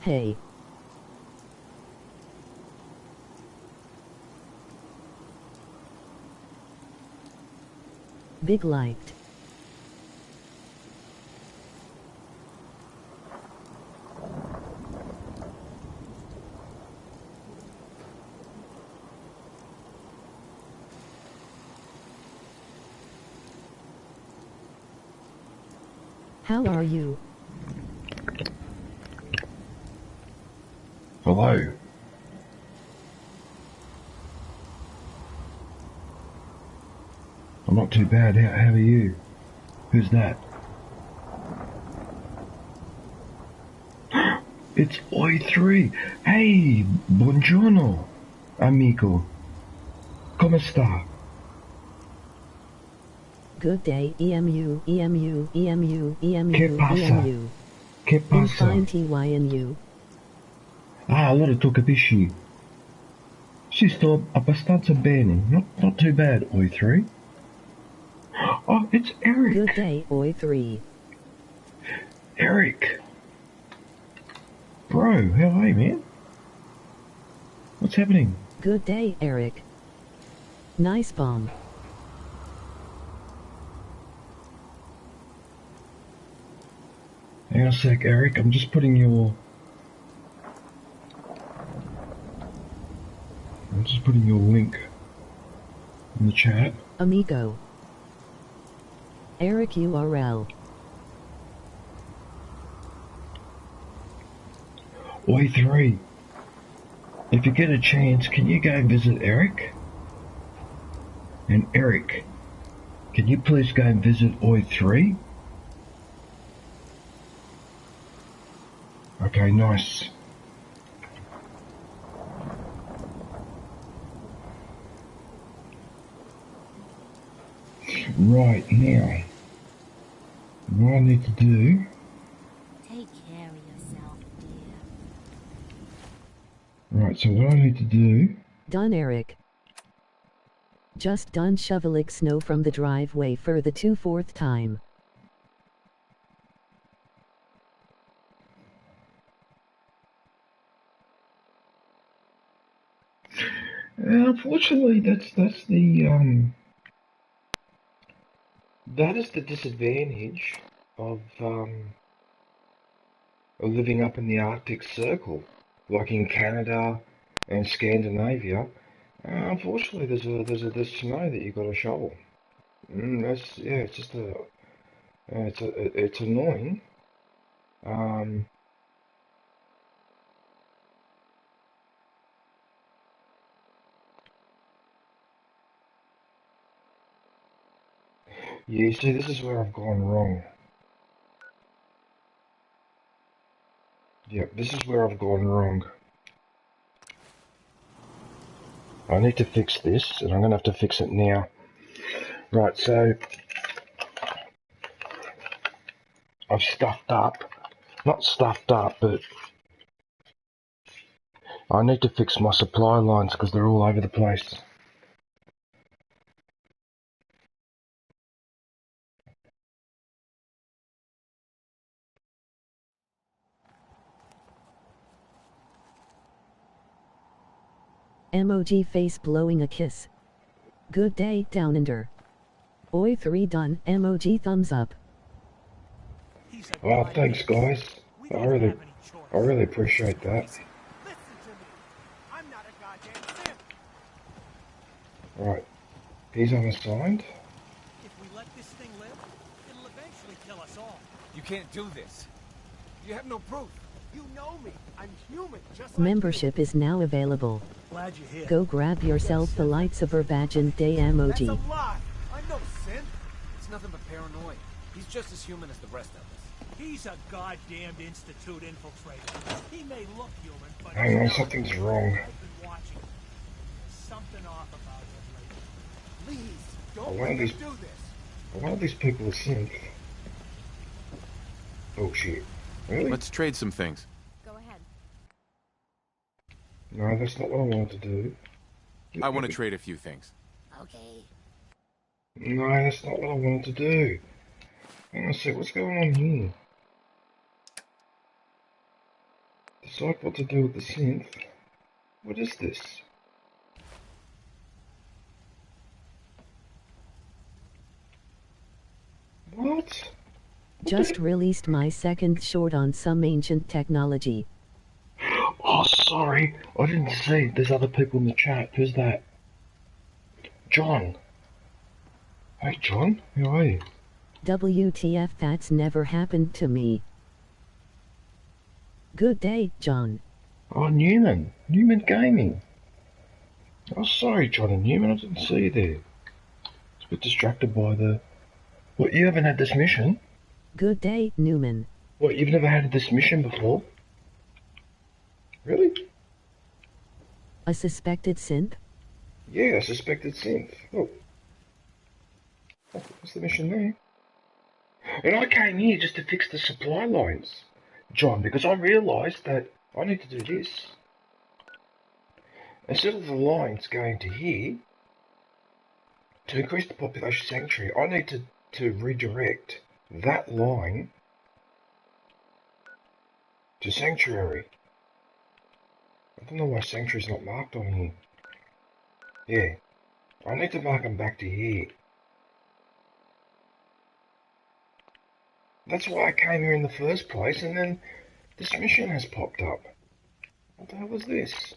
Hey. Big liked. How are you? Hello. I'm not too bad. How are you? Who's that? It's Oi3. Hey, buongiorno, amico. Come sta? Good day, EMU, EMU, EMU, EMU, Che passa? EMU. Che passa? Fine TYNU. Ah, allora tu capisci. Sì, sto abbastanza bene. Not too bad, Oi3. Oh, it's Eric. Good day, Oi3. Eric. Bro, how are you, man? What's happening? Good day, Eric. Nice bomb. Hang on a sec, Eric. I'm just putting your link in the chat. Amigo. Eric URL. Oi3. If you get a chance, can you go and visit Eric? And Eric, can you please go and visit Oi3? Okay, nice. Right, now, what I need to do... Take care of yourself, dear. Right, so what I need to do... Done, Eric. Just done shoveling snow from the driveway for the 4th time. Unfortunately, that's the that is the disadvantage of living up in the Arctic Circle, like in Canada and Scandinavia. Unfortunately, there's snow that you got to shovel. It's just it's annoying. Yeah, you see, this is where I've gone wrong. Yep, this is where I've gone wrong. I need to fix this, and I'm going to have to fix it now. Right, so I've stuffed up. Not stuffed up, but I need to fix my supply lines because they're all over the place. Emoji face blowing a kiss. Good day, Downander. Oi3 done, emoji thumbs up. Oh, thanks, guys. I really appreciate that. Right, he's unassigned. If we let this thing live, it'll eventually kill us all. You can't do this. You have no proof. You know me. I'm human, just like Membership you. is now available. Glad you're here. Go grab yourself the lights of Urbagent Day emoji. That's a lie. I'm no synth. It's nothing but paranoia. He's just as human as the rest of us. He's a goddamned Institute infiltrator. He may look human, but Hang on, something's wrong. I've been watching. There's something off about him lately. Please, don't One let of these, him do this. one of these people is synth. Oh shit! Really? Let's trade some things. Go ahead. No, that's not what I wanted to do. I want to trade a few things. Okay. No, that's not what I wanted to do. Hang on a sec, what's going on here? Decide what to do with the synth. What is this? What? Just released my second short on some ancient technology. Oh, sorry. I didn't see. There's other people in the chat. Who's that? John. Hey, John. How are you? WTF, that's never happened to me. Good day, John. Oh, Newman. Newman Gaming. Oh, sorry, John and Newman. I didn't see you there. I was a bit distracted by the... What, you haven't had this mission? Good day, Newman. What, you've never had this mission before? Really? A suspected synth? Yeah, I suspected synth. Oh. What's the mission there? And I came here just to fix the supply lines, John, because I realised that I need to do this. Instead of the lines going to here, to increase the population sanctuary, I need to redirect that line to sanctuary. I don't know why sanctuary's not marked on here. Yeah, I need to mark them back to here. That's why I came here in the first place, and then this mission has popped up. What the hell is this?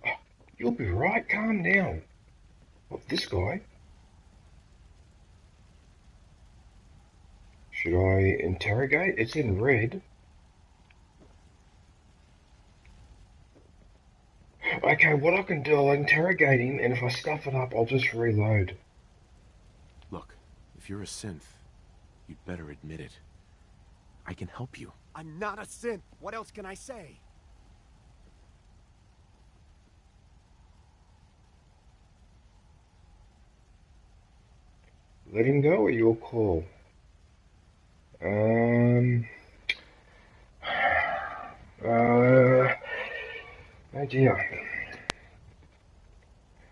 Oh, you'll be right, calm down. What, this guy? Should I interrogate? It's in red. Okay, what I can do, I'll interrogate him, and if I stuff it up, I'll just reload. Look, if you're a synth, you'd better admit it. I can help you. I'm not a synth. What else can I say? Let him go, or your call? Oh dear.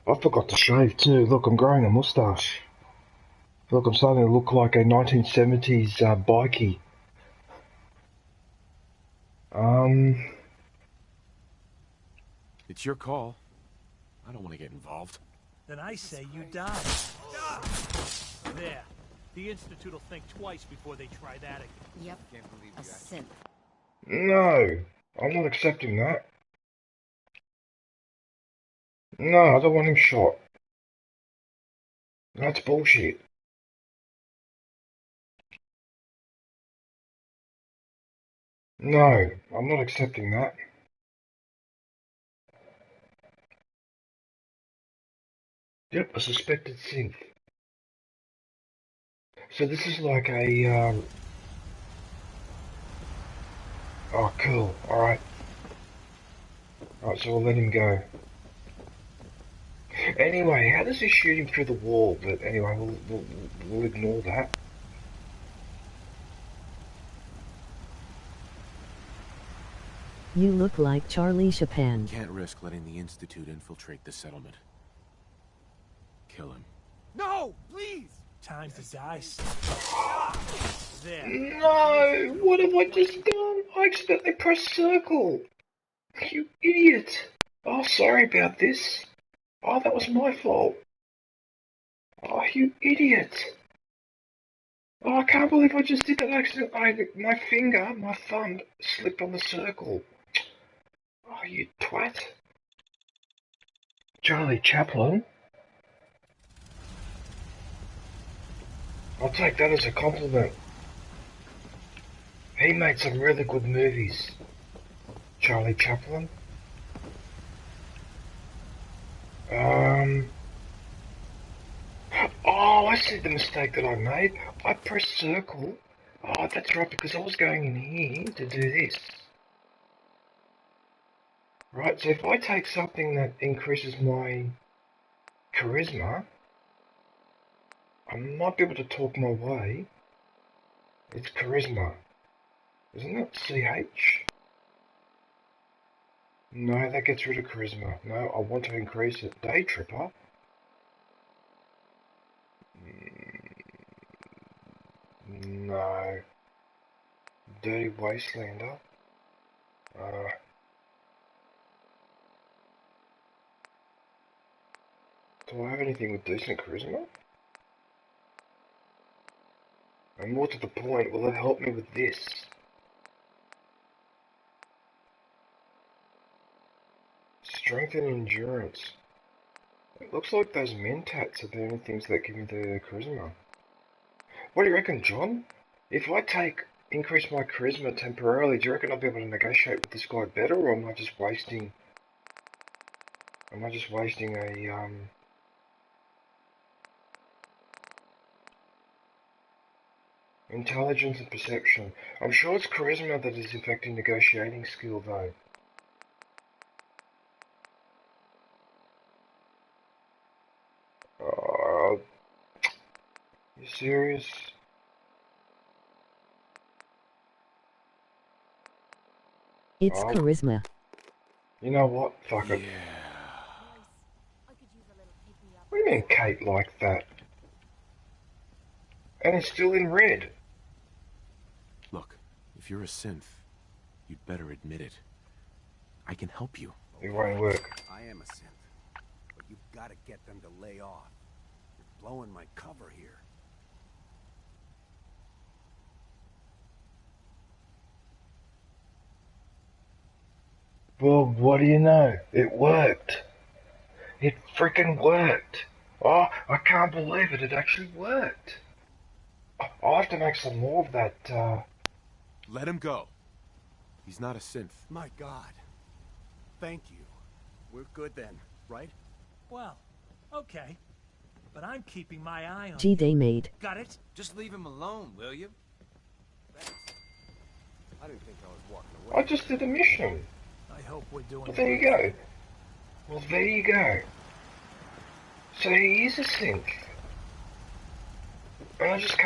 I forgot to shave too. Look, I'm growing a moustache. Look, I'm starting to look like a 1970s bikie. It's your call. I don't want to get involved. Then I say you die. There. The Institute will think twice before they try that again. Yep. A synth. No, I'm not accepting that. No, I don't want him shot. That's bullshit. No, I'm not accepting that. Yep, a suspected synth. So this is like a, oh, cool, alright. Alright, so we'll let him go. Anyway, how does he shoot him through the wall? But anyway, we'll ignore that. You look like Charlie Chapan. Can't risk letting the Institute infiltrate the settlement. Kill him. No! Please! Time to die. There. No! What have I just done? I accidentally pressed circle. You idiot! Oh, sorry about this. Oh, that was my fault. Oh, you idiot! Oh, I can't believe I just did that accident. My finger, my thumb, slipped on the circle. Oh, you twat. Charlie Chaplin? I'll take that as a compliment. He made some really good movies. Charlie Chaplin. Oh, I see the mistake that I made. I pressed circle. Oh, that's right, because I was going in here to do this. Right, so if I take something that increases my charisma, I might be able to talk my way. It's charisma. Isn't it? CH? No, that gets rid of charisma. No, I want to increase it. Day Tripper? No. Dirty Wastelander? Do I have anything with decent charisma? And more to the point, will it help me with this? Strength and endurance. It looks like those mentats are the only things that give me the charisma. What do you reckon, John? If I increase my charisma temporarily, do you reckon I'll be able to negotiate with this guy better, or am I just wasting a intelligence and perception? I'm sure it's charisma that is affecting negotiating skill though. You serious? It's charisma. You know what? Fuck it. What do you mean Kate like that? And it's still in red. Look, if you're a synth, you'd better admit it. I can help you. It won't work. I am a synth, but you've got to get them to lay off. You're blowing my cover here. Well, what do you know? It worked. It freaking worked. Oh, I can't believe it. It actually worked. I'll have to make some more of that, Let him go. He's not a synth. My God. Thank you. We're good then, right? Well, okay. But I'm keeping my eye on G-Day made. Got it? Just leave him alone, will you? Thanks. I didn't think I was walking away. I just did a mission. I hope we're doing Well, there you go. Well, there you go. So he is a synth. And I just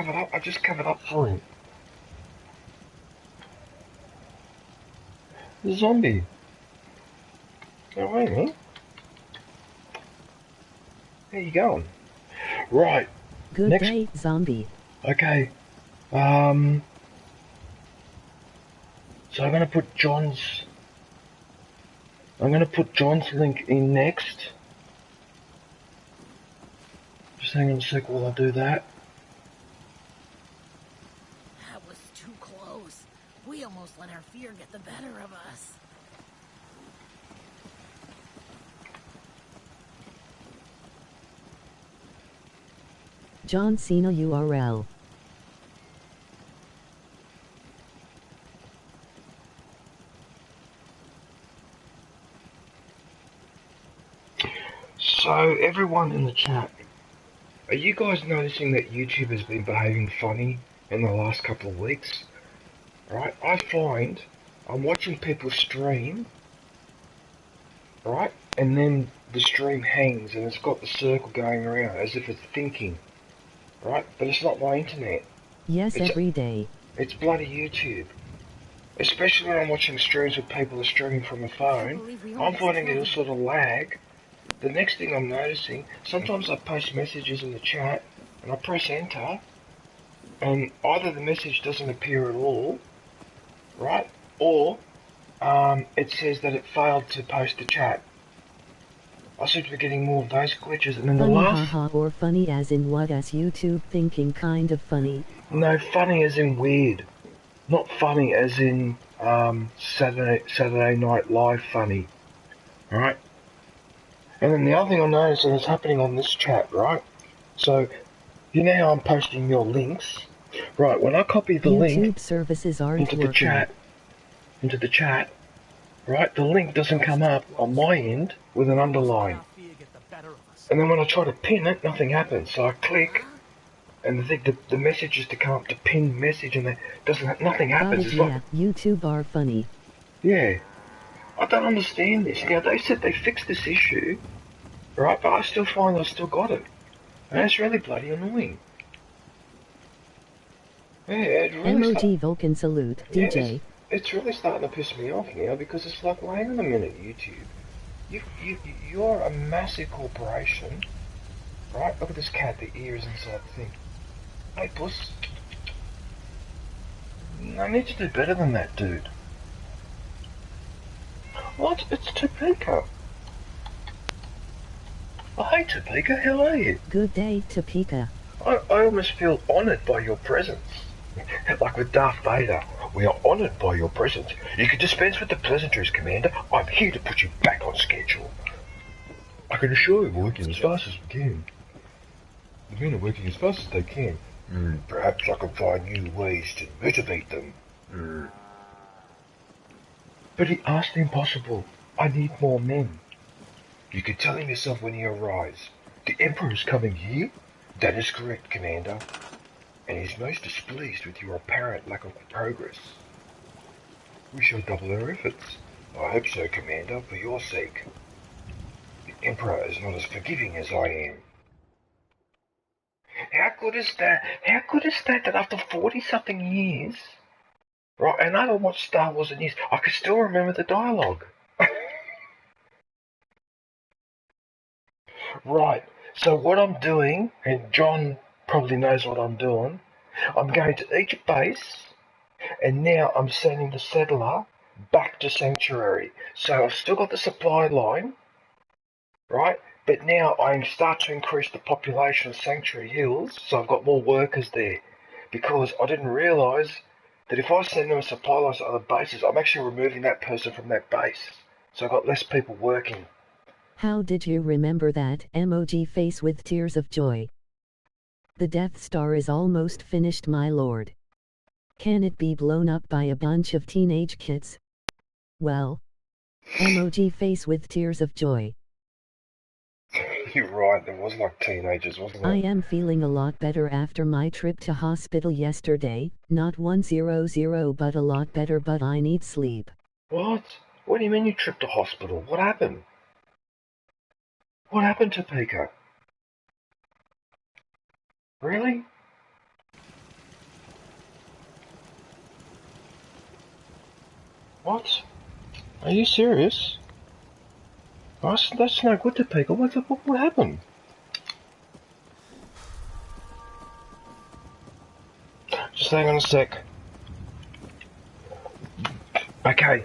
covered up for him. The zombie. Now wait a minute. How you going? Right. Good day, zombie. Okay. So I'm gonna put John's link in next. Just hang on a sec while I do that. That was too close. We almost let our fear get the better of us. John Cena URL. So everyone in the chat, are you guys noticing that YouTube has been behaving funny in the last couple of weeks? Right? I find I'm watching people stream, right? And then the stream hangs and it's got the circle going around as if it's thinking, right? But it's not my internet. Yes, every day. It's bloody YouTube. Especially when I'm watching streams with people who are streaming from a phone, I'm finding it a sort of lag. The next thing I'm noticing, sometimes I post messages in the chat and I press enter and either the message doesn't appear at all, right? Or it says that it failed to post the chat. I seem to be getting more of those glitches, and then Funny the last... haha, or funny as in what, as YouTube thinking kind of funny? No, funny as in weird. Not funny as in Saturday Night Live funny. Alright? And then the other thing I noticed, and it's happening on this chat, right? So, you know how I'm posting your links? Right, when I copy the YouTube link services aren't into the chat, right, the link doesn't come up on my end with an underline. And then when I try to pin it, nothing happens. So I click, and the message is to come up to pin message, and nothing happens. Yeah, YouTube are funny. Yeah. I don't understand this. Now, they said they fixed this issue, right, but I still find I still got it. And it's really bloody annoying. Yeah, it really MOT Vulcan salute, yeah, DJ. It's really starting to piss me off now, because it's like, well, hang on a minute, YouTube. You're a massive corporation, right? Look at this cat, the ear is inside the thing. Hey, puss. I need to do better than that, dude. What? It's Topeka. Oh, hey Topeka, how are you? Good day, Topeka. I almost feel honoured by your presence. Like with Darth Vader, we are honoured by your presence. You can dispense with the pleasantries, Commander. I'm here to put you back on schedule. I can assure you we're working as fast as we can. The men are working as fast as they can. Perhaps I can find new ways to motivate them. But he asked the impossible. I need more men. You can tell him yourself when he arrives. The Emperor is coming here? That is correct, Commander. And he's most displeased with your apparent lack of progress. We shall double our efforts. I hope so, Commander, for your sake. The Emperor is not as forgiving as I am. How good is that? How good is that after 40-something years, right, and I haven't watched Star Wars in years, I can still remember the dialogue. Right, so what I'm doing, and John probably knows what I'm doing, I'm going to each base, and now I'm sending the settler back to Sanctuary. So I've still got the supply line, right? But now I start to increase the population of Sanctuary Hills, so I've got more workers there. Because I didn't realise that if I send them a supply line to other bases, I'm actually removing that person from that base. So I've got less people working. How did you remember that emoji face with tears of joy? The Death Star is almost finished, my lord. Can it be blown up by a bunch of teenage kids? Well, emoji face with tears of joy. You're right, there was like teenagers, wasn't there? I am feeling a lot better after my trip to hospital yesterday, not 100 but a lot better, but I need sleep. What? What do you mean you tripped to hospital? What happened? What happened to Pika? Really? What? Are you serious? That's no good to Pika. What happened? Just hang on a sec. Okay.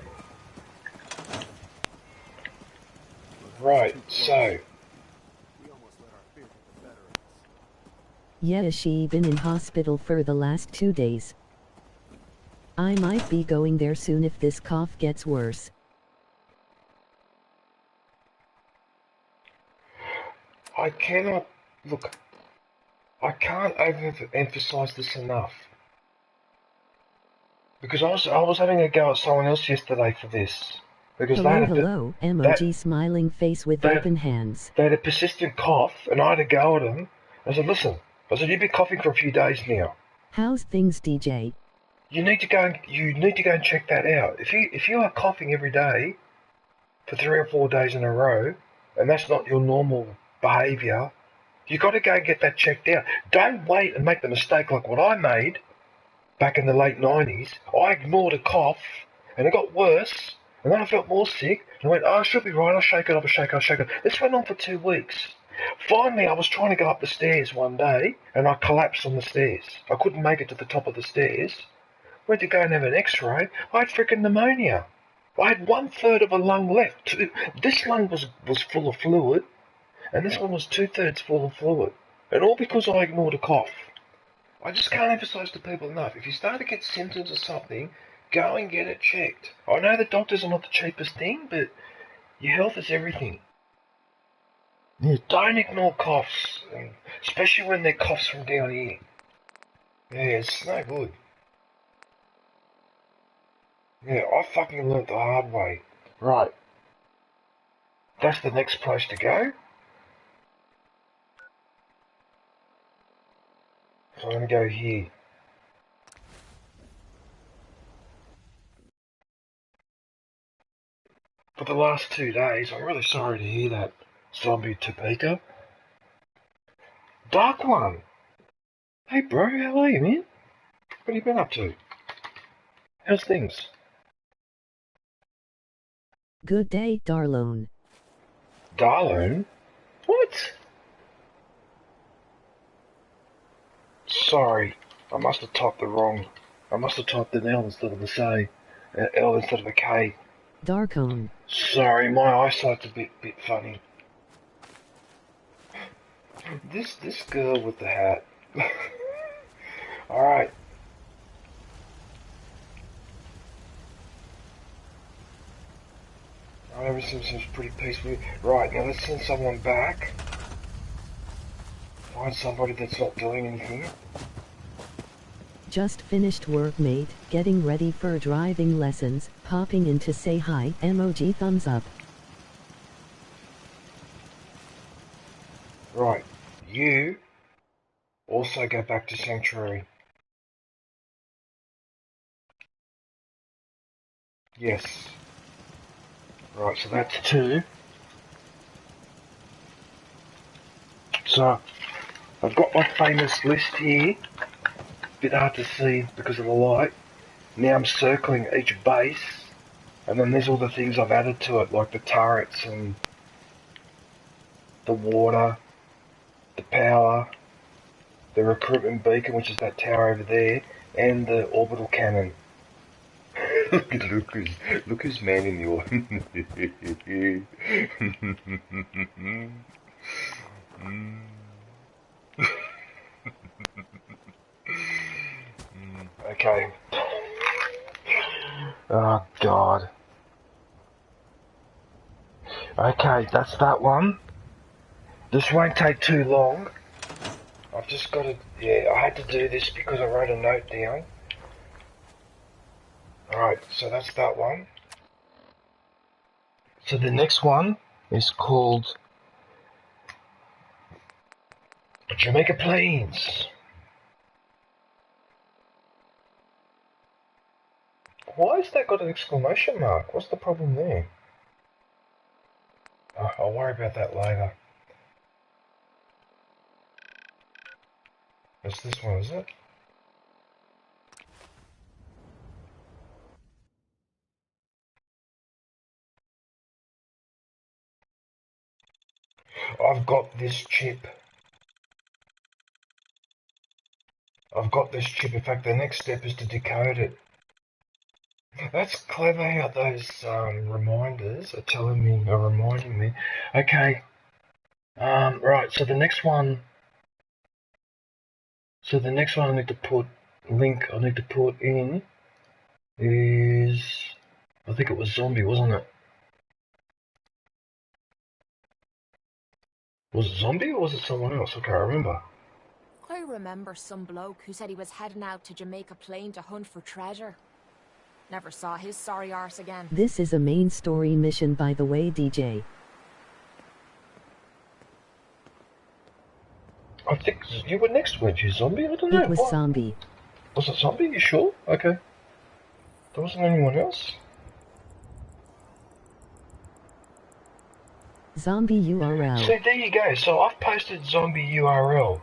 Right, so... Yeah, she been in hospital for the last 2 days. I might be going there soon if this cough gets worse. I cannot... Look, I can't overemphasize this enough. Because I was having a go at someone else yesterday for this. Because hello, emoji smiling face with open hands. They had a persistent cough, and I had a go at them. I said, listen, you've been coughing for a few days now. How's things, DJ? You need to go and check that out. If you are coughing every day for 3 or 4 days in a row, and that's not your normal behaviour, you got to go and get that checked out. Don't wait and make the mistake like what I made back in the late 90s. I ignored a cough, and it got worse, and then I felt more sick, and I went, oh, I should be right, I'll shake it off. This went on for 2 weeks. Finally, I was trying to go up the stairs one day, and I collapsed on the stairs. I couldn't make it to the top of the stairs. Went to go and have an x-ray. I had freaking pneumonia. I had 1/3 of a lung left. This lung was full of fluid, and this one was 2/3 full of fluid. And all because I ignored a cough. I just can't emphasize to people enough. If you start to get symptoms of something, go and get it checked. I know the doctors are not the cheapest thing, but your health is everything. Yeah, don't ignore coughs, especially when they're coughs from down here. Yeah, it's no good. Yeah, I fucking learnt the hard way. Right. That's the next place to go. So I'm going to go here. For the last 2 days, I'm really sorry to hear that, Zombie Topeka. Dark One! Hey bro, how are you, man? What have you been up to? How's things? Good day, Darlone. Darlone? What? Sorry, I must have typed an L instead of a C. L instead of a K. Darkone. Sorry, my eyesight's a bit funny. This girl with the hat. Alright. Everything seems pretty peaceful. Right, now let's send someone back. Find somebody that's not doing anything. Just finished work, mate. Getting ready for driving lessons. Popping in to say hi. Emoji thumbs up. Right, you also go back to Sanctuary. Yes. Right, so that's 2. So, I've got my famous list here. Bit hard to see because of the light. Now I'm circling each base, and then there's all the things I've added to it, like the turrets and the water, the power, the recruitment beacon, which is that tower over there, and the orbital cannon. Look at Lucas. Lucas man in the audience. Okay. Oh God. Okay, that's that one. This won't take too long. I've just got to, I had to do this because I wrote a note down. Alright, so that's that one. So the next one is called Jamaica Plains. Why has that got an exclamation mark? What's the problem there? Oh, I'll worry about that later. It's this one, is it? I've got this chip. In fact, the next step is to decode it. That's clever how those reminders are reminding me. Okay. Right, so the next one I need to put in is, I think it was zombie, wasn't it? Was it zombie or was it someone else? I can't remember. I remember some bloke who said he was heading out to Jamaica Plain to hunt for treasure. Never saw his sorry arse again. This is a main story mission, by the way, DJ. I think you were next, weren't you, zombie? I don't know. It was zombie. Was it zombie? You sure? Okay. There wasn't anyone else? Zombie URL. So there you go. So I've posted zombie URL.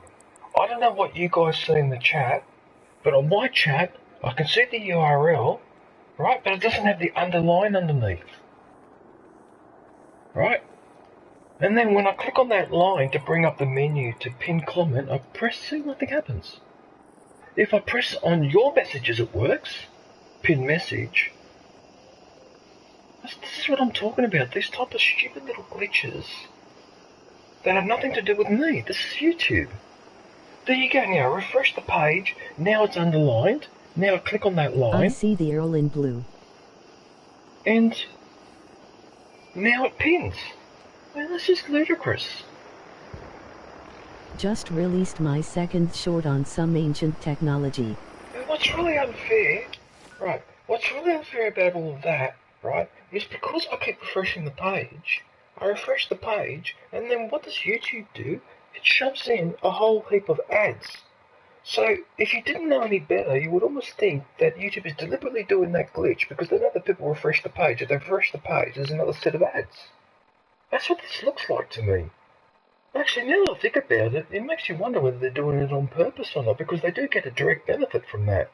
I don't know what you guys see in the chat, but on my chat, I can see the URL, right? But it doesn't have the underline underneath. Right? And then when I click on that line to bring up the menu to pin comment, I press, see, nothing happens. If I press on your messages, it works. Pin message. This is what I'm talking about. These type of stupid little glitches that have nothing to do with me. This is YouTube. There you go. Now refresh the page. Now it's underlined. Now I click on that line. I see the arrow in blue. And now it pins. Man, this is ludicrous. Just released my second short on some ancient technology. What's really unfair, right, what's really unfair about all of that, right, is because I keep refreshing the page, I refresh the page, and then what does YouTube do? It shoves in a whole heap of ads. So, if you didn't know any better, you would almost think that YouTube is deliberately doing that glitch because they know that people refresh the page. If they refresh the page, there's another set of ads. That's what this looks like to me. Actually, now that I think about it, it makes you wonder whether they're doing it on purpose or not, because they do get a direct benefit from that.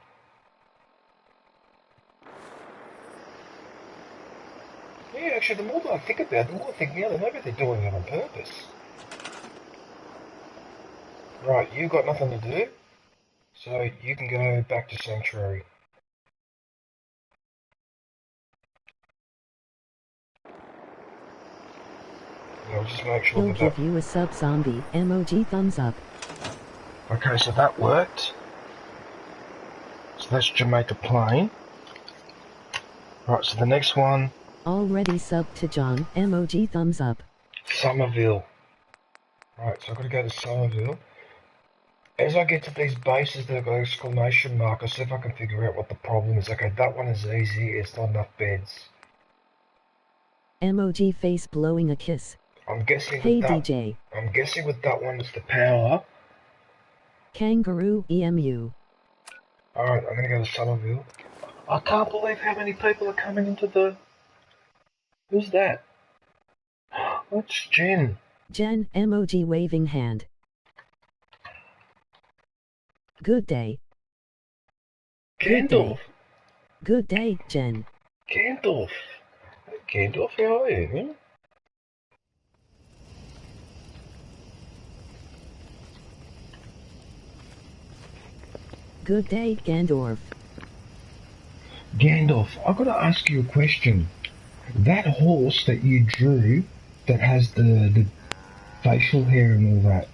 Yeah, actually, the more that I think about it, the more I think, yeah, maybe they're doing it on purpose. Right, you got nothing to do, so you can go back to Sanctuary. I'll just make sure He'll that give you a sub zombie emoji thumbs up. Okay, so that worked. So that's Jamaica Plain. Right, so the next one, Already sub to John emoji thumbs up. Somerville. Right, so I've got to go to Somerville. As I get to these bases that have got exclamation mark, I'll see if I can figure out what the problem is. Okay, that one is easy. It's not enough beds. Emoji face blowing a kiss. I'm guessing Hey with that, DJ. I'm guessing with that one it's the power. Kangaroo EMU. Alright, I'm gonna go to Somerville. I can't believe how many people are coming into the... Who's that? That's Jen. Jen emoji waving hand. Good day. Gandalf. Good day, Jen. Gandalf. Gandalf, how are you? Hmm? Good day, Gandorf. Gandalf, I've got to ask you a question. That horse that you drew, that has the facial hair and all that,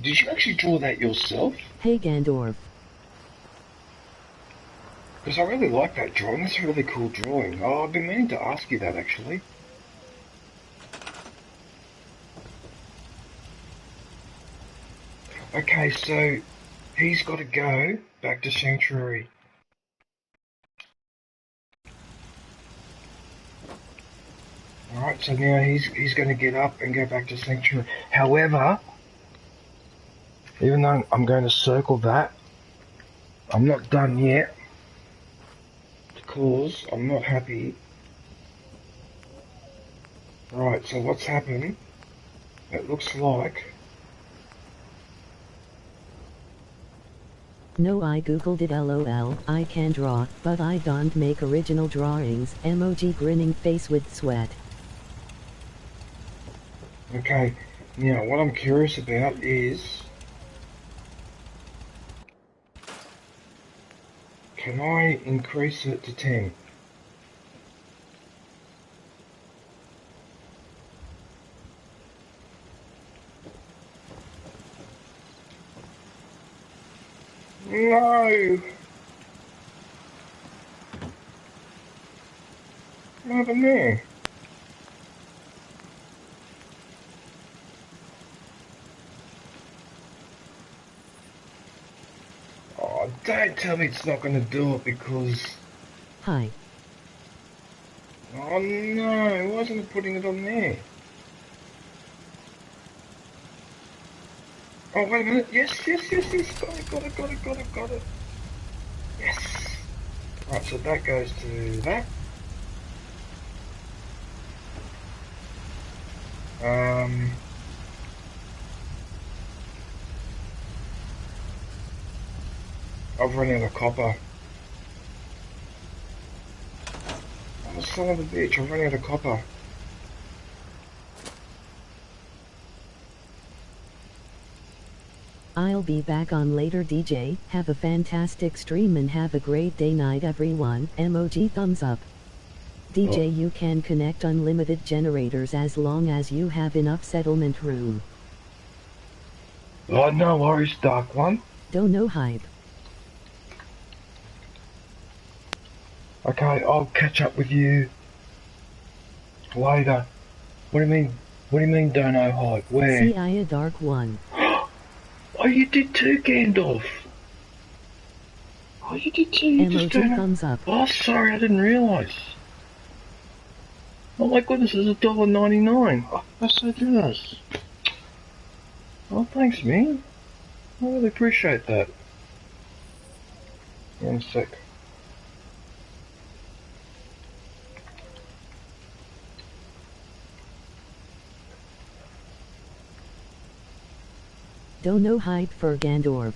did you actually draw that yourself? Hey Gandorf. Because I really like that drawing. That's a really cool drawing. Oh, I've been meaning to ask you that actually. Okay, so he's got to go back to Sanctuary. Alright, so now he's going to get up and go back to Sanctuary. However, even though I'm going to circle that, I'm not done yet. Because I'm not happy. Right, so what's happened? It looks like... No, I googled it lol, I can draw, but I don't make original drawings, emoji grinning face with sweat. Okay, now what I'm curious about is... Can I increase it to 10? No! What happened there? Oh, don't tell me it's not going to do it because... Hi. Oh no, why isn't it putting it on there? Oh, wait a minute. Yes. Got it. Yes. Right, so that goes to that. I've run out of copper. Oh, son of a bitch, I've run out of copper. I'll be back on later DJ, have a fantastic stream and have a great day night everyone, emoji thumbs up. DJ you can connect unlimited generators as long as you have enough settlement room. Oh, no worries, Dark One. Don't know hype. Okay, I'll catch up with you later. What do you mean? What do you mean don't know hype? Where? See I a Dark One. Oh, you did too, Gandalf. Oh, you did too. You just Emoji don't know. thumbs up. Oh, sorry, I didn't realise. Oh my goodness, it's $1.99. Oh, that's so generous. Oh, thanks, man. I really appreciate that. One sec. Don't know hype for Gandorf.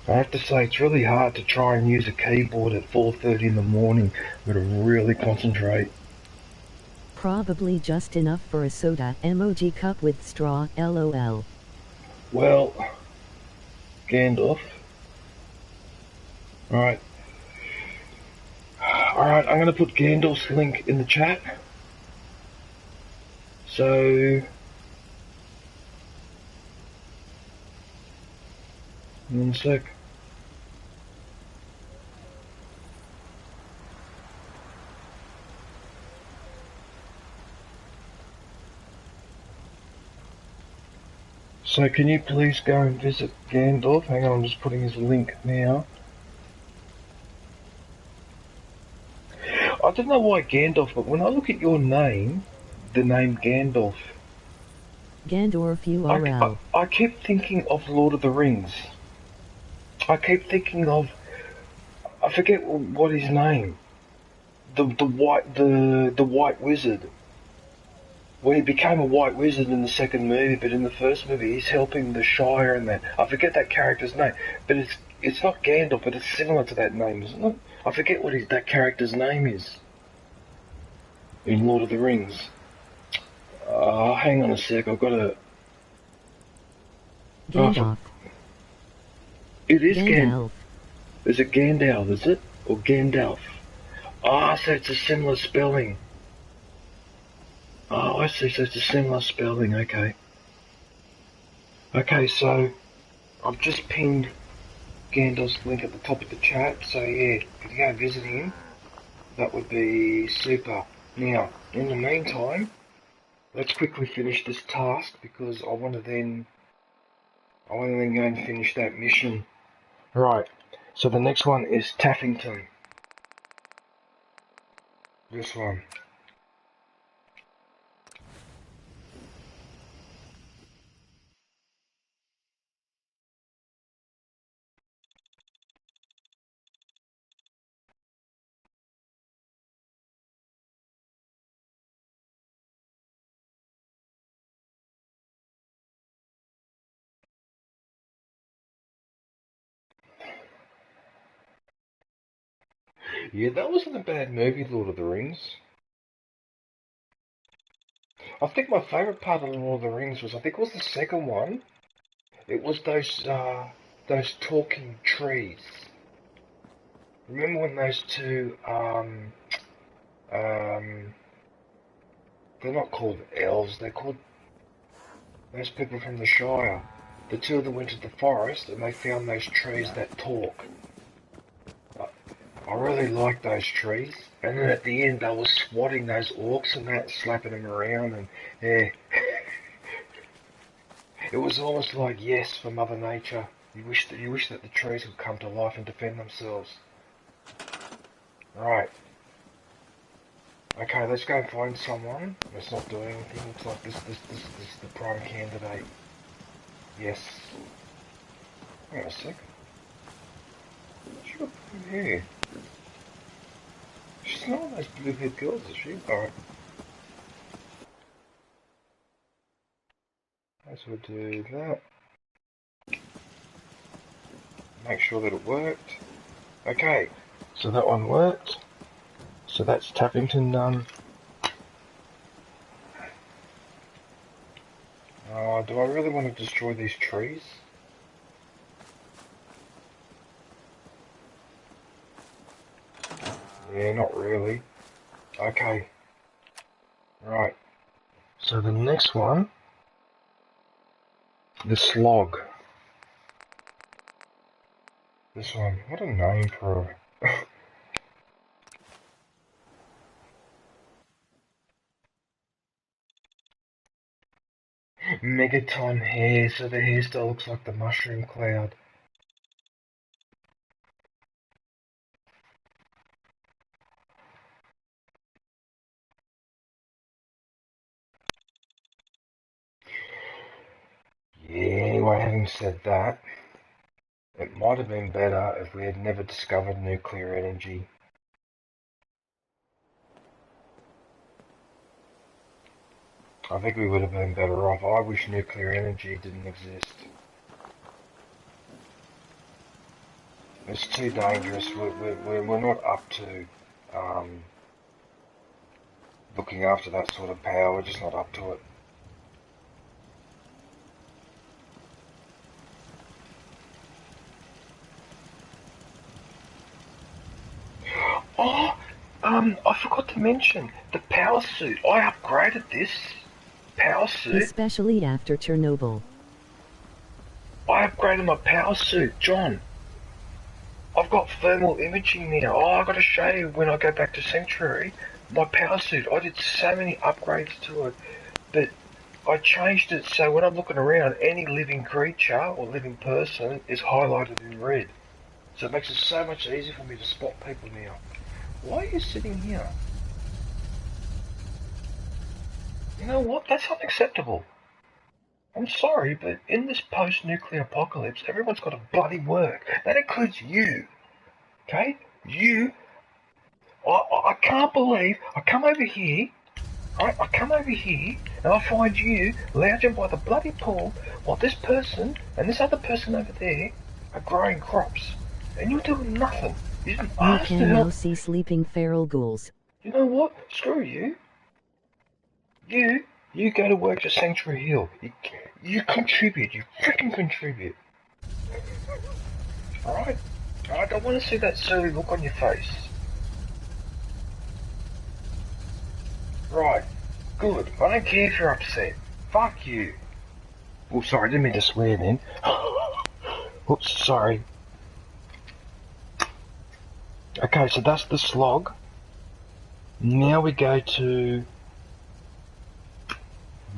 I have to say, it's really hard to try and use a keyboard at 4:30 in the morning. I've got to really concentrate. Probably just enough for a soda, emoji cup with straw, lol. Well, Gandalf. Alright. Alright, I'm going to put Gandalf's link in the chat. So, One sec. So can you please go and visit Gandalf? Hang on, I'm just putting his link now. I don't know why Gandalf, but when I look at your name, the name Gandalf, Gandorf URL. I keep thinking of Lord of the Rings. I keep thinking of, I forget what his name, the white wizard. When he became a white wizard in the second movie, but in the first movie he's helping the Shire and that. I forget that character's name, but it's not Gandalf, but it's similar to that name, isn't it? I forget what that character's name is in Lord of the Rings. Hang on a sec, I've got to... Gandalf. It is Gandalf. Is it Gandalf, is it? Or Gandalf? So it's a similar spelling. Oh, I see, so it's a similar spelling, okay. Okay, so I've just pinged Gandalf's link at the top of the chat, so yeah, if you go visit him, that would be super. Now, in the meantime, let's quickly finish this task, because I want to then go and finish that mission. Right, so the next one is Taffington. This one. Yeah, that wasn't a bad movie, Lord of the Rings. I think my favourite part of Lord of the Rings was, I think it was the second one. It was those talking trees. Remember when those two, they're not called elves, they're called those people from the Shire. The two of them went to the forest and they found those trees that talk. I really liked those trees. And then at the end they were swatting those orcs and that, slapping them around, and yeah. It was almost like, yes, for Mother Nature. You wish that the trees would come to life and defend themselves. Right. Okay, let's go and find someone. Let's not do anything. Looks like this is the prime candidate. Yes. Hang on a sec. She got blue hair. She's not one of those blue-haired girls, is she? Alright. Let's do that. Make sure that it worked. Okay, so that one worked. So that's Tappington done. Do I really want to destroy these trees? Yeah, not really. Okay. Right. So the next one, the slog. This one, what a name for a... Megaton hair, so the hairstyle looks like the mushroom cloud. Yeah, anyway, having said that, it might have been better if we had never discovered nuclear energy. I think we would have been better off. I wish nuclear energy didn't exist. It's too dangerous. We're not up to looking after that sort of power. We're just not up to it. Oh, I forgot to mention the power suit. I upgraded this power suit. Especially after Chernobyl. I upgraded my power suit, John. I've got thermal imaging now. Oh, I gotta show you when I go back to Sanctuary. My power suit, I did so many upgrades to it, but I changed it so when I'm looking around, any living creature or living person is highlighted in red. So it makes it so much easier for me to spot people now. Why are you sitting here? You know what? That's unacceptable. I'm sorry, but in this post-nuclear apocalypse, everyone's got to bloody work. That includes you. Okay? You. I can't believe I come over here. I come over here and I find you lounging by the bloody pool while this person and this other person over there are growing crops. And you're doing nothing. You didn't ask to help. You can now see sleeping feral ghouls. You know what? Screw you. You go to work to Sanctuary Hill. You contribute. You freaking contribute. Alright? I don't want to see that surly look on your face. Right. Good. I don't care if you're upset. Fuck you. Oh, sorry. I didn't mean to swear then. Oops, sorry. Okay, so that's the slog. Now we go to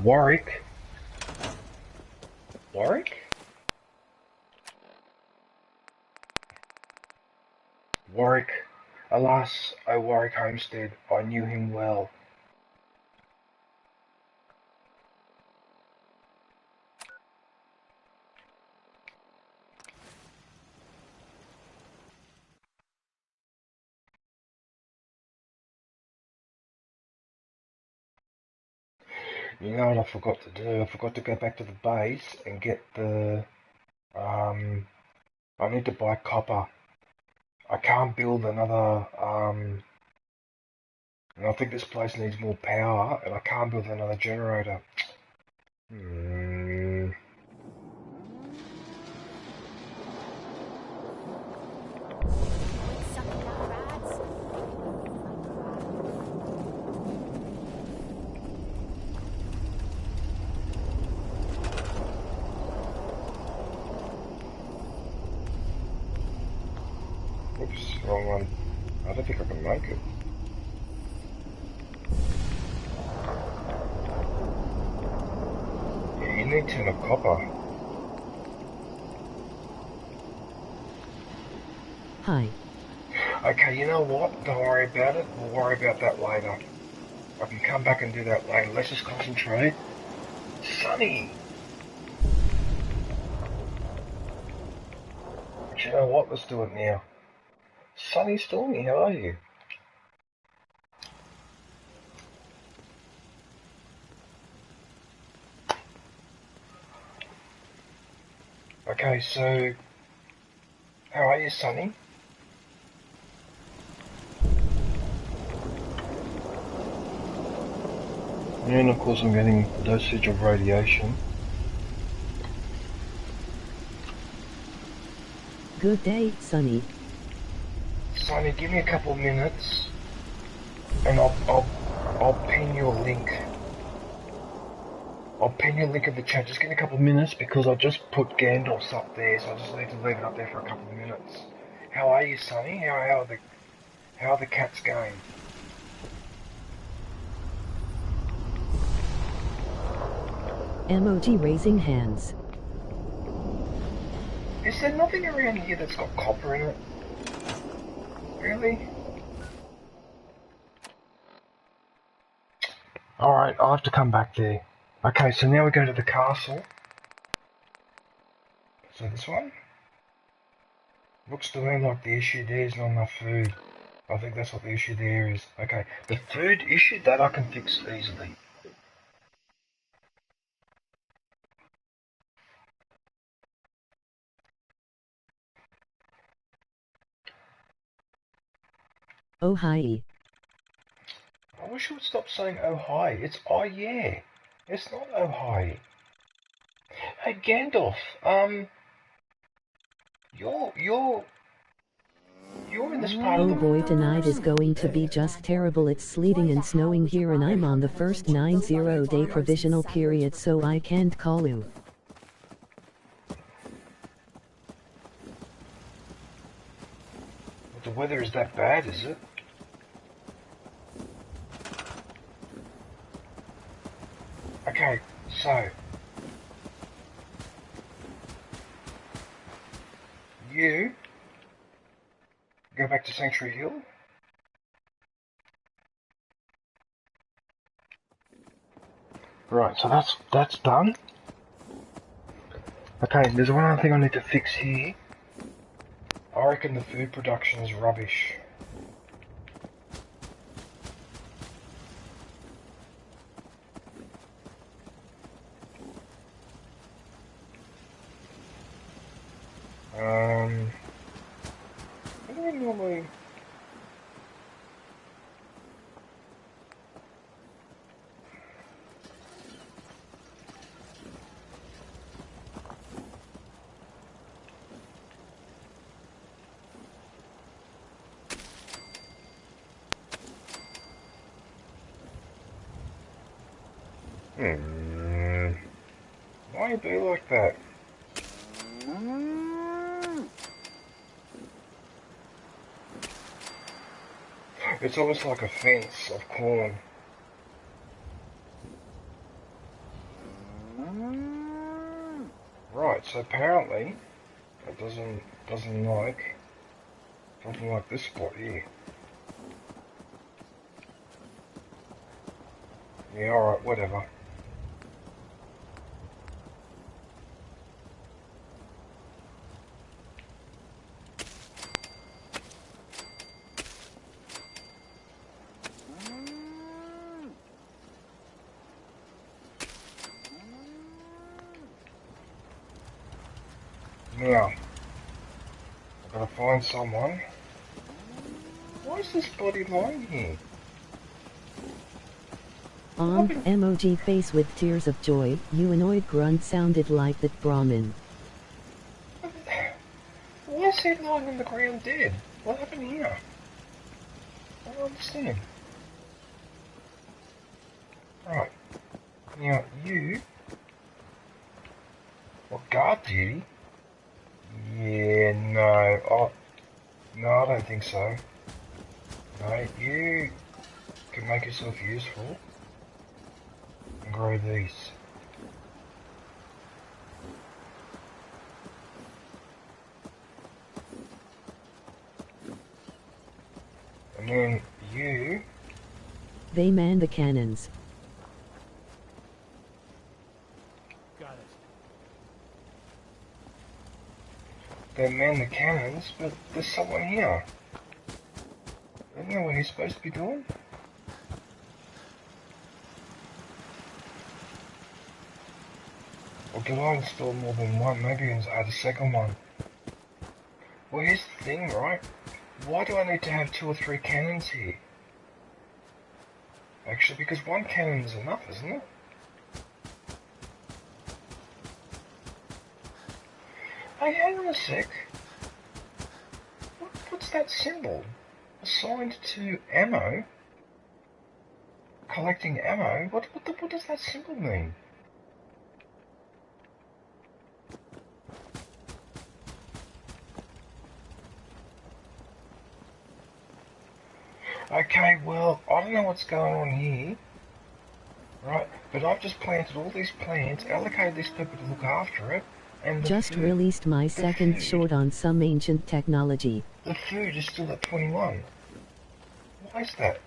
Warwick. Warwick? Warwick. Alas, O Warwick Homestead, I knew him well. You know what I forgot to do? I forgot to go back to the base and get the, I need to buy copper. I can't build another, and I think this place needs more power, and I can't build another generator. Oops, wrong one. I don't think I can make it. Yeah, you need 10 of copper. Hi. Okay, you know what? Don't worry about it. We'll worry about that later. I can come back and do that later. Let's just concentrate. Sonny! But you know what? Let's do it now. Sonny Stormy, how are you? Okay, so how are you, Sonny? And of course I'm getting a dosage of radiation. Good day, Sonny. Sonny, give me a couple of minutes, and I'll pin your link. I'll pin your link in the chat. Just give me a couple of minutes because I just put Gandalf's up there, so I just need to leave it up there for a couple of minutes. How are you, Sonny? How are the cats going? Emoji raising hands. Is there nothing around here that's got copper in it? Really? Alright, I'll have to come back there. Okay, so now we go to the castle. So this one? Looks to me like the issue there is not enough food. I think that's what the issue there is. Okay, the food issue, that I can fix easily. Oh hi. I wish you would stop saying oh hi. It's oh yeah. It's not oh hi. Hey Gandalf, you're in this part of Oh the... boy, tonight is going to be just terrible. It's sleeting and snowing here and I'm on the first 90-day provisional period, so I can't call you. The weather is that bad, is it? Okay, so you go back to Sanctuary Hill. Right, so that's done. Okay, there's one other thing I need to fix here. I reckon the food production is rubbish. What do we normally... Why be like that? It's almost like a fence of corn. Right, so apparently it doesn't like something like this spot here. Yeah, alright, whatever. Now, I've got to find someone. Why is this body lying here? Emoji face with tears of joy, humanoid grunt sounded like that Brahmin. Why is he lying on the ground dead? What happened here? I don't understand. Right. Now, you... What, guard duty? Yeah, no. Oh, no, I don't think so. No, you can make yourself useful and grow these. And then you... They man the cannons. Got it. They man the cannons, but there's someone here. Isn't that what he's supposed to be doing? Or did I install more than one? Maybe I add a second one. Well, here's the thing, right? Why do I need to have 2 or 3 cannons here? Actually, because one cannon is enough, isn't it? Hey, hang on a sec. What's that symbol? Assigned to ammo? Collecting ammo? What does that symbol mean? Okay, well, I don't know what's going on here, right, but I've just planted all these plants, allocated these people to look after it, and Just released my second short on some ancient technology. The food is still at 21. Why is that?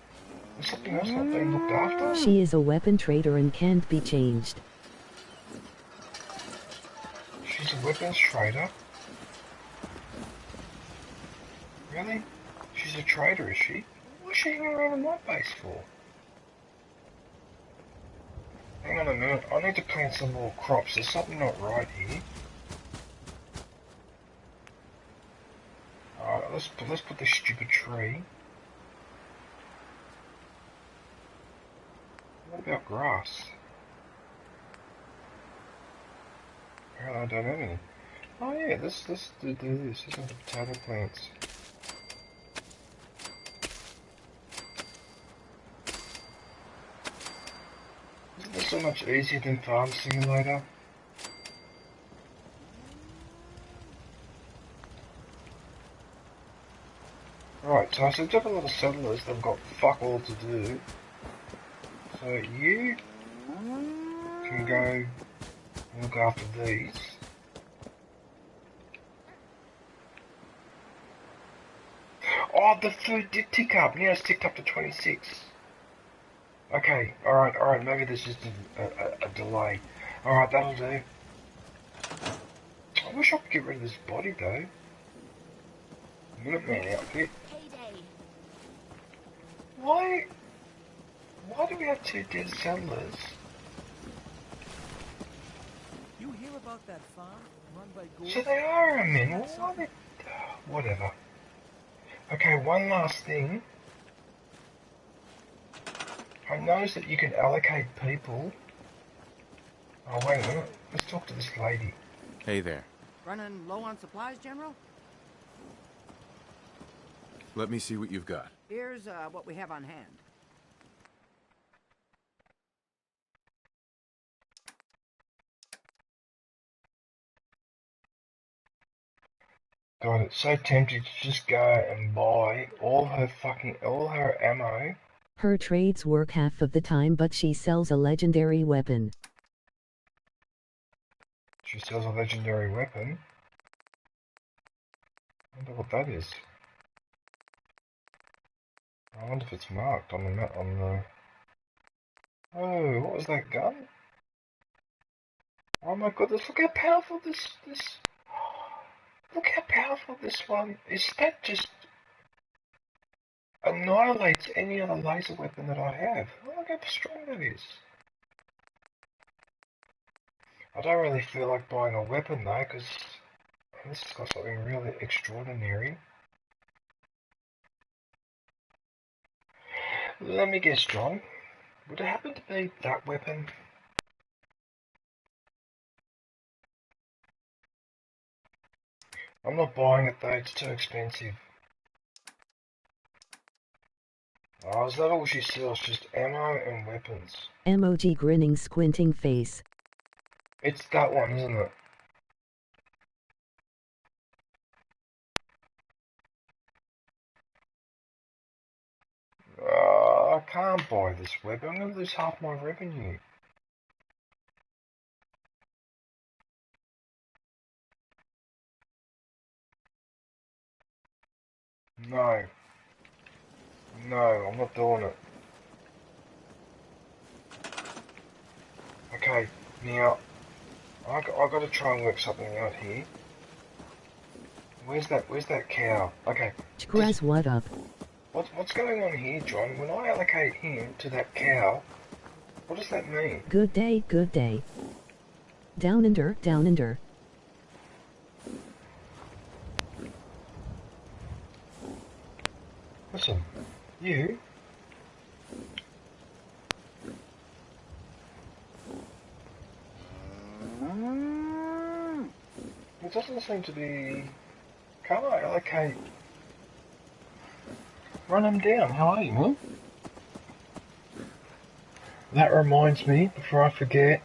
Is something else not being looked after? She is a weapon trader and can't be changed. She's a weapons trader? Really? She's a trader, is she? What's she hanging around in my base for? Hang on a minute, I need to plant some more crops. There's something not right here. Alright, let's put this stupid tree. What about grass? Apparently I don't have any. Oh yeah, let's do this. Let's have the potato plants. Isn't this so much easier than Farm Simulator? Right, so I set up a lot of settlers, they've got fuck all to do. So you can go look after these. Oh, the food did tick up. Now it's ticked up to 26. Okay, alright, maybe there's just a delay. Alright, that'll do. I wish I could get rid of this body though. Minuteman outfit. Why do we have 2 dead settlers? You hear about that farm run by ghouls? So they are a min. Why are they... Whatever. Okay, one last thing. I noticed that you can allocate people. Oh, wait a minute. Let's talk to this lady. Hey there. Running low on supplies, General? Let me see what you've got. Here's what we have on hand. God, it's so tempting to just go and buy all her ammo. Her trades work half of the time, but she sells a legendary weapon. She sells a legendary weapon. I wonder what that is. I wonder if it's marked on the map on the... Oh, what was that gun? Oh my goodness, look how powerful this... Look how powerful this one is. That just annihilates any other laser weapon that I have. Look how strong that is. I don't really feel like buying a weapon though, because this has got something really extraordinary. Let me guess, John. Would it happen to be that weapon? I'm not buying it though, it's too expensive. Oh, is that all she sells? Just ammo and weapons? Emoji grinning squinting face. It's that one, isn't it? I can't buy this weapon. I'm going to lose half my revenue. No. No, I'm not doing it. Okay, now, I've got to try and work something out here. Where's that cow? Okay. Chkraz, what up? What's going on here, John? When I allocate him to that cow, what does that mean? Good day, good day. Down under, down under. Listen, you... It doesn't seem to be... Can't I allocate... Run him down, how are you, man? That reminds me, before I forget,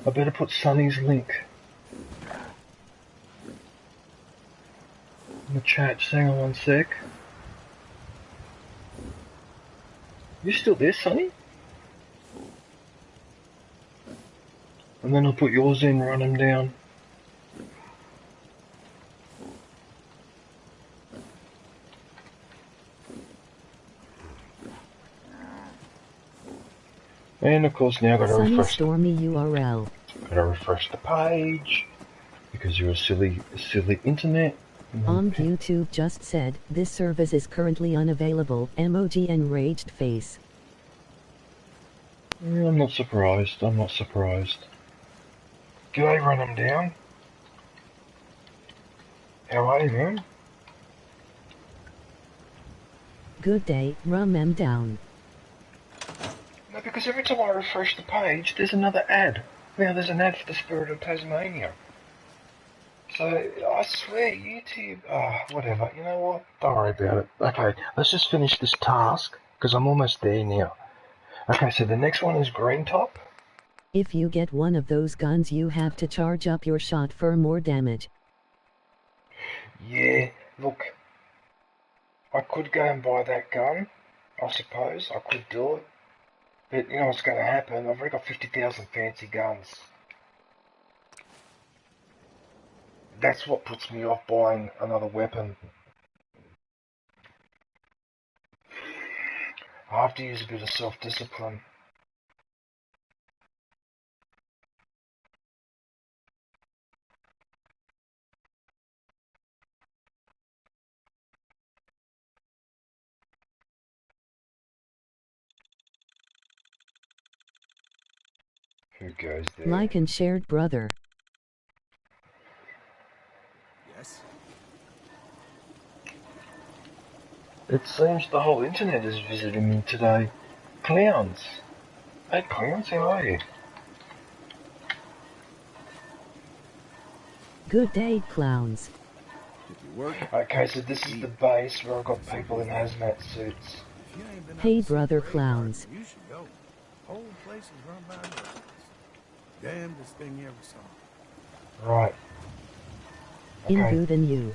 I better put Sonny's link in the chat. Hang on one sec. You still there, Sonny? And then I'll put yours in, run him down. And of course now I've got to Sunny refresh. Stormy URL. Gotta refresh the page because you're a silly internet. YouTube just said this service is currently unavailable. Emoji enraged face. Yeah, I'm not surprised. I'm not surprised. G'day, run them down. How are you, man? Good day, rum em down. No, because every time I refresh the page, there's another ad. Now there's an ad for the Spirit of Tasmania. So, I swear, YouTube... whatever. You know what? Don't worry about it. Okay, let's just finish this task, because I'm almost there now. Okay, so the next one is Green Top. If you get one of those guns, you have to charge up your shot for more damage. Yeah, look. I could go and buy that gun, I suppose. I could do it. But you know what's going to happen? I've already got 50,000 fancy guns. That's what puts me off buying another weapon. I have to use a bit of self-discipline. Who goes there? Like and shared, brother. Yes? It seems the whole internet is visiting me today. Clowns. Hey clowns, how are you? Good day, clowns. Did you work? Okay, so this is the base where I've got people in hazmat suits. If you ain't been Hey, up to see brother the graveyard, clowns. You should go. Whole place is run by miracles. Damnedest thing you ever saw. Right. In Okay. who than you.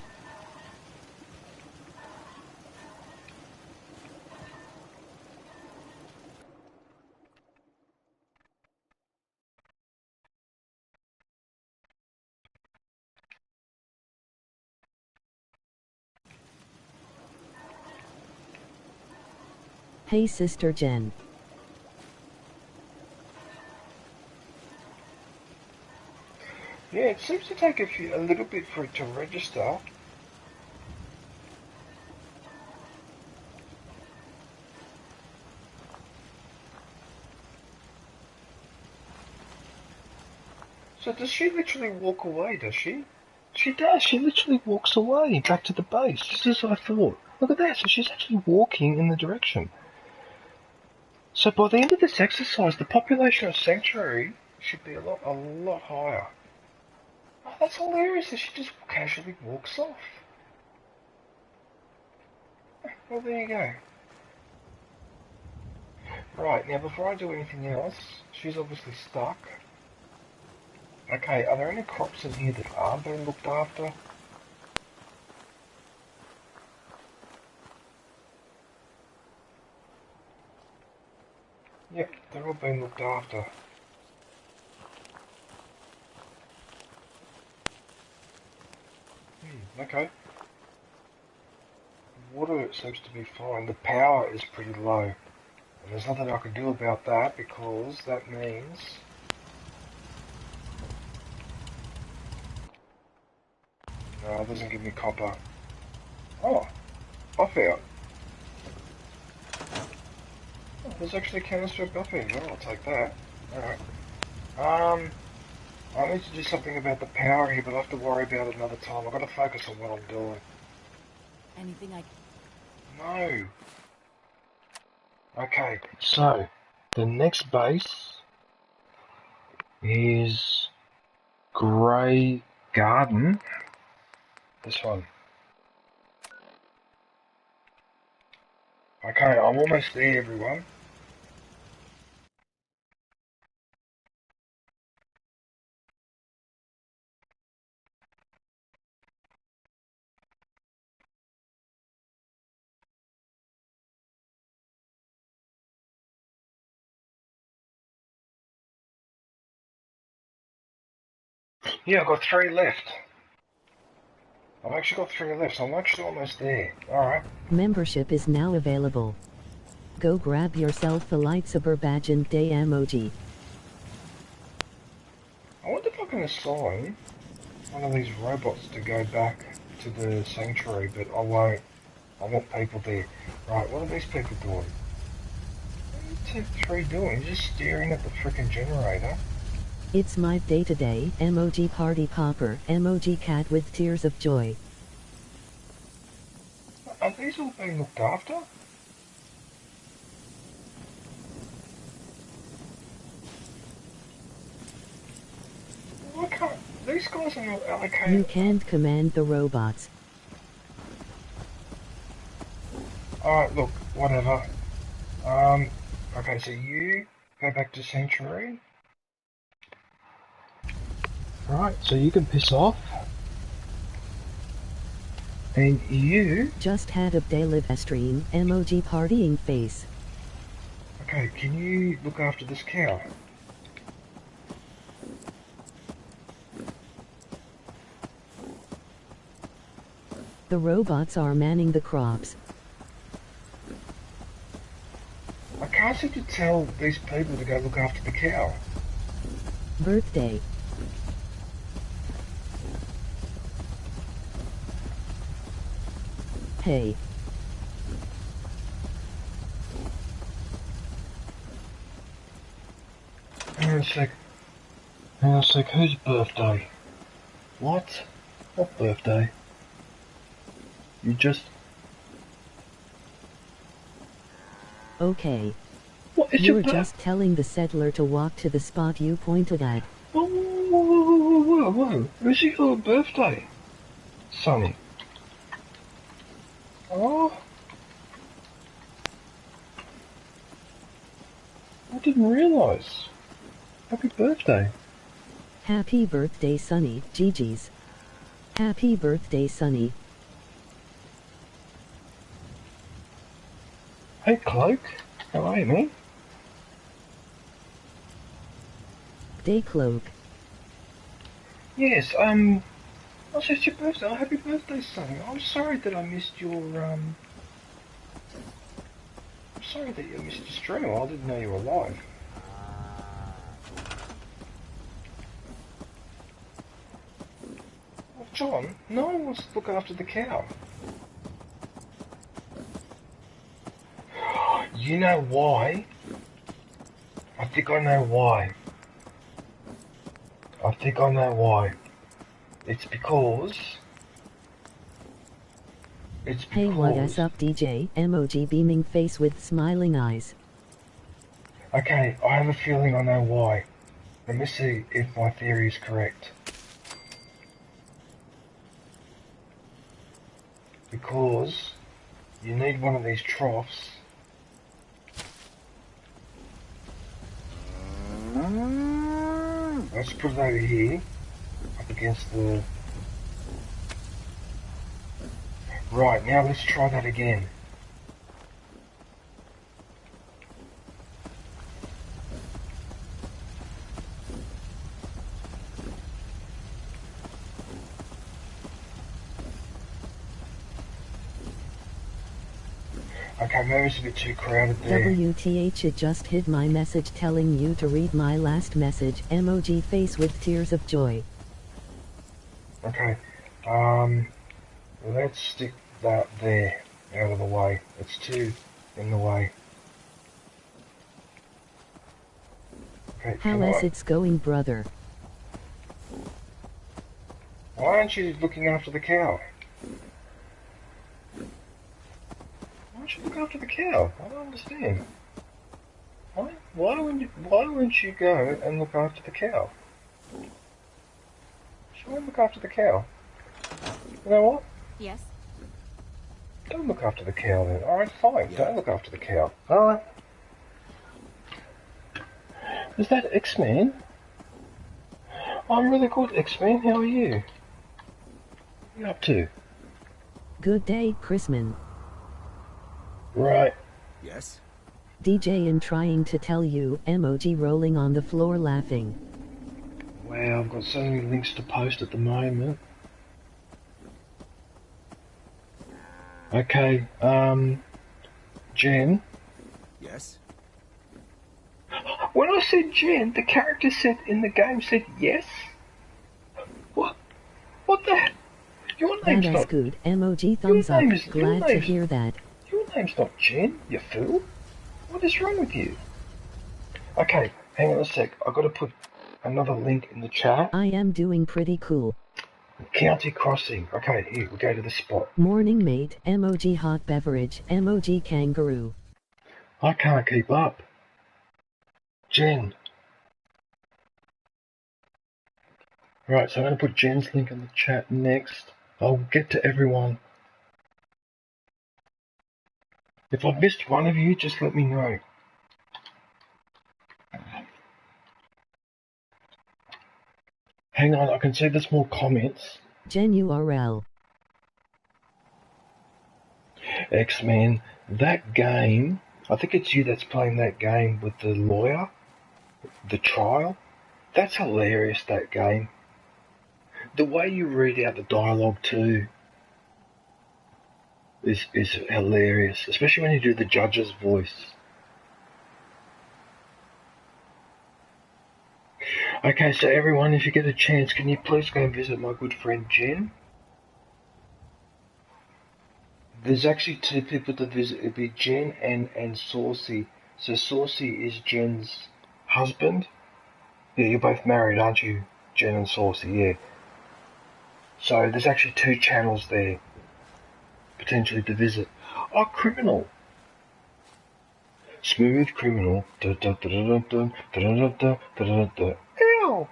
Hey, Sister Jen. Yeah, it seems to take a little bit for it to register. So does she literally walk away, does she? She does, she literally walks away back to the base, just as I thought. Look at that, so she's actually walking in the direction. So by the end of this exercise, the population of Sanctuary should be a lot higher. Oh, that's hilarious that she just casually walks off. Well, there you go. Right, now before I do anything else, she's obviously stuck. Okay, are there any crops in here that are being looked after? Yep, they're all being looked after. Okay. Water seems to be fine. The power is pretty low. And there's nothing I can do about that because that means... No, it doesn't give me copper. Oh, buff out. Oh, there's actually a canister of buff in. Well, I'll take that. Alright. I need to do something about the power here, but I'll have to worry about it another time. I've got to focus on what I'm doing. Anything I... No. Okay, so the next base is Grey Garden. This one. Okay, I'm almost there, everyone. Yeah, I've got 3 left. I've actually got 3 left, so I'm actually almost there. Alright. Membership is now available. Go grab yourself a lightsaber badge and day emoji. I wonder if I can assign one of these robots to go back to the sanctuary, but I won't. I want people there. Right, what are these people doing? What are the 3 doing? Just staring at the frickin' generator. It's my day today, emoji party popper, emoji cat with tears of joy. Are these all being looked after? Why can't... These guys are not allocated... You can't command the robots. Alright, look, whatever. Okay, so you go back to Sanctuary. Right, so you can piss off. And you? Just had a day live stream, emoji partying face. Okay, can you look after this cow? The robots are manning the crops. I can't seem to tell these people to go look after the cow. Birthday. Hey. Hang on a sec. Hang on a sec, whose birthday? What? What birthday? You just... Okay. What is You your were just telling the settler to walk to the spot you pointed at. Whoa, whoa, whoa, whoa, whoa, whoa. Who's your birthday? Sonny. Oh. I didn't realise. Happy birthday. Happy birthday, Sonny. GG's. Happy birthday, Sonny. Hey, Cloak. How are you, man? Day Cloak. Yes, oh, so it's your birthday. Oh, happy birthday, Sonny. I'm sorry that I missed your, I'm sorry that you missed your stream. I didn't know you were live. Well, John, no one wants to look after the cow. You know why? I think I know why. I think I know why. It's because... Hey, what is up, DJ? Emoji beaming face with smiling eyes. Okay, I have a feeling I know why. Let me see if my theory is correct. Because you need one of these troughs. Let's put it over here, up against the... Right, now let's try that again. Okay, maybe it's a bit too crowded there. WTH, it just hid my message telling you to read my last message. Emoji face with tears of joy. Okay, let's stick that there, out of the way. It's too in the way. Okay, How is it's going, brother? Why aren't you looking after the cow? Why don't you look after the cow? I don't understand. Why wouldn't you go and look after the cow? Should I look after the cow? You know what? Yes? Don't look after the cow then. Alright, fine. Don't look after the cow. Alright. Is that X-Men? I'm really good, X-Men. How are you? What are you up to? Good day, Chrisman. Right. Yes? DJ in trying to tell you, emoji rolling on the floor laughing. Wow, I've got so many links to post at the moment. Okay, Jen. Yes? When I said Jen, the character said in the game said yes? What? What the heck? Your name's That is not... good. Emoji thumbs up. Glad to hear that. Your name's not Jen, you fool. What is wrong with you? Okay, hang on a sec. I've got to put another link in the chat. I am doing pretty cool. County Crossing. Okay, here, we go to the spot. Morning mate, emoji hot beverage, emoji kangaroo. I can't keep up. Jen. Right, so I'm going to put Jen's link in the chat next. I'll get to everyone. If I've missed one of you, just let me know. Hang on, I can see there's more comments. Jen URL. X-Men, that game, I think it's you that's playing that game with the lawyer, the trial. That's hilarious, that game. The way you read out the dialogue too is hilarious, especially when you do the judge's voice. Okay, so everyone, if you get a chance, can you please go and visit my good friend Jen? There's actually two people to visit. It'd be Jen and Saucy. So Saucy is Jen's husband. Yeah, you're both married, aren't you? Jen and Saucy, yeah. So there's actually two channels there, potentially to visit. Oh, Criminal. Smooth Criminal. Ow!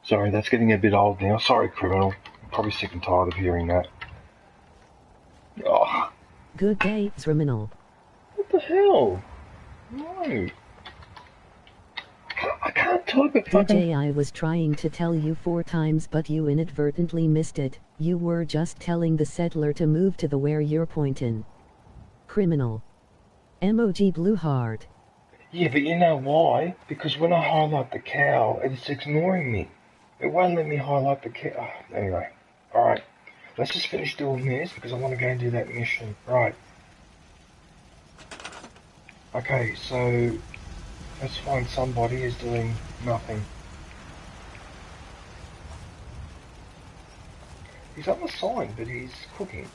Sorry, that's getting a bit old now. Sorry, Criminal. I'm probably sick and tired of hearing that. Oh. Good day, Criminal. What the hell? No. I can't type it fucking... DJ, I was trying to tell you 4 times but you inadvertently missed it. You were just telling the settler to move to the where you're pointing. Criminal. Emoji blue heart. Yeah, but you know why? Because when I highlight the cow, it's ignoring me. It won't let me highlight the cow. Oh, anyway. Alright. Let's just finish doing this because I want to go and do that mission. Right. Okay, so let's find somebody who's doing nothing. He's on the sign, but he's cooking.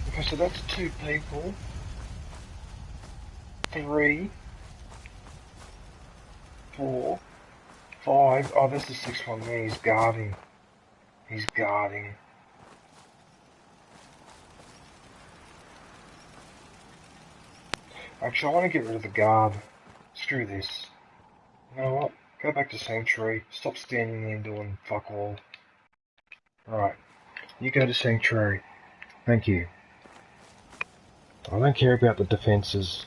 Okay, so that's 2 people. 3, 4, 5. Oh, that's the 6th one there. He's guarding. He's guarding. Actually, I want to get rid of the guard. Screw this. You know what? Go back to Sanctuary. Stop standing there and doing fuck all. Right. You go to Sanctuary. Thank you. I don't care about the defences.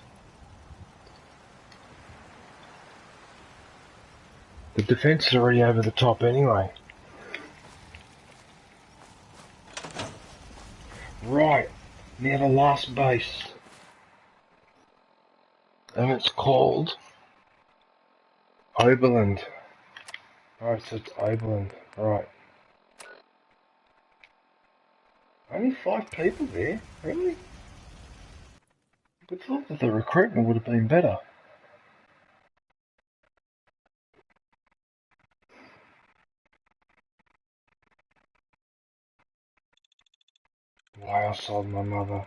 The defence is already over the top anyway. Right, now the last base. And it's called Oberland. Alright, so it's Oberland. Alright. Only 5 people there? Really? I thought that the recruitment would have been better. Why I sold my mother.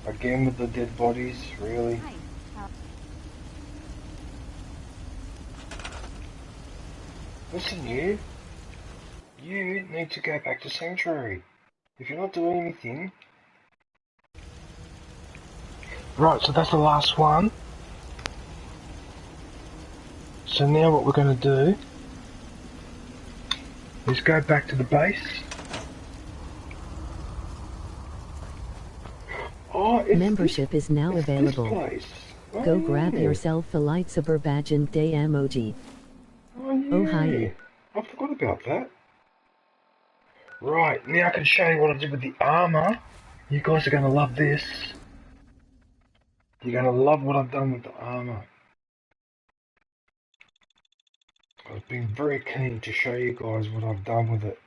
Again with the dead bodies, really? Listen, you need to go back to Sanctuary. If you're not doing anything... Right, so that's the last one. So now what we're going to do is go back to the base. Oh, Membership is now available. Oh, Go yeah. grab yourself a lightsaber badge and day emoji. Oh, yeah. Oh, hi. I forgot about that. Right, now I can show you what I did with the armor. You guys are going to love this. You're going to love what I've done with the armor. I've been very keen to show you guys what I've done with it.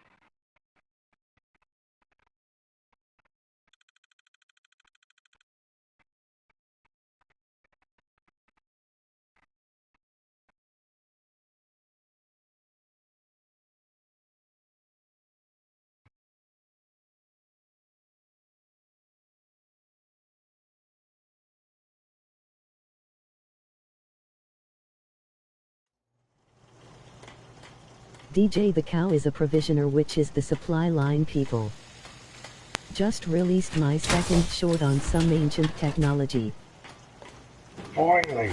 DJ the cow is a provisioner, which is the supply line people. Just released my second short on some ancient technology. Finally.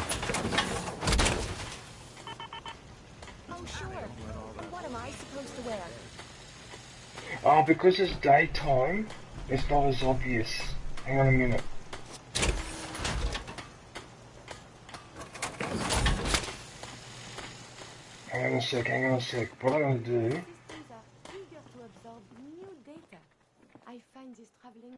Oh, sure. What am I supposed to wear? Oh, because it's daytime, it's not as obvious. Hang on a minute. Hang on a sec. What I'm gonna do... Systems are eager to absorb new data. I find this traveling...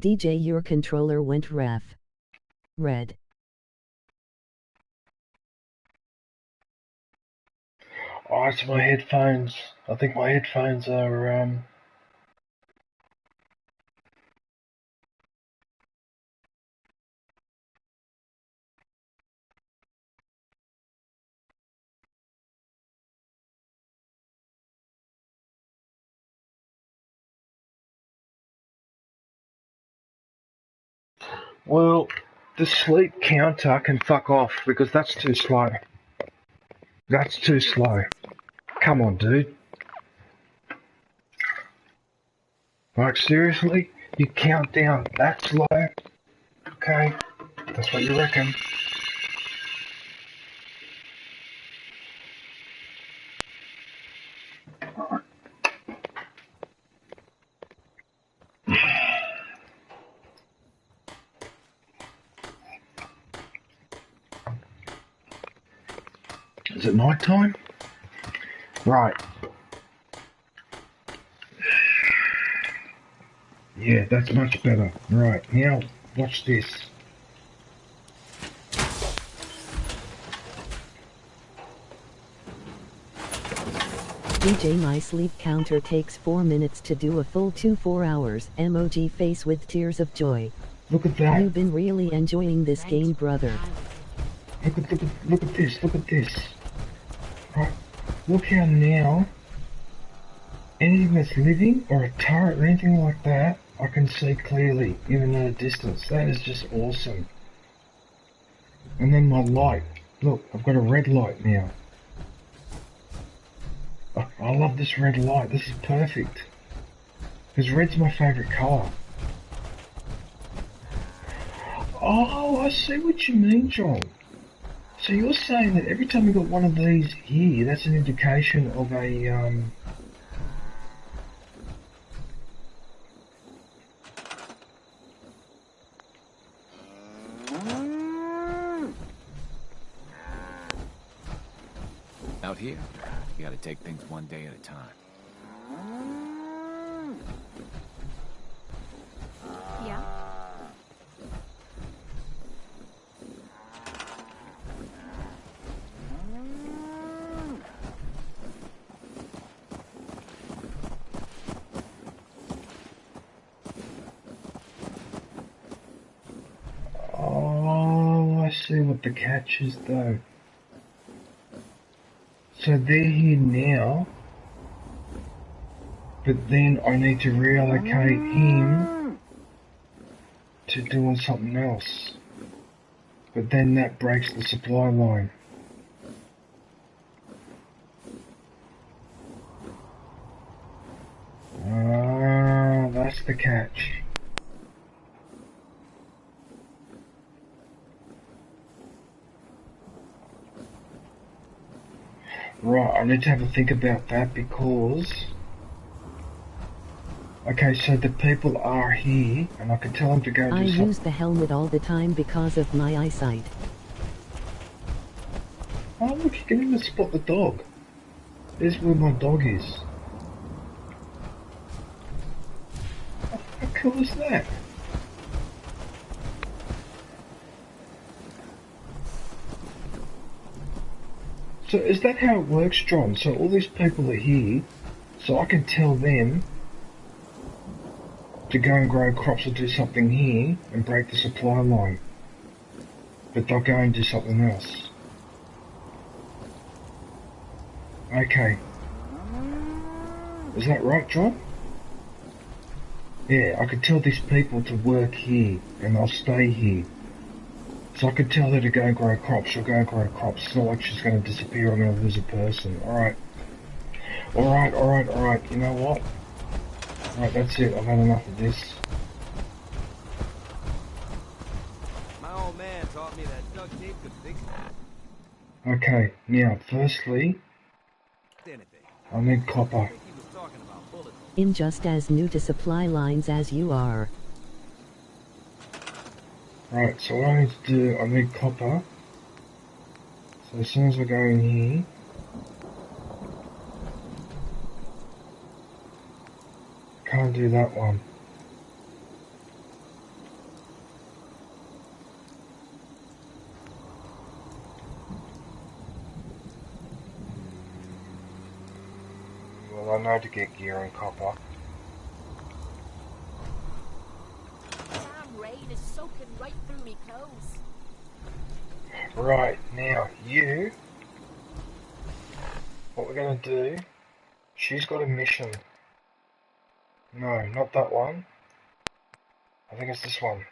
DJ, your controller went ref. Red. Oh, it's my headphones. I think my headphones are, Well, the sleep counter can fuck off because that's too slow. That's too slow. Come on, dude. Like, seriously? You count down that slow? Okay, that's what you reckon. Is it night time? Right. Yeah, that's much better. Right, now watch this. DJ, my sleep counter takes 4 minutes to do a full 4 hours. Emoji face with tears of joy. Look at that. You've been really enjoying this game, brother. Look at this. Right, look how now anything that's living or a turret or anything like that, I can see clearly, even at a distance. That is just awesome. And then my light. Look, I've got a red light now. I love this red light. This is perfect. Because red's my favourite colour. Oh, I see what you mean, John. So you're saying that every time you got one of these here, that's an indication of a, Out here, you gotta take things one day at a time. Yeah? oh, I see what the catch is though. So they're here now, but then I need to reallocate him to doing something else. But then that breaks the supply line. Ah, that's the catch. Right, I need to have a think about that because... Okay, so the people are here, and I can tell them to go I do something. use the helmet all the time because of my eyesight. Oh look, you can even spot the dog. There's where my dog is. How cool is that? So is that how it works, John? So all these people are here, so I can tell them to go and grow crops or do something here and break the supply line. But they'll go and do something else. Okay. Is that right, John? Yeah, I could tell these people to work here and they'll stay here. So I could tell her to go and grow crops, she'll go and grow crops. It's not like she's going to disappear or I'm going to lose a person. Alright. Alright, you know what? Alright, that's it, I've had enough of this. My old man taught me that duct tape could fix Okay, now, firstly, anything. I need I copper. think he was talking about bullet holes. In just as new to supply lines as you are. Right, so what I need to do, I need copper. So as soon as I go in here, can't do that one. Well, I know to get gear and copper. Damn rain is soaking right through me clothes. Right, now, you, what we're going to do, she's got a mission. No, not that one. I think it's this one.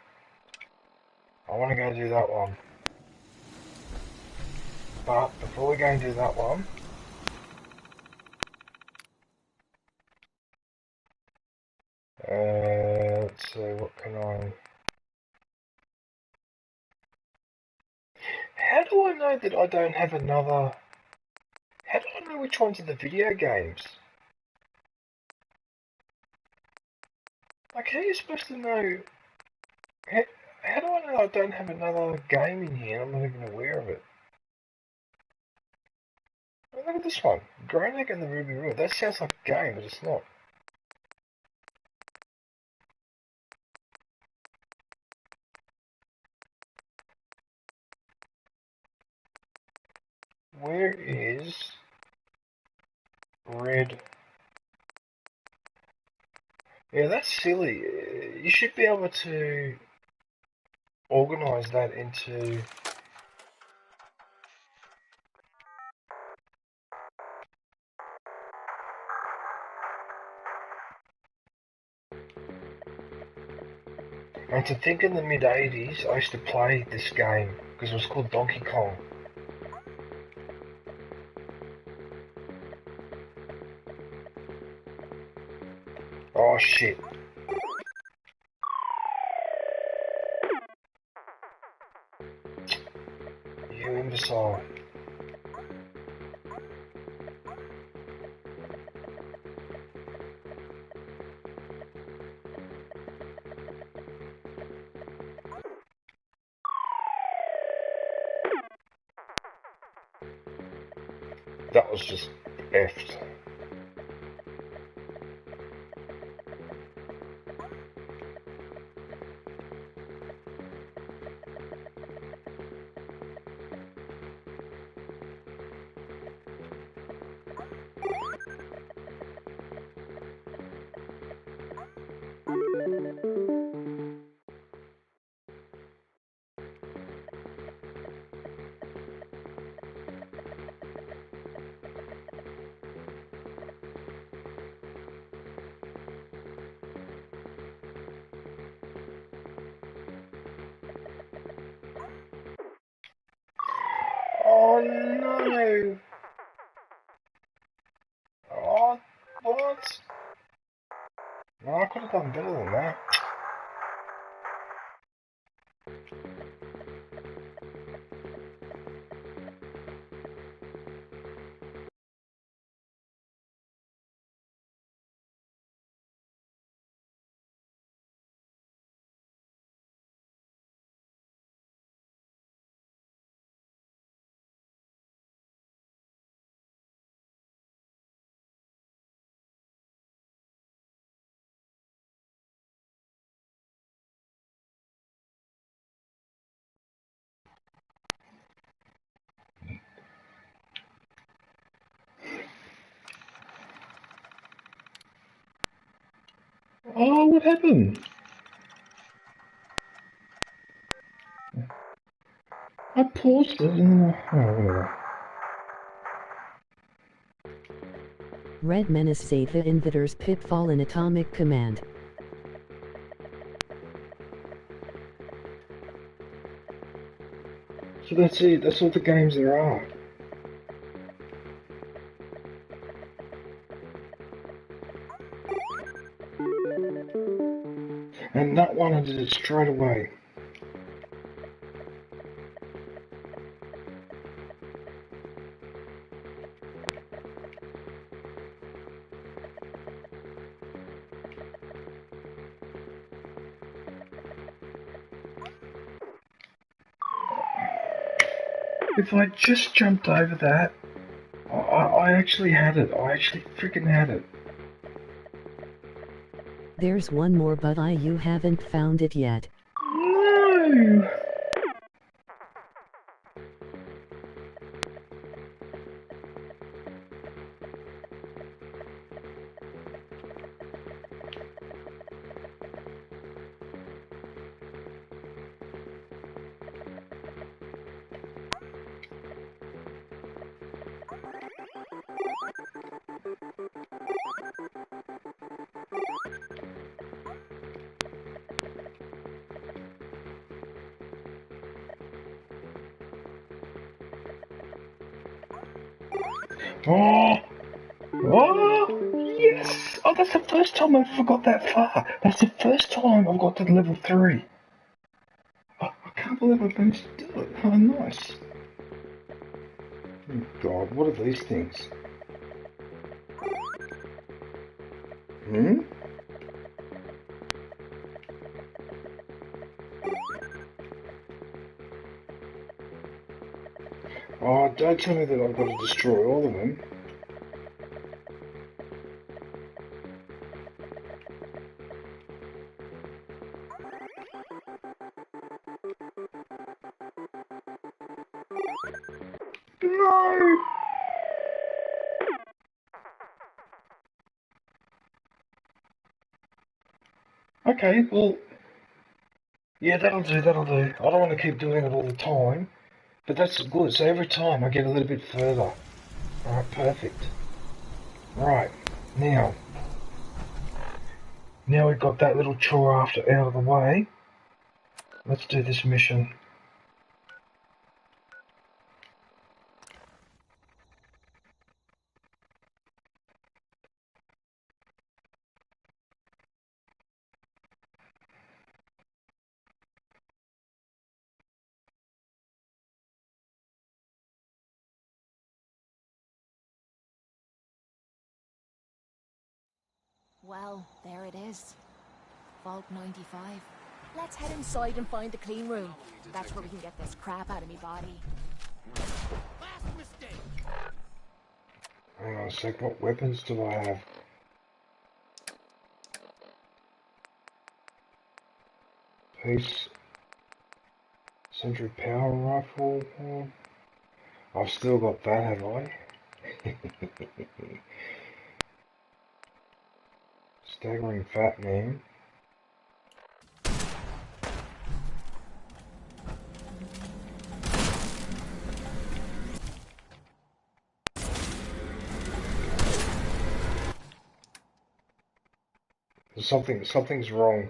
I want to go do that one. But before we go and do that one, let's see, what can I... How do I know that I don't have another... How do I know which ones are the video games? Like, how are you supposed to know... How do I know I don't have another game in here and I'm not even aware of it? Oh, look at this one. Gronak and the Ruby Road. That sounds like a game, but it's not. Where is Red? Yeah, that's silly. You should be able to organise that into... And to think in the mid-80s, I used to play this game, because it was called Donkey Kong. Oh shit. You imbecile. That was just effed. Oh no! Oh, what? No, I could have done better than that. Oh, what happened? I paused it and... Oh, whatever. Red Menace Zeta Invaders Pitfall in Atomic Command. So that's it, that's all the games there are. And that one I did it straight away. If I just jumped over that, I actually had it. I actually freaking had it. There's one more, but you haven't found it yet. No! Oh! Oh! Yes! Oh, that's the first time I've ever got that far. That's the first time I've got to level 3. I can't believe I've managed to do it. Oh, nice. Oh, God, what are these things? Hmm? Oh, don't tell me that I've got to destroy all of them. No! Okay, well, yeah, that'll do, that'll do. I don't want to keep doing it all the time, but that's good. So every time I get a little bit further. Alright, perfect. Right, now we've got that little chore after out of the way. Let's do this mission. Well, there it is. Vault 95. Let's head inside and find the clean room. That's where we can get this crap out of me body. Last mistake. Hang on a sec, what weapons do I have? Peace. Sentry power rifle. I've still got that, have I? Staggering fat man. Something's wrong.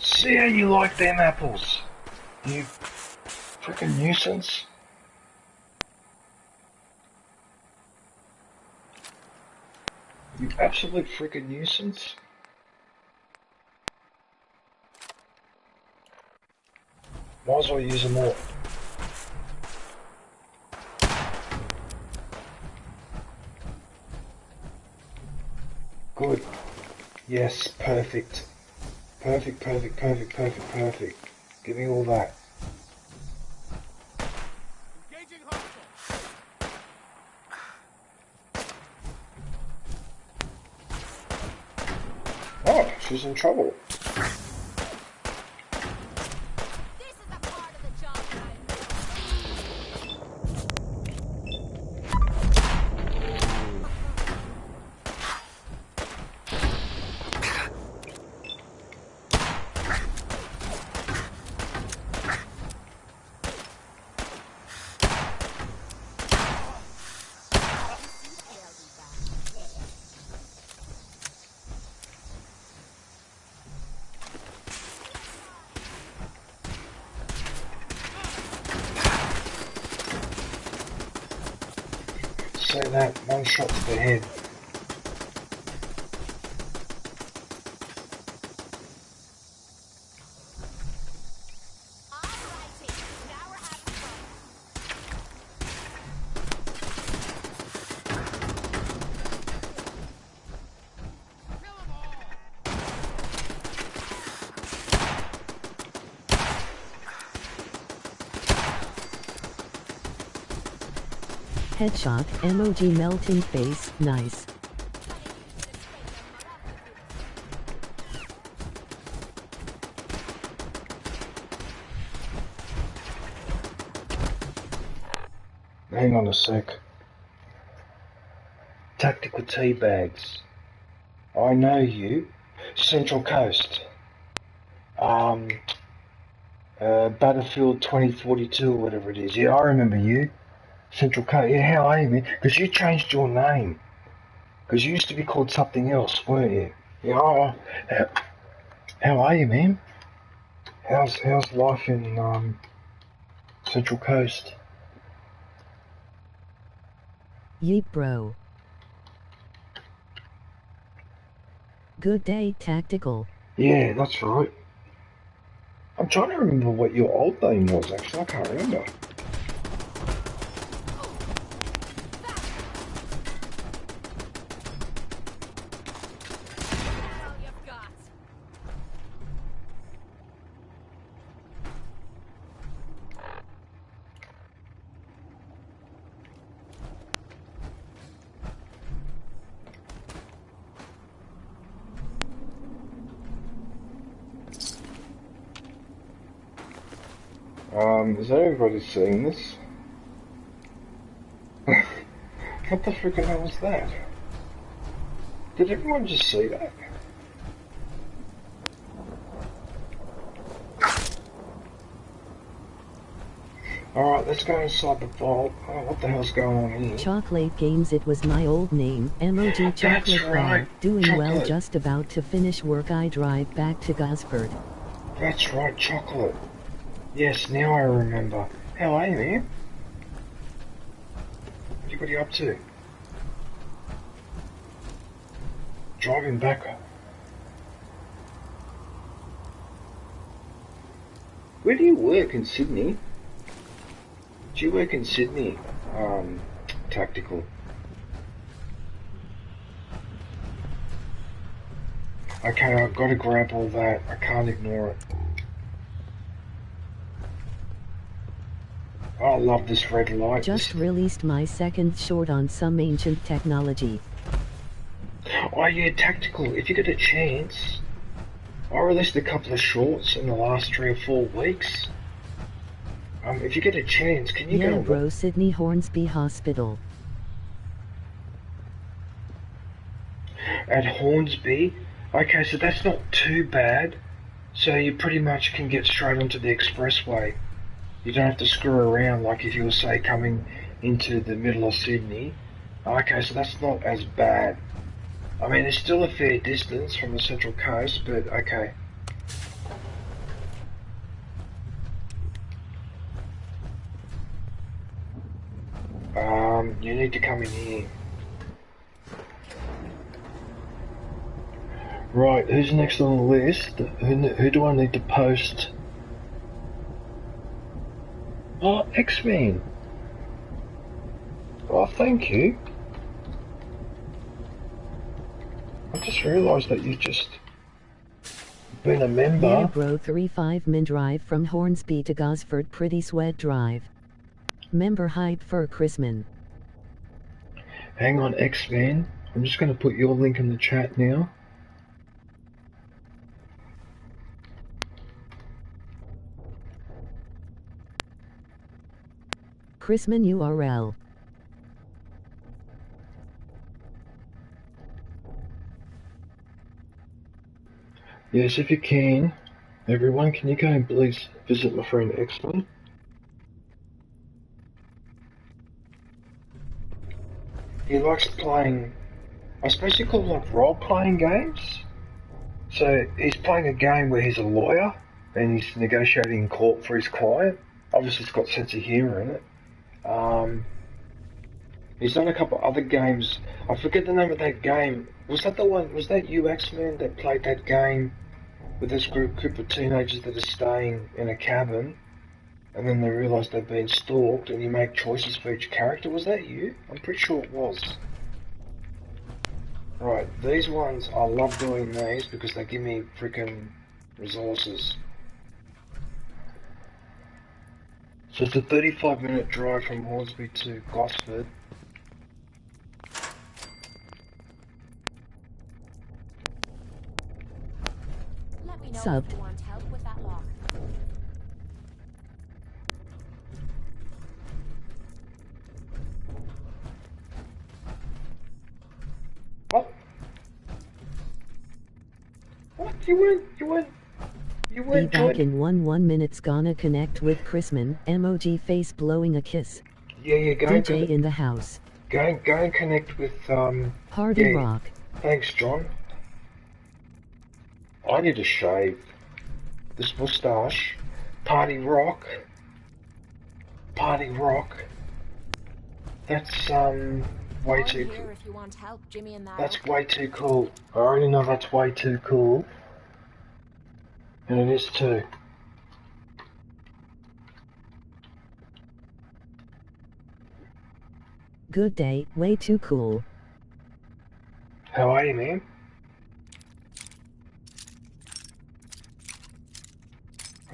See how you like them apples, you frickin' nuisance. You absolute frickin' nuisance. Might as well use them all. Good. Yes, perfect. Perfect, perfect, perfect, perfect, perfect. Give me all that. Engaging hostile. Oh, she's in trouble. This is a part of the job Say that, one shot to the head. Headshot, emoji melting face, nice. Hang on a sec. Tactical tea bags. I know you. Central Coast. Battlefield 2042 or whatever it is. Yeah, I remember you. Central Coast. Yeah, how are you, man? Because you changed your name. Because you used to be called something else, weren't you? Yeah. How are you, man? How's life in Central Coast? Yeet bro. Good day, Tactical. Yeah, that's right. I'm trying to remember what your old name was, actually. I can't remember. Is everybody seeing this? What the freaking hell was that? Did everyone just see that? Alright, let's go inside the vault. Oh, what the hell's going on here? Chocolate Games, it was my old name. Emoji Chocolate Bar. Right. Doing Chocolate. well, just about to finish work. I drive back to Gosford. That's right, Chocolate. Yes, now I remember. How are you, man? What are you up to? Driving back. Where do you work in Sydney? Do you work in Sydney? Tactical. Okay, I've got to grab all that. I can't ignore it. I love this red light. Just released my second short on some ancient technology. Oh yeah, Tactical. If you get a chance, I released a couple of shorts in the last 3 or 4 weeks. If you get a chance, can you yeah, go? bro, Sydney Hornsby Hospital. At Hornsby? Okay, so that's not too bad. So you pretty much can get straight onto the expressway. You don't have to screw around like if you were, say, coming into the middle of Sydney. Okay, so that's not as bad. I mean, it's still a fair distance from the Central Coast, but okay. You need to come in here. Right, who's next on the list? Who do I need to post? Oh, X-Men. Oh, thank you. I just realised that you just been a member. Yeah bro, 35 min drive from Hornsby to Gosford, pretty sweat drive. Member hype for Chrisman. Hang on, X-Man. I'm just going to put your link in the chat now. Chrisman URL. Yes, if you can, everyone, can you go and please visit my friend X-Man? He likes playing, I suppose you call them like role-playing games. So he's playing a game where he's a lawyer and he's negotiating in court for his client. Obviously it's got a sense of humour in it. He's done a couple of other games. I forget the name of that game. Was that the one, was that you, X-Man, that played that game with this group of teenagers that are staying in a cabin and then they realise they've been stalked and you make choices for each character? Was that you? I'm pretty sure it was. Right, these ones, I love doing these because they give me freaking resources. So it's a 35-minute drive from Hornsby to Gosford. Let me know Subbed. if you want help with that lock. What? What? You Be weren't back joining? in 1 minutes, gonna connect with Chrisman, emoji face blowing a kiss. Yeah, go and DJ in the house. go and connect with, Party yeah. rock. Thanks, John. I need to shave this moustache. Party rock. Party rock. That's, way I'm too here cool. if you want help, Jimmy and that. That's way too cool. I already know that's way too cool. And it is too. Good day, way too cool. How are you, man?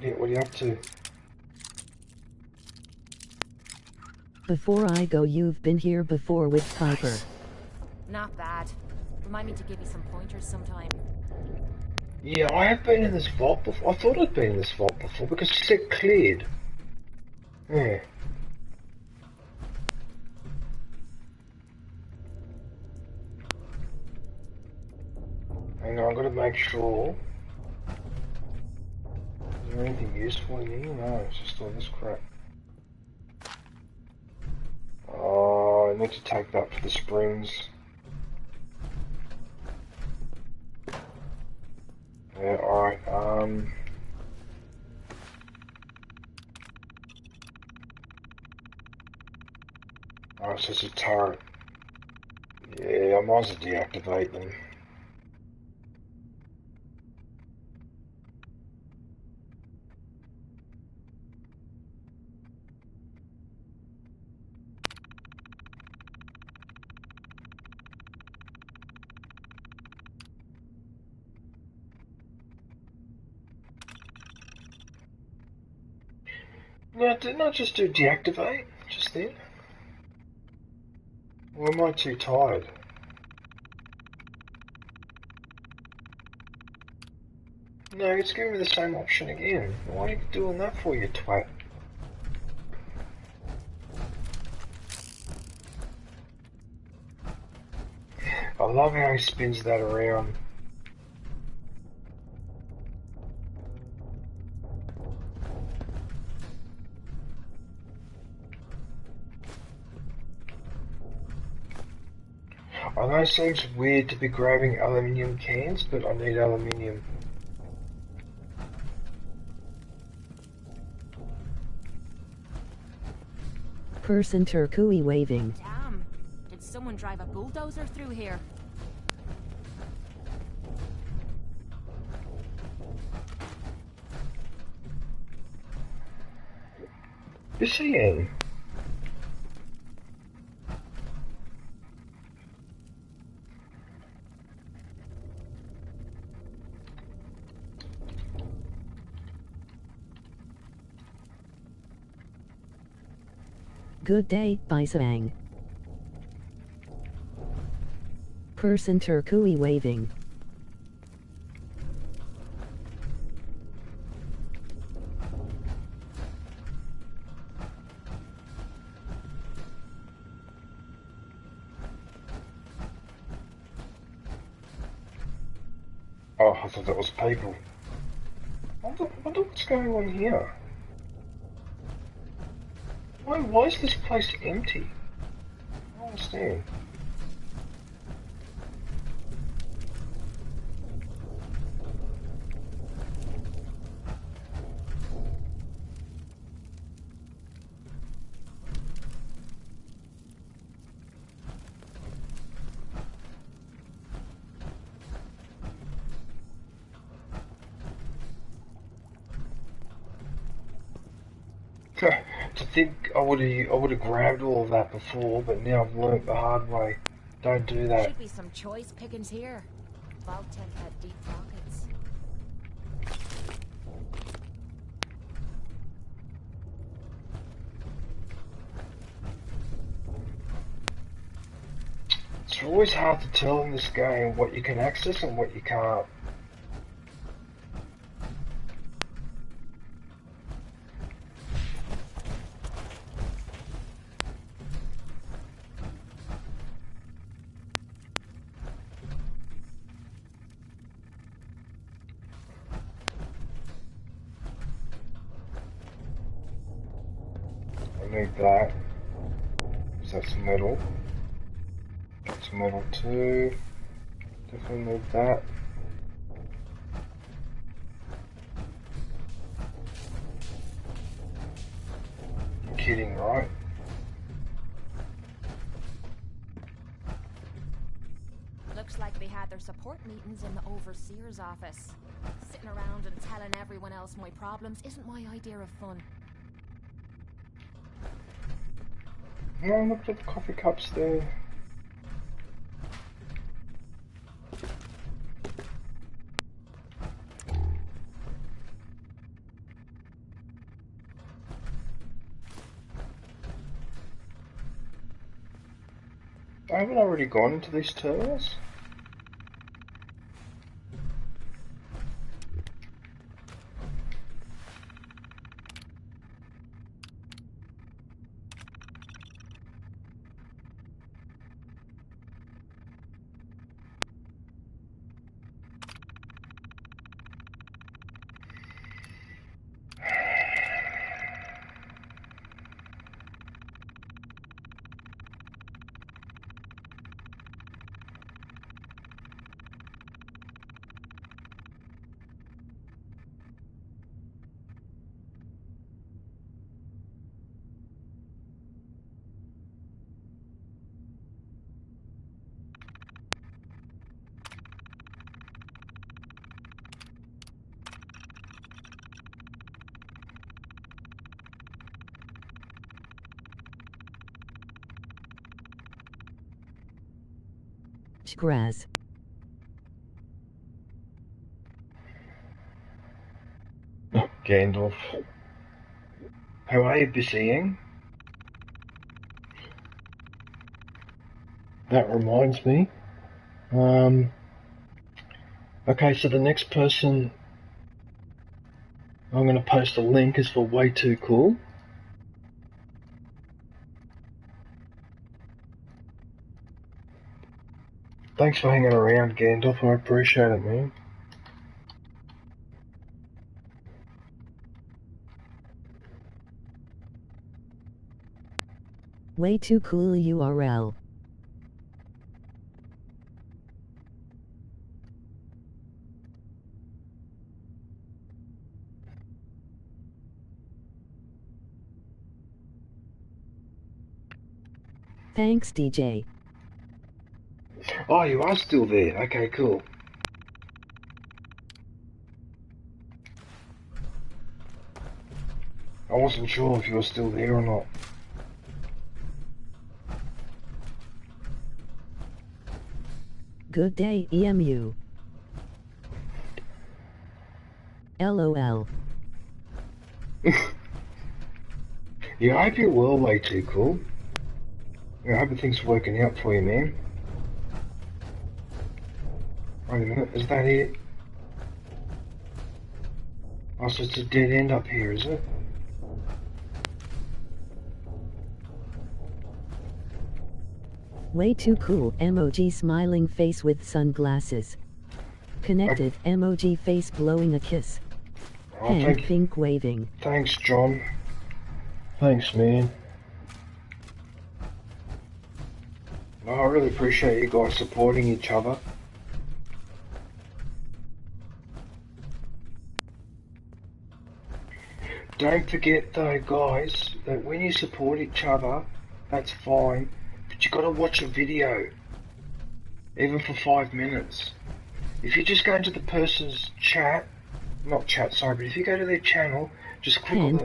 What are you up to? Before I go, you've been here before with Piper. Not bad. Remind me to give you some pointers sometime. Yeah, I have been in this vault before. I thought I'd been in this vault before because it said cleared. Yeah. Hang on, I've got to make sure. Is there anything useful in here? No, it's just all this crap. Oh, I need to take that for the springs. Yeah, alright, oh, so it's a turret. Yeah, I might as well deactivate them. No, didn't I just do deactivate just then? Or am I too tired? No, it's giving me the same option again. Why are you doing that for, you twat? I love how he spins that around. I know it seems weird to be grabbing aluminium cans, but I need aluminium. Person turkey waving. Damn. Did someone drive a bulldozer through here? You're seeing? Good day, Bisang. Person Turkui waving. Oh, I thought that was people. I wonder what's going on here. Why is this place empty? I don't understand. To think I would have grabbed all of that before, but now I've learnt the hard way. Don't do that. Should be some choice pickings here. Vault-Tec had deep pockets. It's always hard to tell in this game what you can access and what you can't. I need that. So that's metal. That's metal too. Definitely need that. You're kidding, right? Looks like they had their support meetings in the Overseer's office. Sitting around and telling everyone else my problems isn't my idea of fun. No, look at the coffee cups there. I haven't already gone into these terminals. Graz. Gandalf. How are you, Bissing? That reminds me. Okay, so the next person I'm going to post a link is for Way Too Cool. Thanks for hanging around, Gandalf. I appreciate it, man. Way too cool URL. Thanks, DJ. Oh, you are still there. Okay, cool. I wasn't sure if you were still there or not. Good day, EMU. LOL. Yeah, I hope you're well, way too cool. Yeah, I hope everything's working out for you, man. Wait a minute, is that it? Oh, so it's a dead end up here, is it? Way too cool. Emoji smiling face with sunglasses. Connected. Emoji face blowing a kiss. Oh, Hand pink waving. Thanks, John. Thanks, man. No, I really appreciate you guys supporting each other. Don't forget though, guys, that when you support each other, that's fine, but you gotta watch a video, even for 5 minutes. If you just go into the person's chat, not chat, sorry, but if you go to their channel, just click on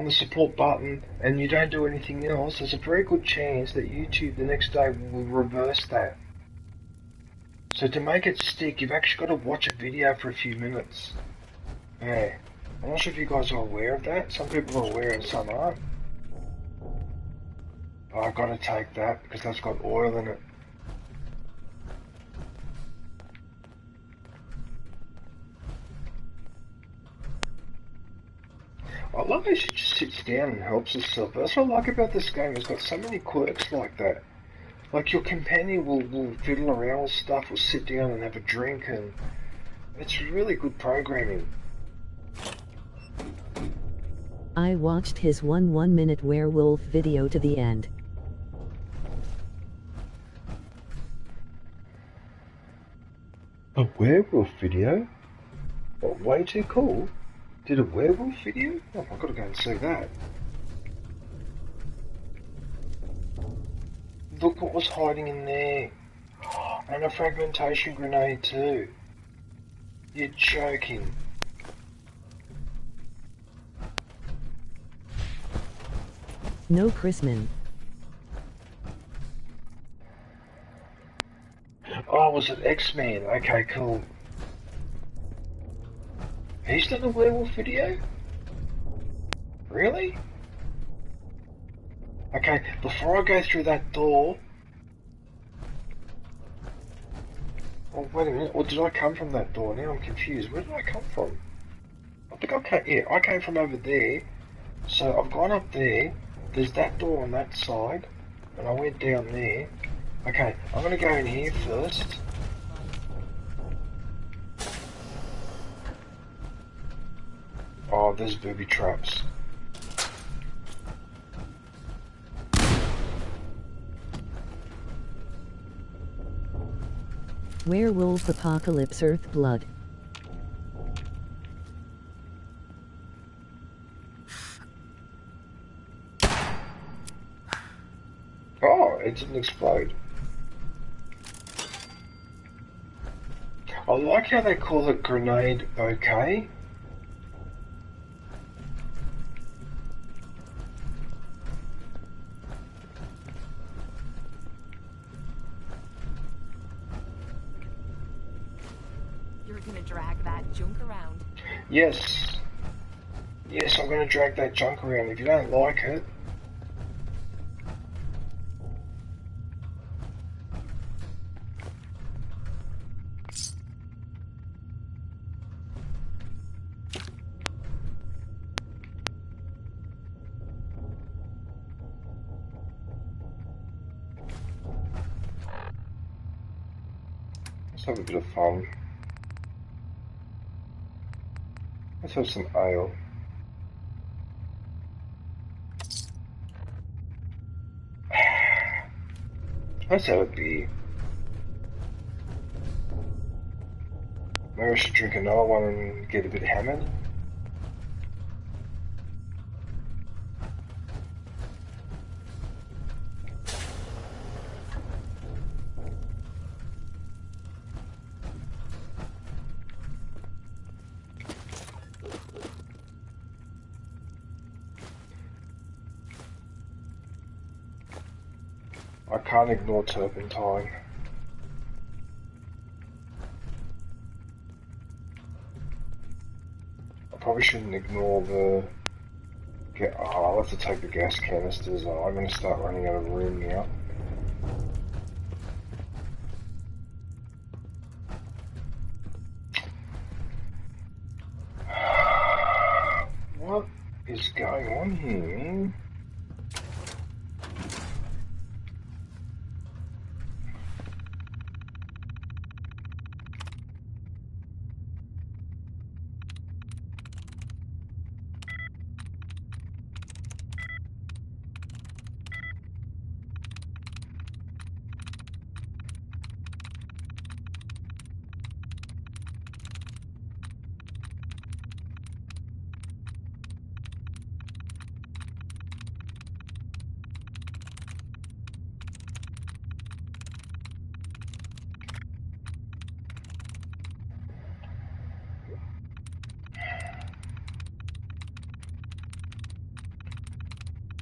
the support button and you don't do anything else, there's a very good chance that YouTube the next day will reverse that. So to make it stick, you've actually got to watch a video for a few minutes. Yeah. I'm not sure if you guys are aware of that. Some people are aware and some aren't. Oh, I've got to take that because that's got oil in it. I love how she just sits down and helps herself. That's what I like about this game. It's got so many quirks like that. Like your companion will fiddle around with stuff, will sit down and have a drink, and it's really good programming. I watched his 1-minute werewolf video to the end. A werewolf video? What, way too cool? Did a werewolf video? Oh, I've got to go and see that. Look what was hiding in there. And a fragmentation grenade too. You're joking. No Chrisman. Oh, was it X-Men? Okay, cool. He's done a werewolf video? Really? Okay, before I go through that door... Oh, wait a minute. Or did I come from that door? Now I'm confused. Where did I come from? I think I came... Yeah, I came from over there. So I've gone up there. There's that door on that side. And I went down there. Okay, I'm gonna go in here first. Oh, there's booby traps. Werewolf Apocalypse Earth Blood. Oh, it didn't explode. I like how they call it grenade okay. You're gonna drag that junk around. Yes. Yes, I'm gonna drag that junk around. If you don't like it, let's have a bit of fun. Let's have some ale. Let's have a beer. Maybe I should drink another one and get a bit hammered. I can't ignore turpentine. I probably shouldn't ignore the Okay, I'll have to take the gas canisters. I'm going to start running out of room now. What is going on here?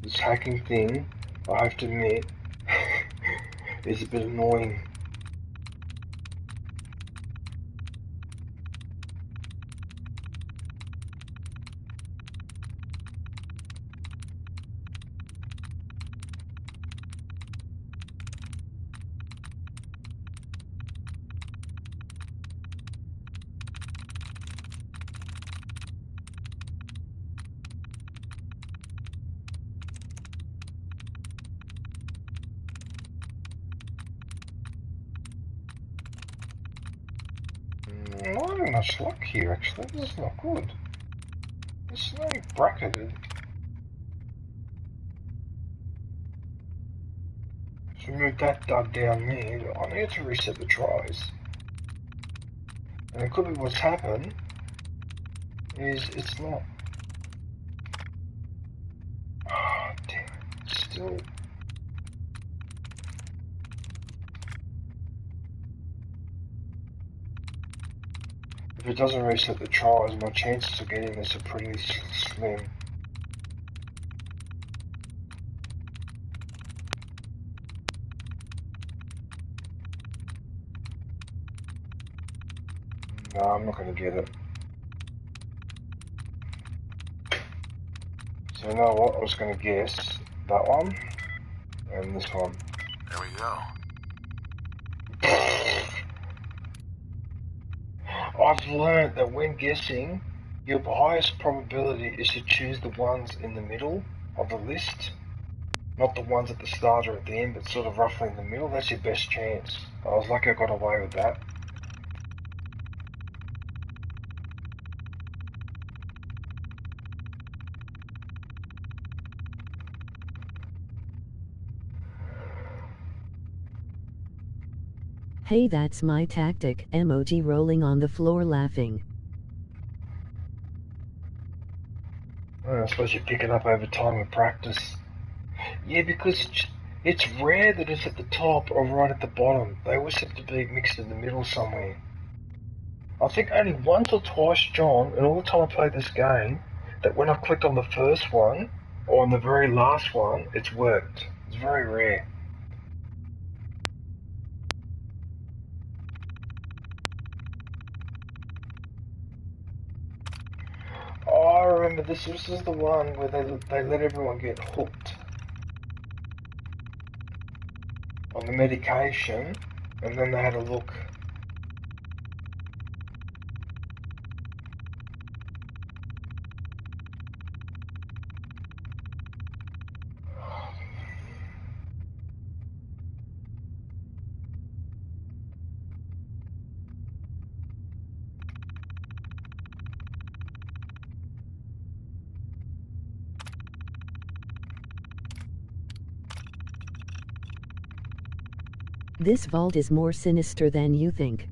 This hacking thing, I have to admit, is a bit annoying. I'm not having much luck here, actually. This is not good. This is not bracketed. So move that dud down there. I need to reset the tries. And it could be what's happened is it's not. Oh, damn it. Still. If it doesn't reset the tries, my chances of getting this are pretty slim. No, I'm not going to get it. So you know what? I was going to guess that one and this one. There we go. I've learned that when guessing, your highest probability is to choose the ones in the middle of the list, not the ones at the start or at the end, but sort of roughly in the middle. That's your best chance. I was lucky I got away with that. Hey, that's my tactic. Emoji rolling on the floor laughing. I suppose you pick it up over time with practice. Yeah, because it's rare that it's at the top or right at the bottom. They always seem to be mixed in the middle somewhere. I think only once or twice, John, in all the time I played this game, that when I've clicked on the first one, or on the very last one, it's worked. It's very rare. Oh, I remember this. This is the one where they let everyone get hooked on the medication, and then they had a look. This vault is more sinister than you think.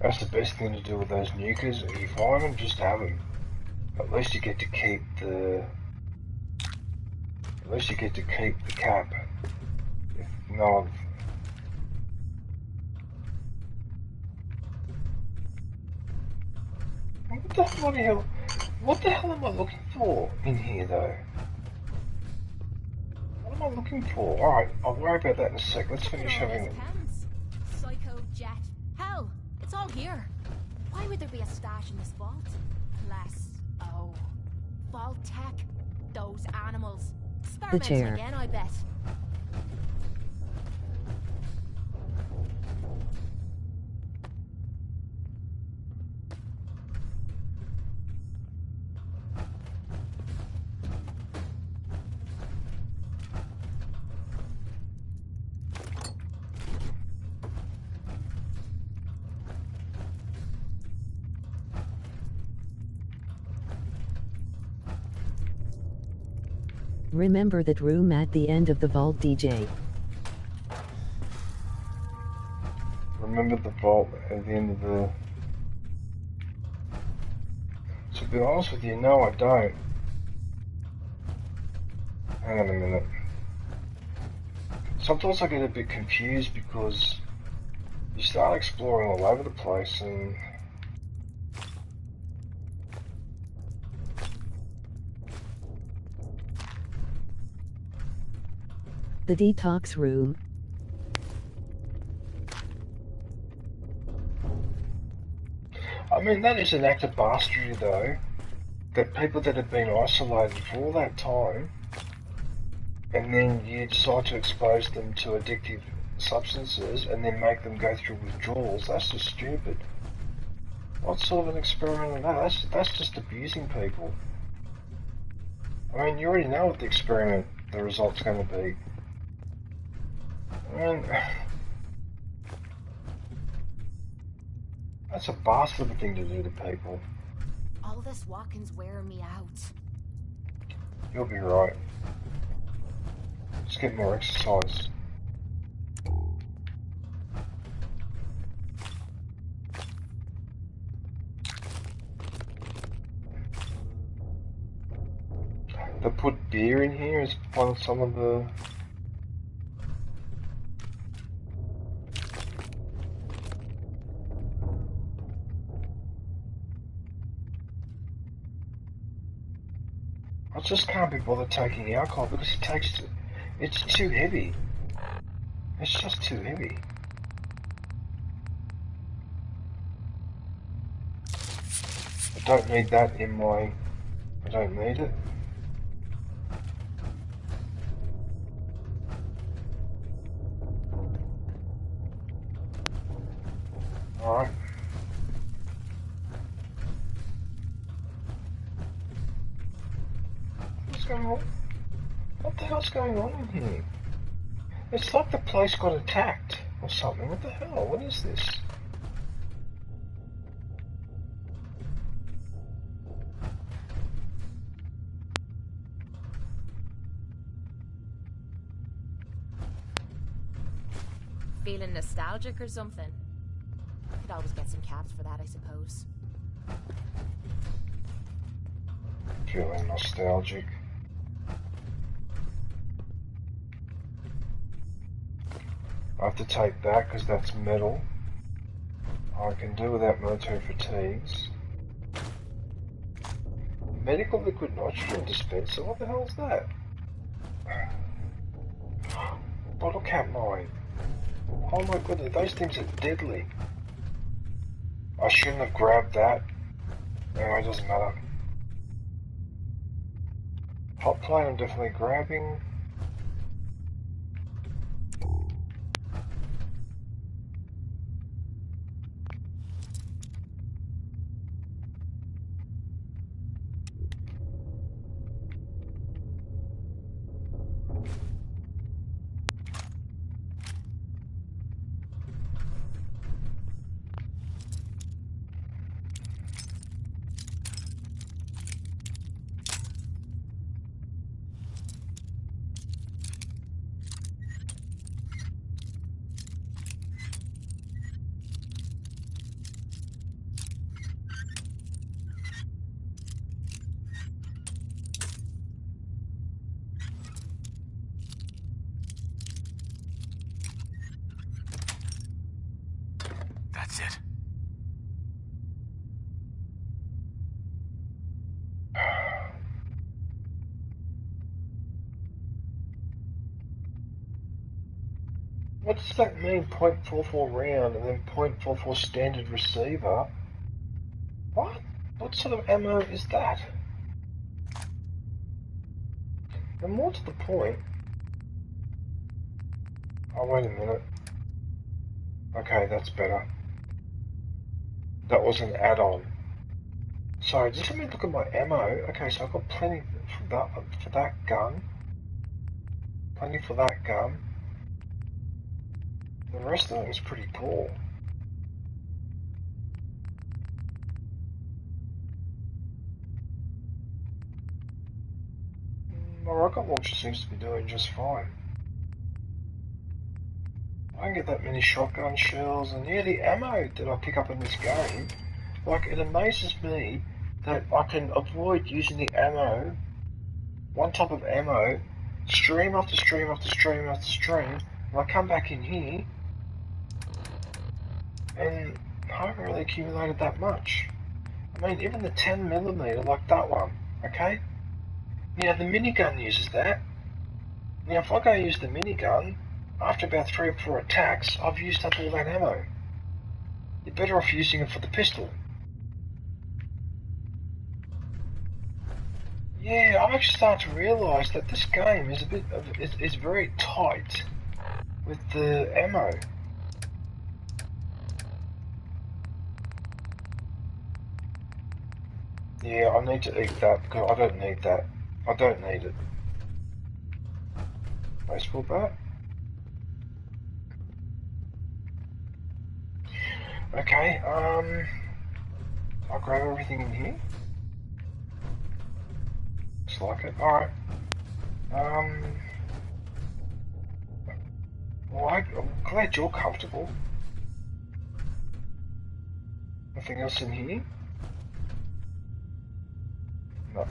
That's the best thing to do with those nukers. If you find them, just have them. At least you get to keep the. At least you get to keep the cap. If no. What the hell am I looking for in here though? What am I looking for? Alright, I'll worry about that in a sec. Let's finish having... Psycho jet. Hell, it's all here. Why would there be a stash in this vault? Less. Oh. Vault tech. Those animals. Experimenting chair. again, I bet. Remember that room at the end of the vault, DJ. Remember the vault at the end of the... To be honest with you, no I don't. Hang on a minute. Sometimes I get a bit confused because you start exploring all over the place and... The detox room. I mean, that is an act of bastardry though. That people that have been isolated for all that time, and then you decide to expose them to addictive substances and then make them go through withdrawals, that's just stupid. What sort of an experiment is that? That's just abusing people. I mean, you already know what the experiment, the result's going to be. I mean, that's a bastard thing to do to people. All this walking's wearing me out. You'll be right. Just get more exercise. They put beer in here as one of some of the... I just can't be bothered taking alcohol because it's too heavy. It's just too heavy. I don't need that in my... I don't need it. Alright. What's going on? What the hell's going on in here? It's like the place got attacked or something. What the hell? What is this? Feeling nostalgic or something? Could always get some cabs for that, I suppose. Feeling nostalgic. I have to take that because that's metal. I can do without military fatigues. Medical liquid nitrogen dispenser, what the hell is that? Bottle cap mine. Oh my goodness, those things are deadly. I shouldn't have grabbed that. Anyway, it doesn't matter. Hot plate I'm definitely grabbing. That's it. What does that mean, .44 round and then .44 standard receiver? What? What sort of ammo is that? And more to the point... Oh, wait a minute. Okay, that's better. That was an add-on. So, just let me look at my ammo. Okay, so I've got plenty for that gun. Plenty for that gun. The rest of it was pretty poor. My rocket launcher seems to be doing just fine. I can get that many shotgun shells, and yeah, the ammo that I pick up in this game, like, it amazes me that I can avoid using the ammo, one type of ammo, stream after stream after stream after stream, and I come back in here, and I haven't really accumulated that much. I mean, even the 10mm, like that one, okay? Now, the minigun uses that. Now, if I go use the minigun, after about 3 or 4 attacks, I've used up all that ammo. You're better off using it for the pistol. Yeah, I'm actually starting to realise that this game is is very tight with the ammo. Yeah, I need to eat that because I don't need that. I don't need it. Baseball bat. Okay, I'll grab everything in here. Looks like it. Alright. Well, I'm glad you're comfortable. Nothing else in here? No.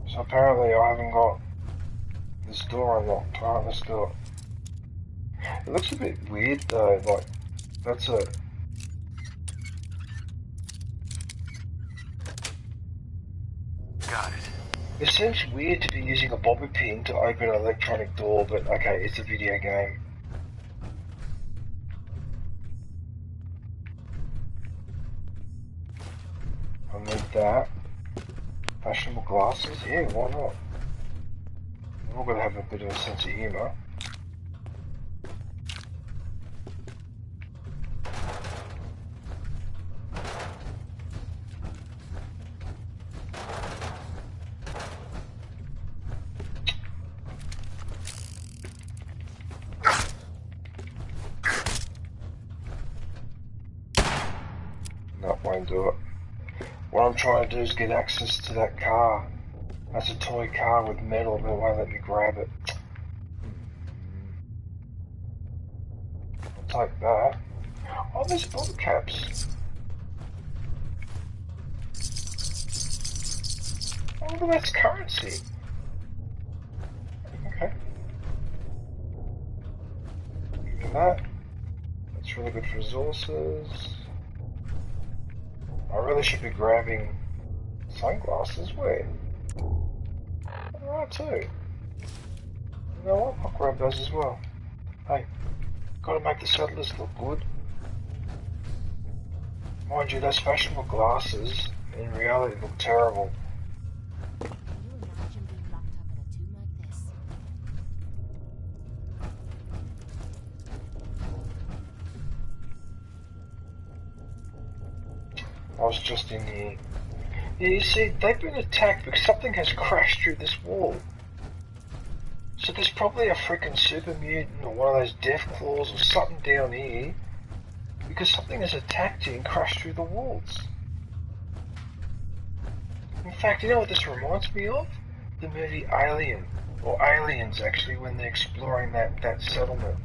So apparently I haven't got this door unlocked. Alright, let's do it. It looks a bit weird though, like, that's a... Got it. It seems weird to be using a bobby pin to open an electronic door, but okay, it's a video game. I need that. Fashionable glasses? Yeah, why not? We're all gonna have a bit of a sense of humour. No, won't do it. What I'm trying to do is get access to that car. That's a toy car with metal, but it won't let me grab it. I'll take that. Oh, there's bomb caps. Oh, look, that's currency. Okay. Give me that. That's really good for resources. I really should be grabbing sunglasses. Where? Alright too. You know what? I'll grab those as well. Hey, gotta make the settlers look good. Mind you, those fashionable glasses in reality look terrible. Can you imagine being locked up in a tomb like this? I was just in here. Yeah, you see, they've been attacked because something has crashed through this wall. So there's probably a freaking super mutant or one of those death claws or something down here because something has attacked you and crashed through the walls. In fact, you know what this reminds me of? The movie Alien, or Aliens actually, when they're exploring that settlement.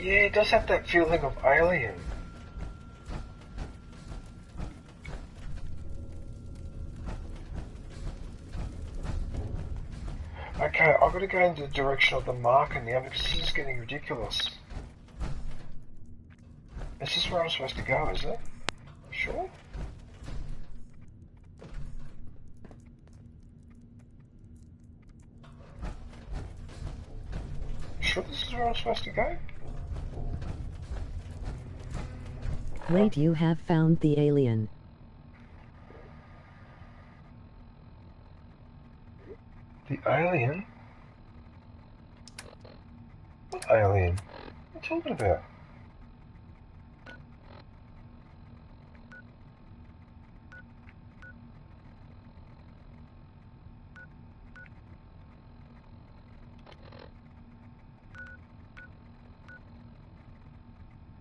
Yeah, it does have that feeling of Alien. Okay, I've got to go in the direction of the marker now because this is getting ridiculous. Is this where I'm supposed to go, is it? Sure? Sure this is where I'm supposed to go? Wait, you have found the alien. The alien? What alien? What are you talking about?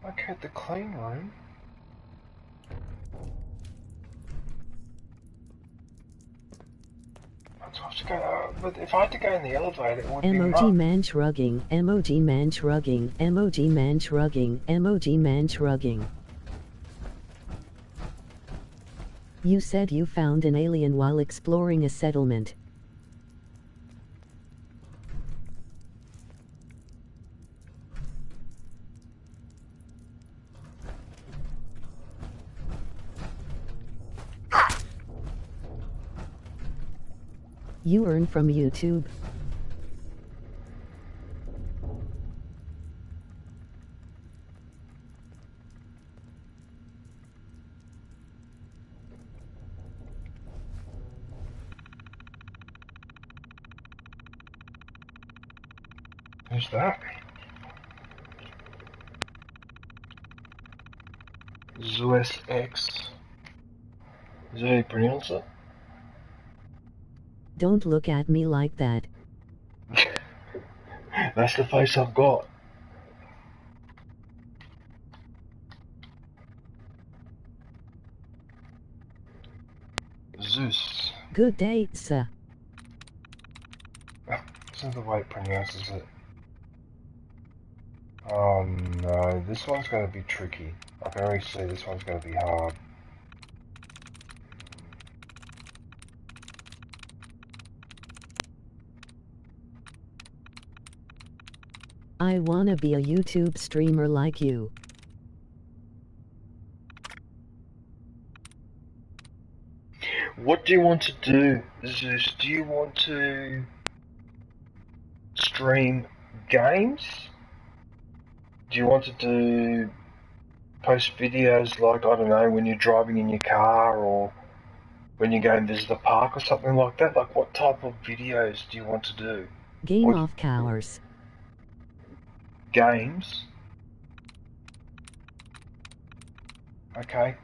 Okay, the clean room. I'd have to go, but if I had to go in the elevator, it would be Emoji man shrugging, emoji man shrugging, emoji man shrugging, emoji man shrugging. You said you found an alien while exploring a settlement. You earn from YouTube. Who's that? Zeus X. Is that how you pronounce it? Don't look at me like that. That's the face I've got. Zeus. Good day, sir. Isn't the way it pronounces it. Oh no, this one's going to be tricky. I can already see this one's going to be hard. I wanna be a YouTube streamer like you. What do you want to do, Zeus? Do you want to stream games? Do you want to post videos like, I don't know, when you're driving in your car or when you go and visit the park or something like that? Like, what type of videos do you want to do? Game off cowards. Games? Okay.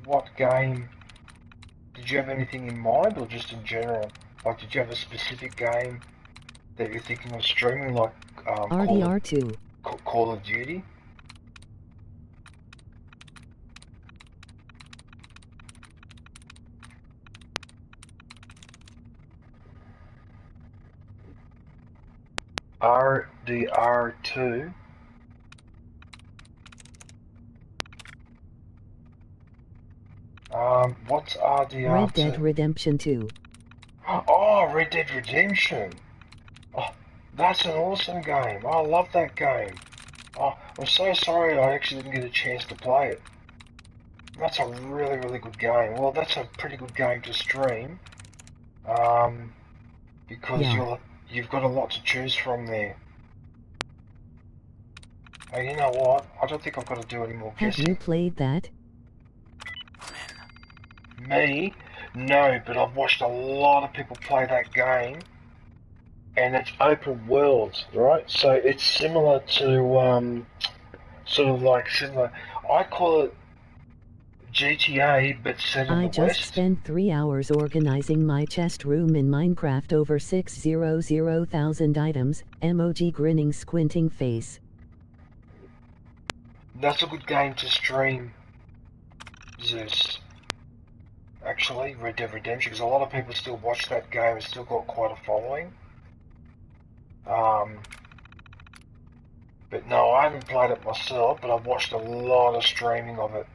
What game? Did you have anything in mind or just in general? Like, did you have a specific game that you're thinking of streaming, like RDR2. Call of Duty? RDR2? What's RDR2? Red Dead Redemption 2. Oh, Red Dead Redemption! Oh, that's an awesome game. I love that game. Oh, I'm so sorry I actually didn't get a chance to play it. That's a really, really good game. Well, that's a pretty good game to stream. Because you've got a lot to choose from there. Oh, you know what? I don't think I've got to do any more guessing. Have you played that? Me? No, but I've watched a lot of people play that game. And it's open world, right? So it's similar to, sort of like similar. I call it GTA, but set in the West. I just spent 3 hours organizing my chest room in Minecraft over 600,000 items, emoji grinning squinting face. That's a good game to stream, Zeus. Actually, Red Dead Redemption, because a lot of people still watch that game, it's still got quite a following. But no, I haven't played it myself, but I've watched a lot of streaming of it.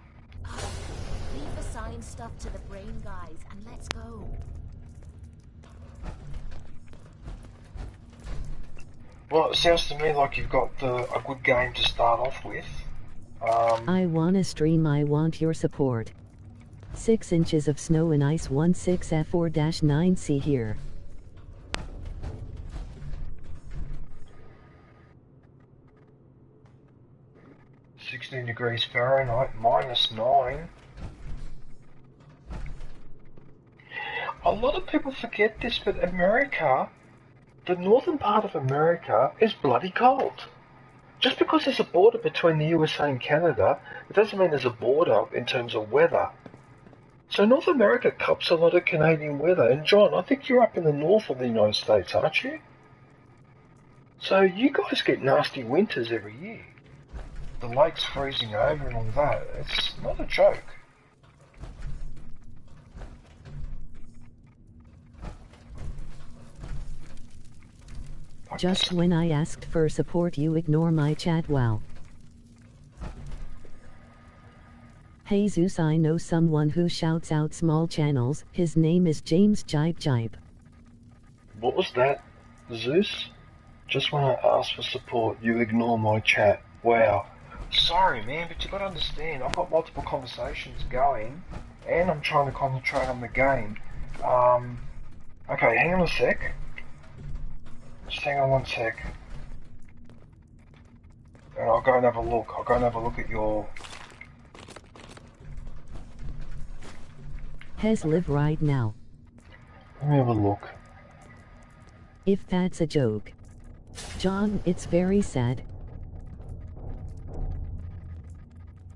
Leave the science stuff to the brain guys and let's go. Well, it sounds to me like you've got a good game to start off with. I wanna stream, I want your support. 6 inches of snow and ice 16F4-9C here. -16 Fahrenheit, -9. A lot of people forget this, but America, the northern part of America, is bloody cold. Just because there's a border between the USA and Canada, it doesn't mean there's a border in terms of weather. So North America cops a lot of Canadian weather. And John, I think you're up in the north of the United States, aren't you? So you guys get nasty winters every year. The lake's freezing over and all that. It's not a joke. Just when I asked for support you ignore my chat, wow. Hey Zeus, I know someone who shouts out small channels, his name is James Jibe Jibe. What was that, Zeus? Just when I ask for support, you ignore my chat. Wow. Sorry man, but you gotta understand, I've got multiple conversations going, and I'm trying to concentrate on the game. Okay, hang on a sec. Just hang on one sec. And I'll go and have a look. I'll go and have a look at your... Hez live right now. Let me have a look. If that's a joke. John, it's very sad.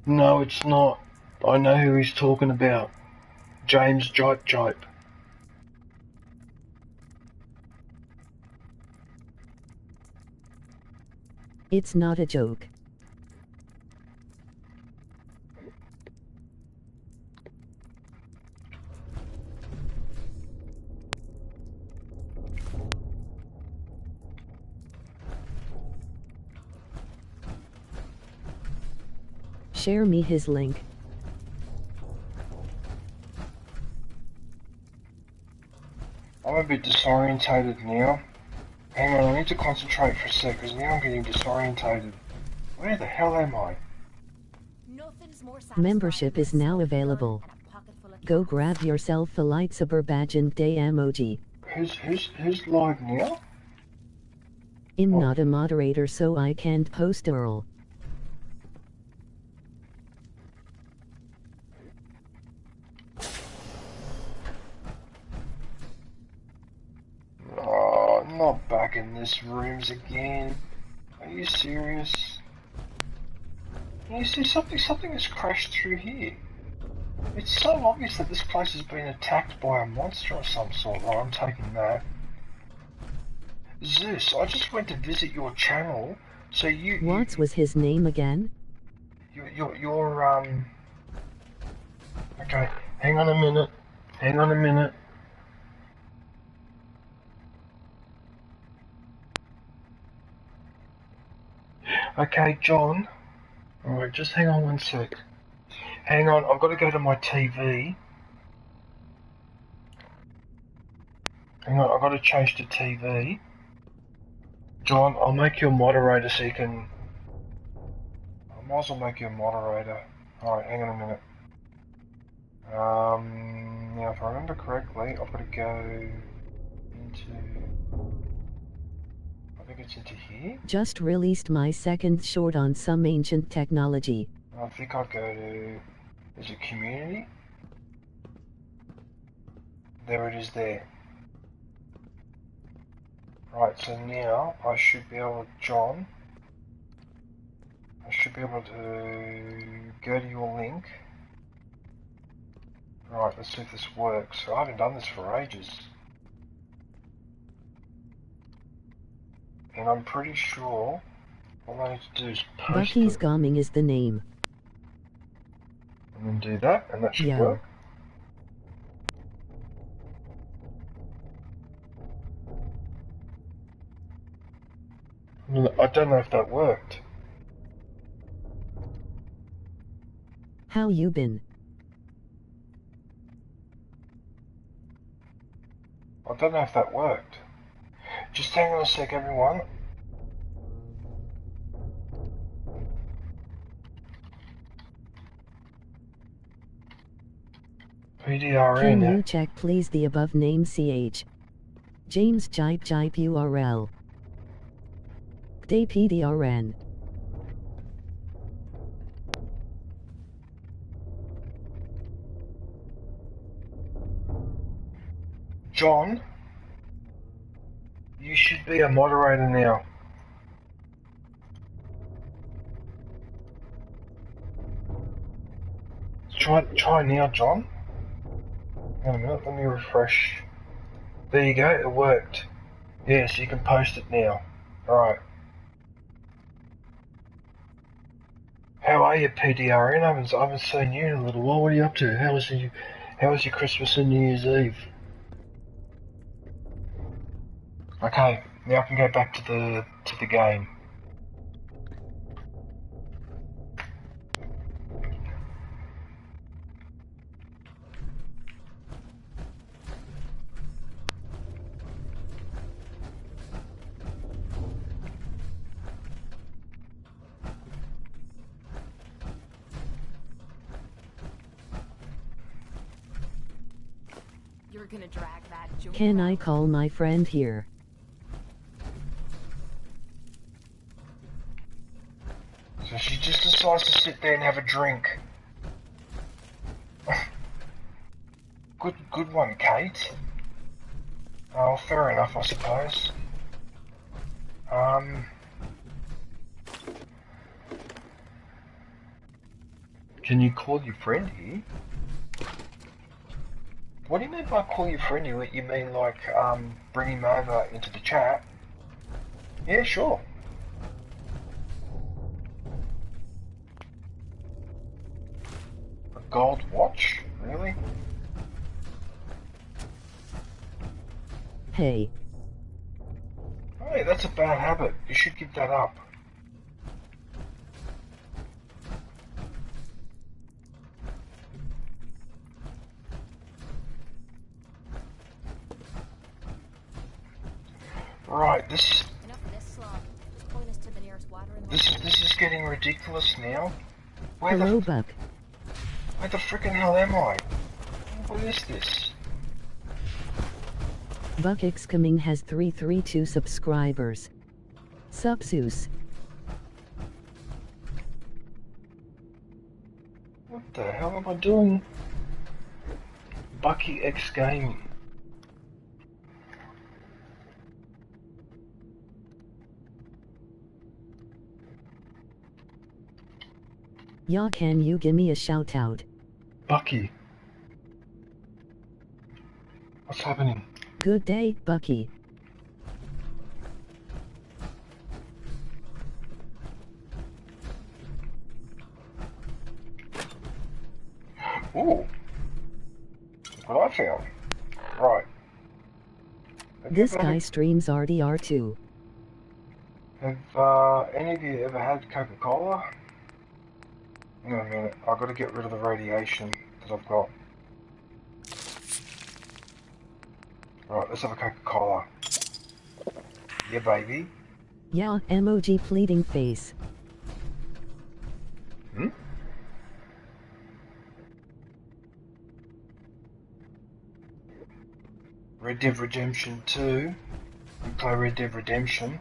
No, it's not. I know who he's talking about. James Jipe Jipe. It's not a joke. Share me his link. I'm a bit disorientated now. Hang on, I need to concentrate for a sec, because now I'm getting disorientated. Where the hell am I? Membership is now available. Go grab yourself a lightsaber badge and day emoji. Who's live now? I'm not a moderator, so I can't post Earl. Oh, not back in this rooms again. Are you serious? You see, something has crashed through here. It's so obvious that this place has been attacked by a monster of some sort. Right, I'm taking that. Zeus, I just went to visit your channel, so you... What was his name again? Your Okay, hang on a minute. Hang on a minute. Okay, John. Alright, just hang on one sec. Hang on, I've got to go to my TV. Hang on, I've got to change to TV. John, I'll make you a moderator so you can... I might as well make you a moderator. Alright, hang on a minute. Now if I remember correctly, I've got to go into... I think it's into here. Just released my second short on some ancient technology. I think I'll go to... Is it community? There it is there. Right, so now I should be able to, John, I should be able to go to your link. Right, let's see if this works. I haven't done this for ages. And I'm pretty sure all I need to do is post Bucky's it. Gaming is the name. And then do that, and that should Yeah. work. I don't know if that worked. How you been? I don't know if that worked. Just hang on a sec, everyone. PDRN. Can you check please the above name CH? James Jipe URL. Day PDRN. John, you should be a moderator now. Try now, John. Hang on a minute, let me refresh. There you go, it worked. Yes, you can post it now. Alright. How are you, PDRN? I haven't seen you in a little while. What are you up to? How was your Christmas and New Year's Eve? Okay, now I can go back to the game. You're gonna drag that junk Can I around. call my friend here? So she just decides to sit there and have a drink. Good one, Kate. Oh, fair enough, I suppose. Can you call your friend here? What do you mean by call your friend here? You mean like, bring him over into the chat? Yeah, sure. A gold watch? Really? Hey. Hey, that's a bad habit. You should give that up. Right, this Enough of this slog. Just point us to the nearest watering hole. this is getting ridiculous now. Hello, Buck. Where the frickin' hell am I? What is this? Buck Excoming has 332 subscribers. Sup, Zeus? What the hell am I doing? Bucky X Gaming. Ya, can you give me a shout out? Bucky. What's happening? Good day, Bucky. Ooh. What I found. Right. This guy streams RDR2. Have any of you ever had Coca-Cola? Hang on a minute, I've got to get rid of the radiation that I've got. Right, let's have a Coca-Cola. Yeah, baby. Yeah, emoji pleading face. Hmm? Red Dead Redemption 2. We play Red Dead Redemption.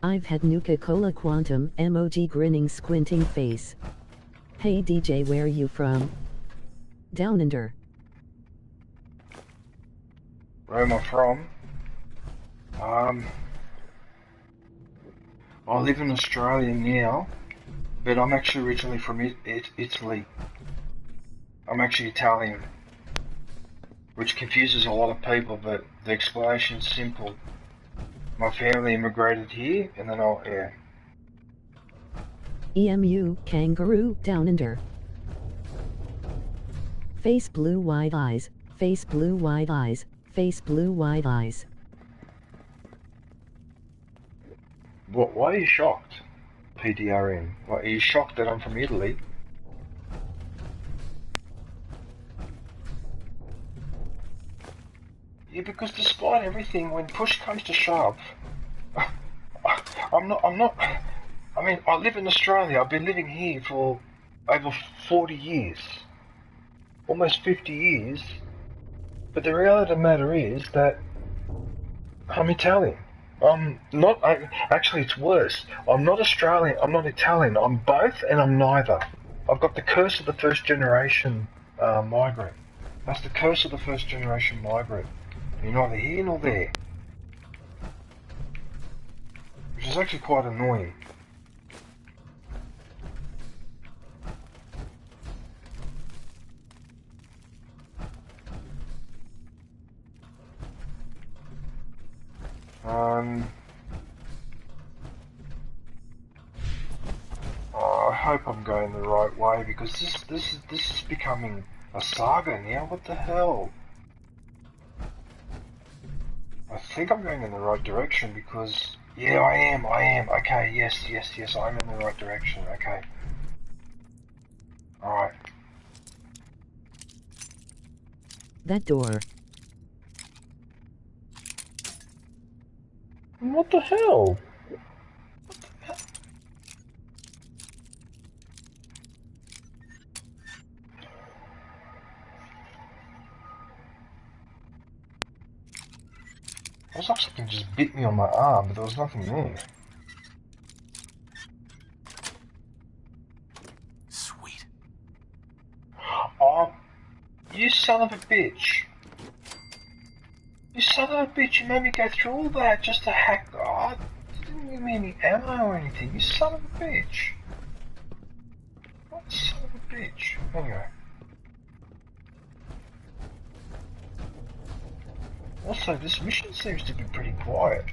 I've had Nuka-Cola Quantum, emoji grinning squinting face. Hey DJ, where you from? Down under. Where am I from? I live in Australia now, but I'm actually originally from Italy. I'm actually Italian, which confuses a lot of people, but the explanation's simple. My family immigrated here, and then yeah. EMU, kangaroo, down under. Face blue wide eyes, face blue wide eyes, face blue wide eyes. Why are you shocked? PDRN. Why, are you shocked that I'm from Italy? Yeah, because despite everything, when push comes to shove, I'm not, I mean, I live in Australia, I've been living here for over 40 years, almost 50 years, but the reality of the matter is that I'm Italian. I'm not, actually it's worse, I'm not Australian, I'm not Italian, I'm both and I'm neither. I've got the curse of the first generation migrant. That's the curse of the first generation migrant. You're neither here nor there. Which is actually quite annoying. I hope I'm going the right way because this is becoming a saga now. What the hell? I think I'm going in the right direction because yeah, I am. Okay, yes, I'm in the right direction. Okay. All right. That door. What the hell? It was like something just bit me on my arm, but there was nothing there. Sweet. Oh, you son of a bitch. You son of a bitch, you made me go through all that just to hack. Oh, you didn't give me any ammo or anything. You son of a bitch. What son of a bitch? Anyway. Also, this mission seems to be pretty quiet.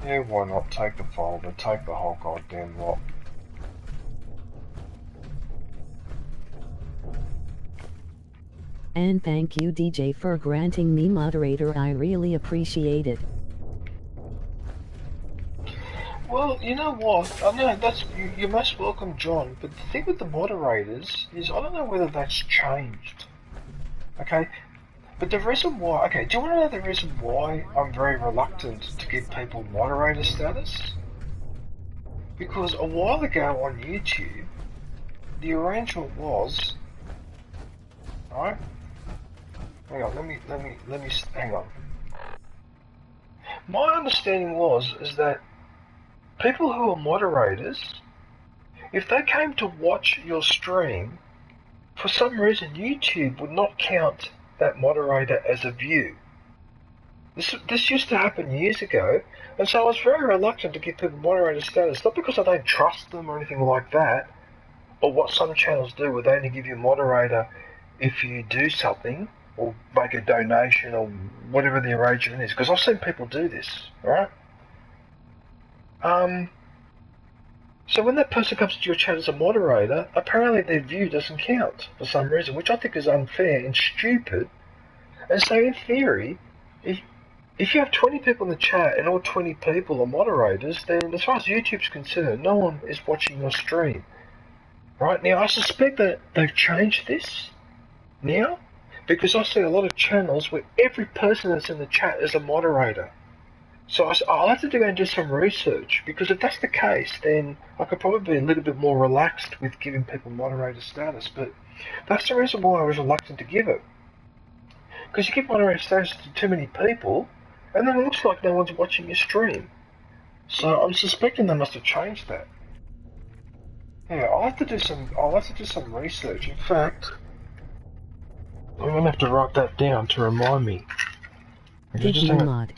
Yeah, why not? Take the folder, take the whole goddamn lot. And thank you DJ for granting me moderator, I really appreciate it. Well, you know what? I know that's you're most welcome, John. But the thing with the moderators is, I don't know whether that's changed. Okay, but the reason why. Okay, do you want to know the reason why I'm very reluctant to give people moderator status? Because a while ago on YouTube, the arrangement was. Alright. Hang on. Let me. Hang on. My understanding is that people who are moderators, if they came to watch your stream, for some reason YouTube would not count that moderator as a view. This used to happen years ago, and so I was very reluctant to give people moderator status, not because I don't trust them or anything like that, or what some channels do where they only give you moderator if you do something, or make a donation, or whatever the arrangement is, because I've seen people do this, right? So when that person comes to your chat as a moderator, apparently their view doesn't count for some reason, which I think is unfair and stupid. And so in theory, if you have 20 people in the chat and all 20 people are moderators, then as far as YouTube's concerned, no one is watching your stream. Right? Now, I suspect that they've changed this now, because I see a lot of channels where every person that's in the chat is a moderator. So I'll have to go and do some research, because if that's the case, then I could probably be a little bit more relaxed with giving people moderator status, but that's the reason why I was reluctant to give it. Because you give moderator status to too many people, and then it looks like no one's watching your stream. So I'm suspecting they must have changed that. Yeah, I'll have to do some research. In fact, I'm gonna have to write that down to remind me. Did you mod?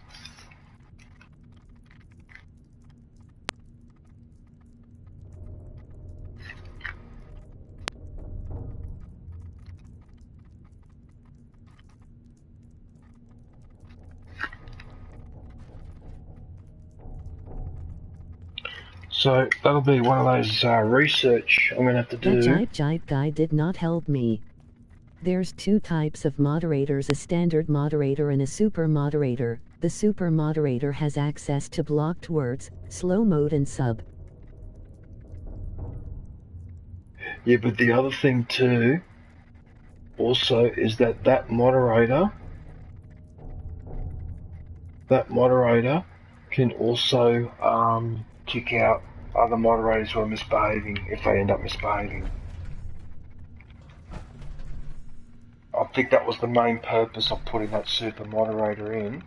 So that'll be one of those research I'm gonna have to do. That jipe guy did not help me. There's two types of moderators, a standard moderator and a super moderator. The super moderator has access to blocked words, slow mode and sub. Yeah, but the other thing too, also, is that moderator can also kick out other moderators who are misbehaving if they end up misbehaving. I think that was the main purpose of putting that super moderator in.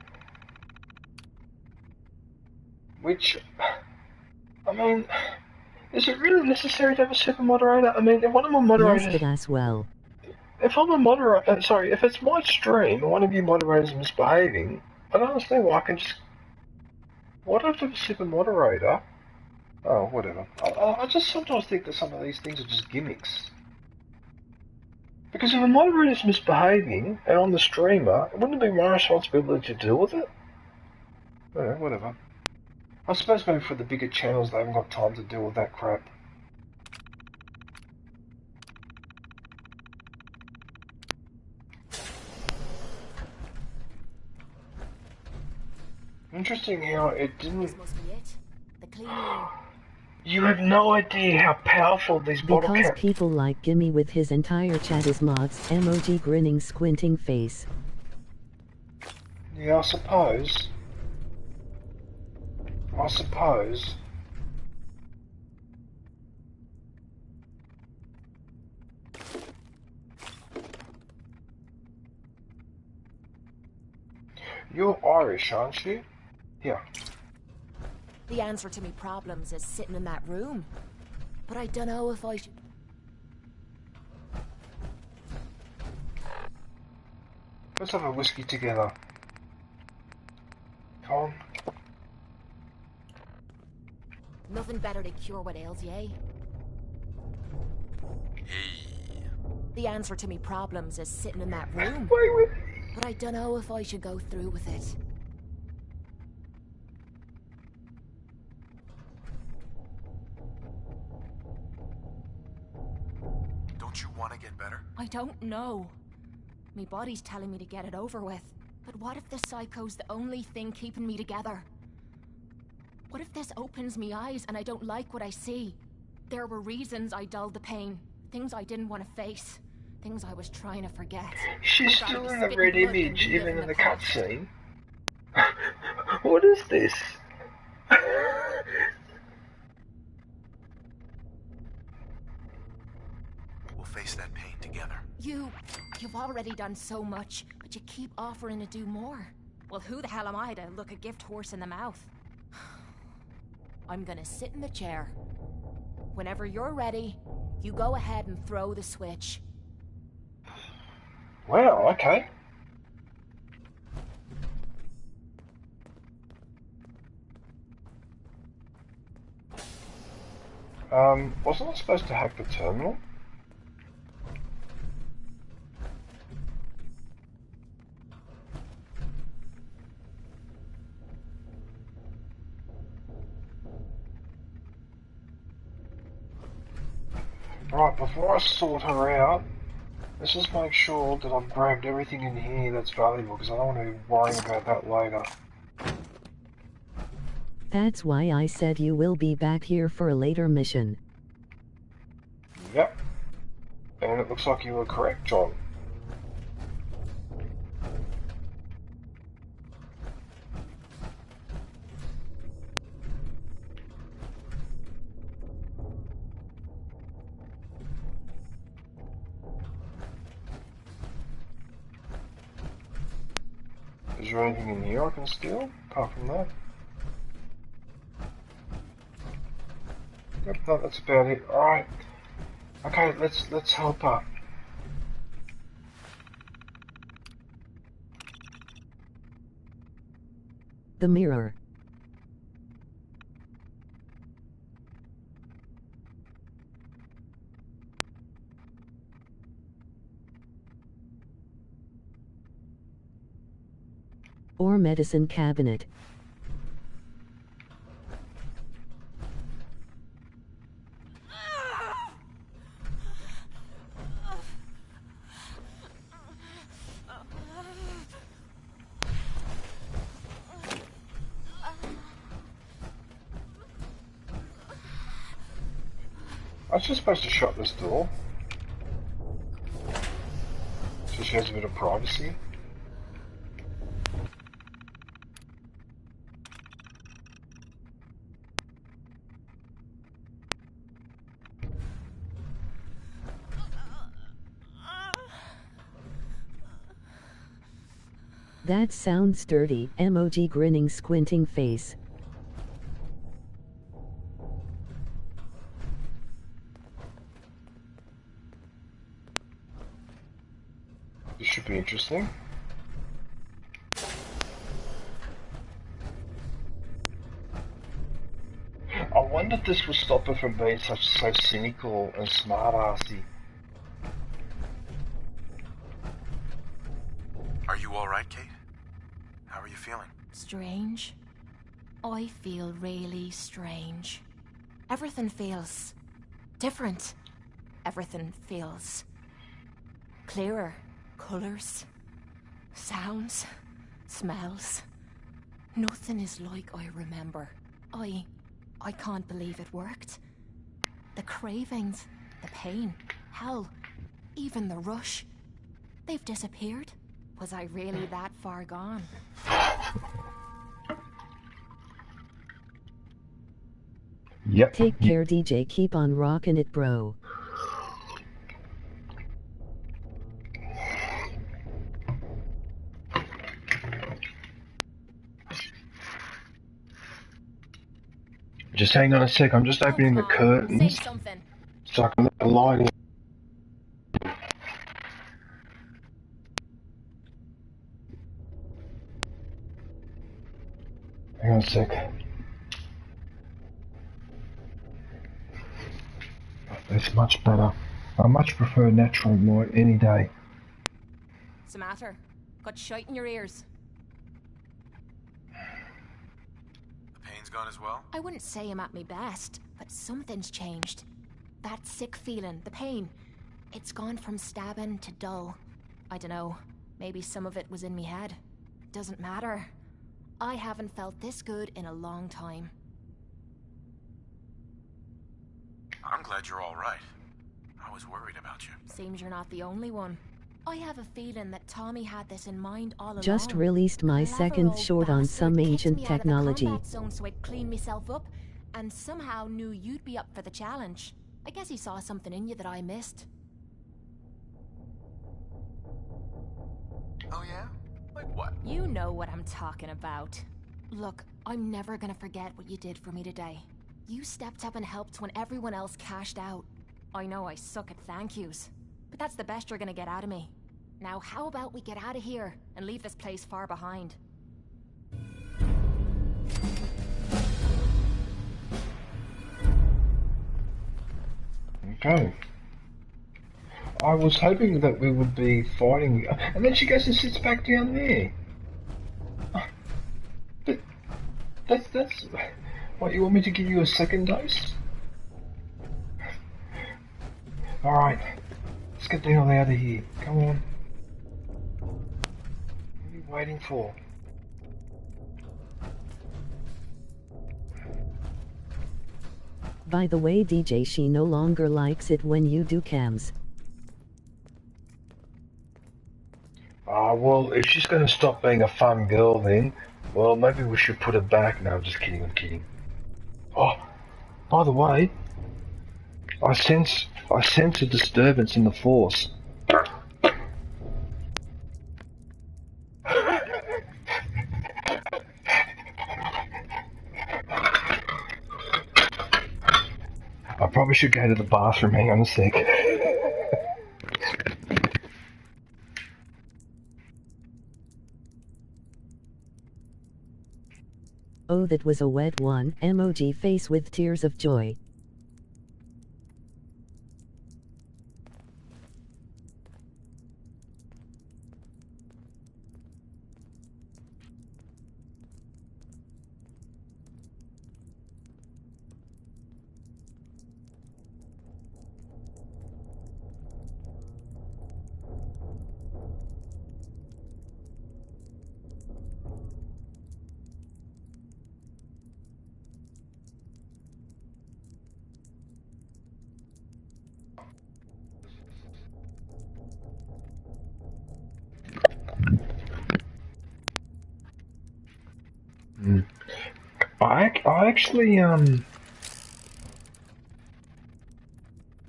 Which, I mean, is it really necessary to have a super moderator? I mean, if one of my moderators... Yes, but as well. If I'm a moderator, sorry, if it's my stream and one of you moderators is misbehaving, I don't understand why I can just... Why do I have to have a super moderator? Oh, whatever. I just sometimes think that some of these things are just gimmicks. Because if a moderator's misbehaving and I'm the streamer, wouldn't it be my responsibility to deal with it? Yeah, whatever. I suppose maybe for the bigger channels they haven't got time to deal with that crap. Interesting how it didn't... This must be it. The clean room. You have no idea how powerful these bottle Because caps... people like Gimme with his entire chat is mods, emoji grinning squinting face. Yeah, I suppose. You're Irish, aren't you? Yeah. The answer to me problems is sitting in that room. But I don't know if I should... Let's have a whiskey together. Come on. Nothing better to cure what ails you, eh? The answer to me problems is sitting in that room. Wait. But I don't know if I should go through with it. Don't you want to get better? I don't know. My body's telling me to get it over with. But what if the psycho's the only thing keeping me together? What if this opens me eyes and I don't like what I see? There were reasons I dulled the pain. Things I didn't want to face. Things I was trying to forget. She's still in the red image, even in the cutscene. What is this? We'll face that pain together. You've already done so much, but you keep offering to do more. Well, who the hell am I to look a gift horse in the mouth? I'm gonna sit in the chair. Whenever you're ready, you go ahead and throw the switch. Wow, okay. Wasn't I supposed to hack the terminal? Right, before I sort her out, let's just make sure that I've grabbed everything in here that's valuable, because I don't want to be worrying about that later. That's why I said you will be back here for a later mission. Yep. And it looks like you were correct, John. Is there anything in here I can steal, apart from that? Yep, no, that's about it. Alright. Okay, let's help her. The mirror. Or medicine cabinet. I was just supposed to shut this door. So she has a bit of privacy. That sounds dirty. Emoji grinning squinting face. This should be interesting. I wonder if this will stop her from being so cynical and smart-assy. Are you alright, Kate? How are you feeling? Strange. I feel really strange. Everything feels different. Everything feels clearer. Colors, sounds, smells. Nothing is like I remember. I can't believe it worked. The cravings, the pain, hell, even the rush. They've disappeared. Was I really that far gone? Yep. Take care, DJ. Keep on rocking it, bro. Just hang on a sec, I'm just opening the curtains Say something. so I can let the light in. Hang on a sec. That's much better. I much prefer natural light any day. What's the matter? Got shite in your ears? The pain's gone as well? I wouldn't say I'm at my best, but something's changed. That sick feeling, the pain, it's gone from stabbing to dull. I dunno, maybe some of it was in me head. Doesn't matter. I haven't felt this good in a long time. I'm glad you're alright. I was worried about you. Seems you're not the only one. I have a feeling that Tommy had this in mind all along. Just released my Clever second old short on some bastard kicked ancient me out of the technology. combat zone so I'd clean myself up, and somehow knew you'd be up for the challenge. I guess he saw something in you that I missed. Oh yeah? Like what? You know what I'm talking about. Look, I'm never gonna forget what you did for me today. You stepped up and helped when everyone else cashed out. I know I suck at thank yous, but that's the best you're gonna get out of me. Now how about we get out of here and leave this place far behind? Okay. I was hoping that we would be fighting, and then she goes and sits back down there. That's what, you want me to give you a second dose? Alright, let's get the hell out of here. Come on. What are you waiting for? By the way, DJ, she no longer likes it when you do cams. Well, if she's going to stop being a fun girl then, well, maybe we should put her back. No, I'm just kidding, I'm kidding. Oh, by the way, I sense a disturbance in the Force. I probably should go to the bathroom. Hang on a sec. Oh, that was a wet one. Emoji face with tears of joy. I actually,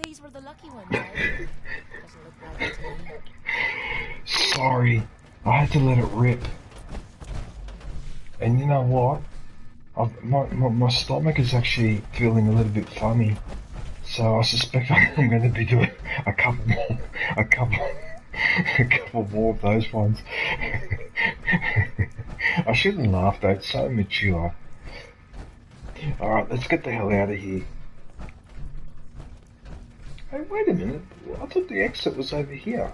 These were the lucky ones, eh? Doesn't look like it to me. sorry. I had to let it rip. And you know what? My stomach is actually feeling a little bit funny. So I suspect I'm going to be doing a couple more of those ones. I shouldn't laugh though, it's so mature. Alright, let's get the hell out of here. Hey, wait a minute. I thought the exit was over here.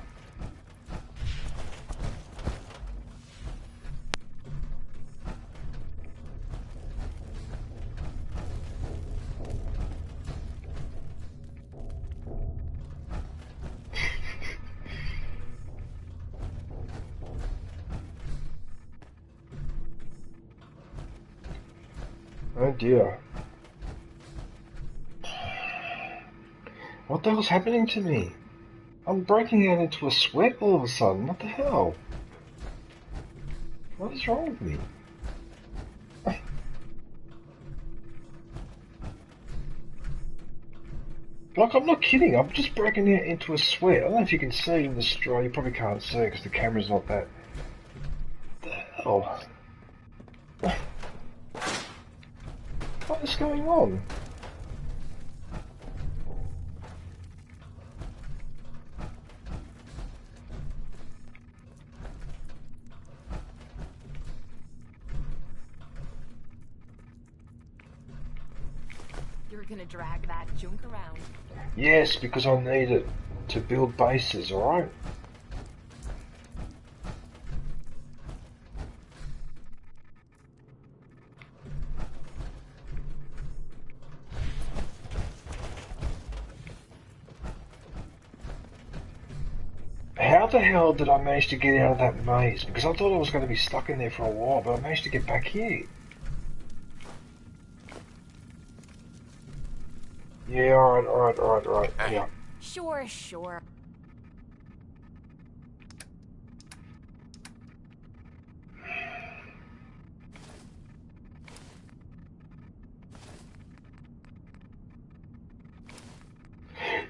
Oh dear. What the hell's happening to me? I'm breaking out into a sweat all of a sudden. What the hell? What is wrong with me? Like, I'm not kidding. I'm just breaking out into a sweat. I don't know if you can see in the straw. You probably can't see because the camera's not that. What the hell? What is going on? You're gonna drag that junk around. Yes, because I need it to build bases, alright? How the hell did I manage to get out of that maze? Because I thought I was going to be stuck in there for a while, but I managed to get back here. Yeah, alright, yeah. Sure.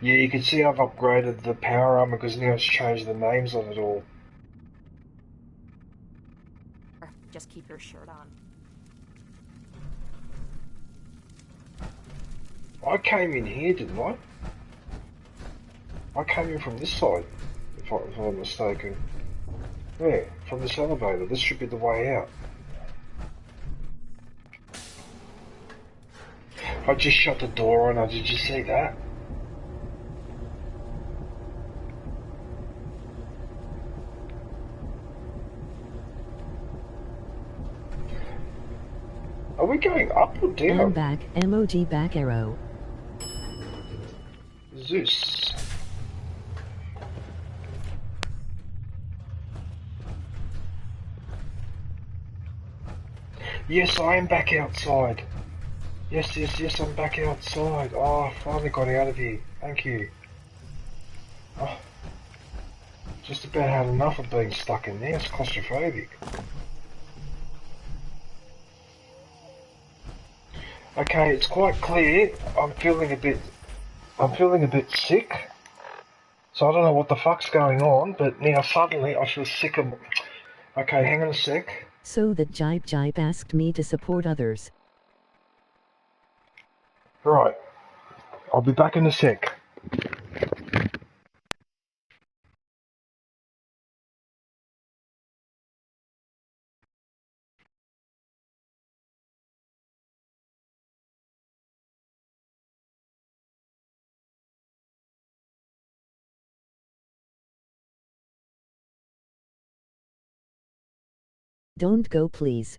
Yeah, you can see I've upgraded the power armor because now it's changed the names on it all. Just keep your shirt on. I came in here, didn't I? I came in from this side, if I'm not mistaken. Yeah, from this elevator. This should be the way out. I just shut the door on her. Did you see that? Are we going up or down? And back, emoji back arrow. Zeus. Yes, I am back outside. Yes, I'm back outside. Oh, I finally got out of here. Thank you. Oh, just about had enough of being stuck in there. It's claustrophobic. Okay, it's quite clear. I'm feeling a bit sick. So I don't know what the fuck's going on, but now suddenly I feel sick of... Okay, hang on a sec. So that Jipe asked me to support others. Right. I'll be back in a sec. Don't go, please.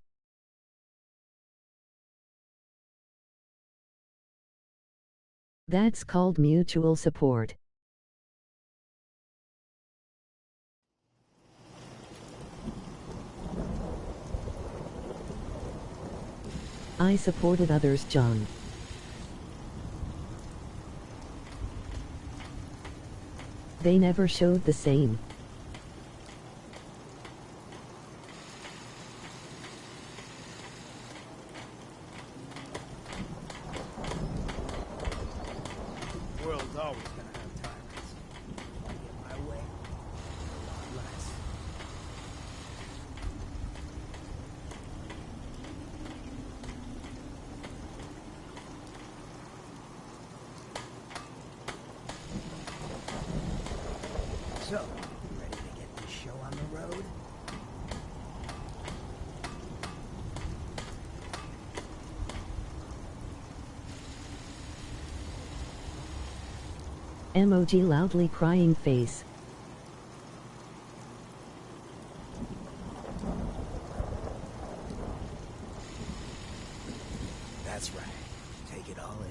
That's called mutual support. I supported others, John. They never showed the same. World's always gonna have tyrants. If I get my way, less. So, you ready to get this show on the road? Emoji loudly crying face. That's right. Take it all in.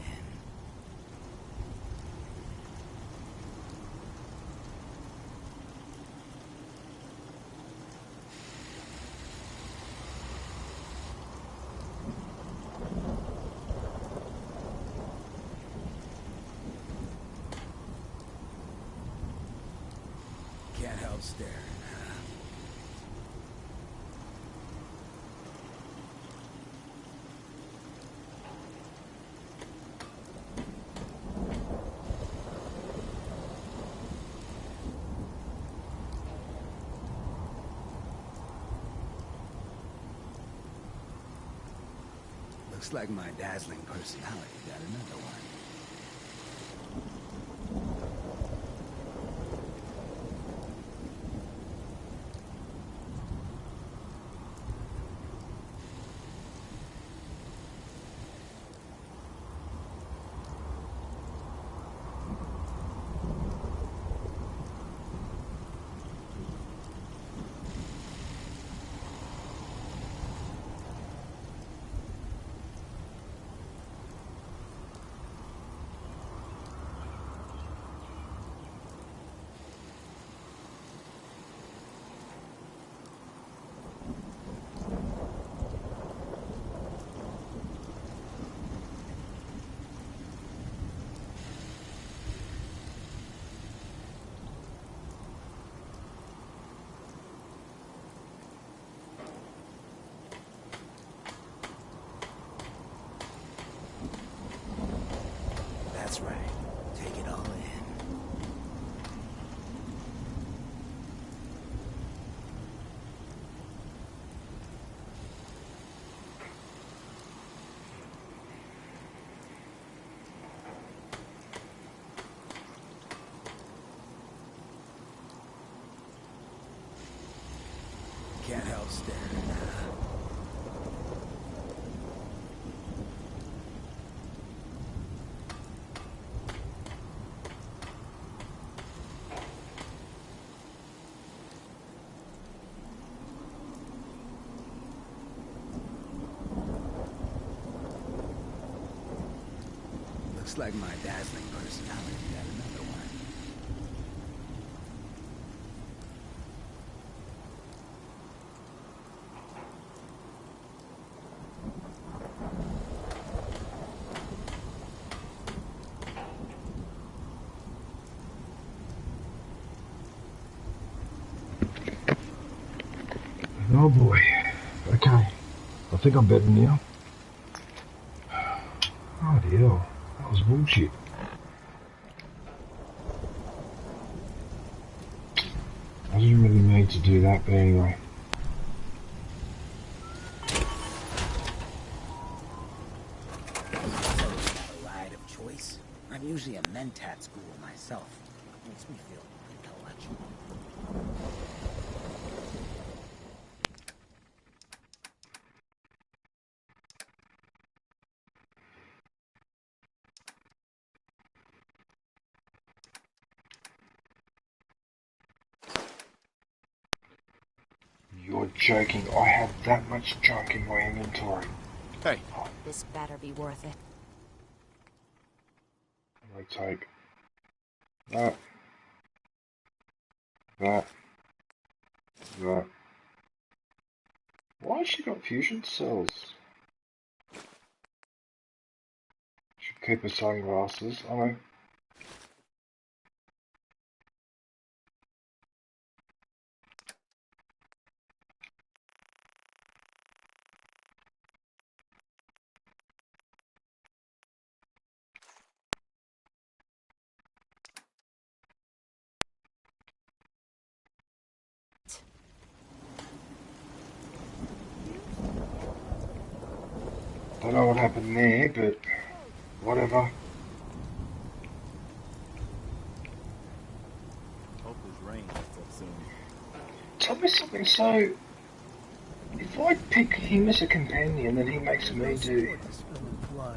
Can't help staring. Looks like my dazzling personality got another one. That's right. Take it all in. Can't help staring. Looks like my dazzling personality got another one. Oh boy. Okay. I think I'm better now. Oh hell. That was bullshit. I didn't really mean to do that, but anyway. A ride of choice. I'm usually a mentat school myself. Makes me feel intellectual. You're joking. I have that much junk in my inventory. Hey. This better be worth it. I'm gonna take that, that. Why has she got fusion cells? Should keep her sunglasses. I know. Don't know what happened there, but whatever. Hope his rain lets up soon. Tell me something, so if I pick him as a companion, then he makes me do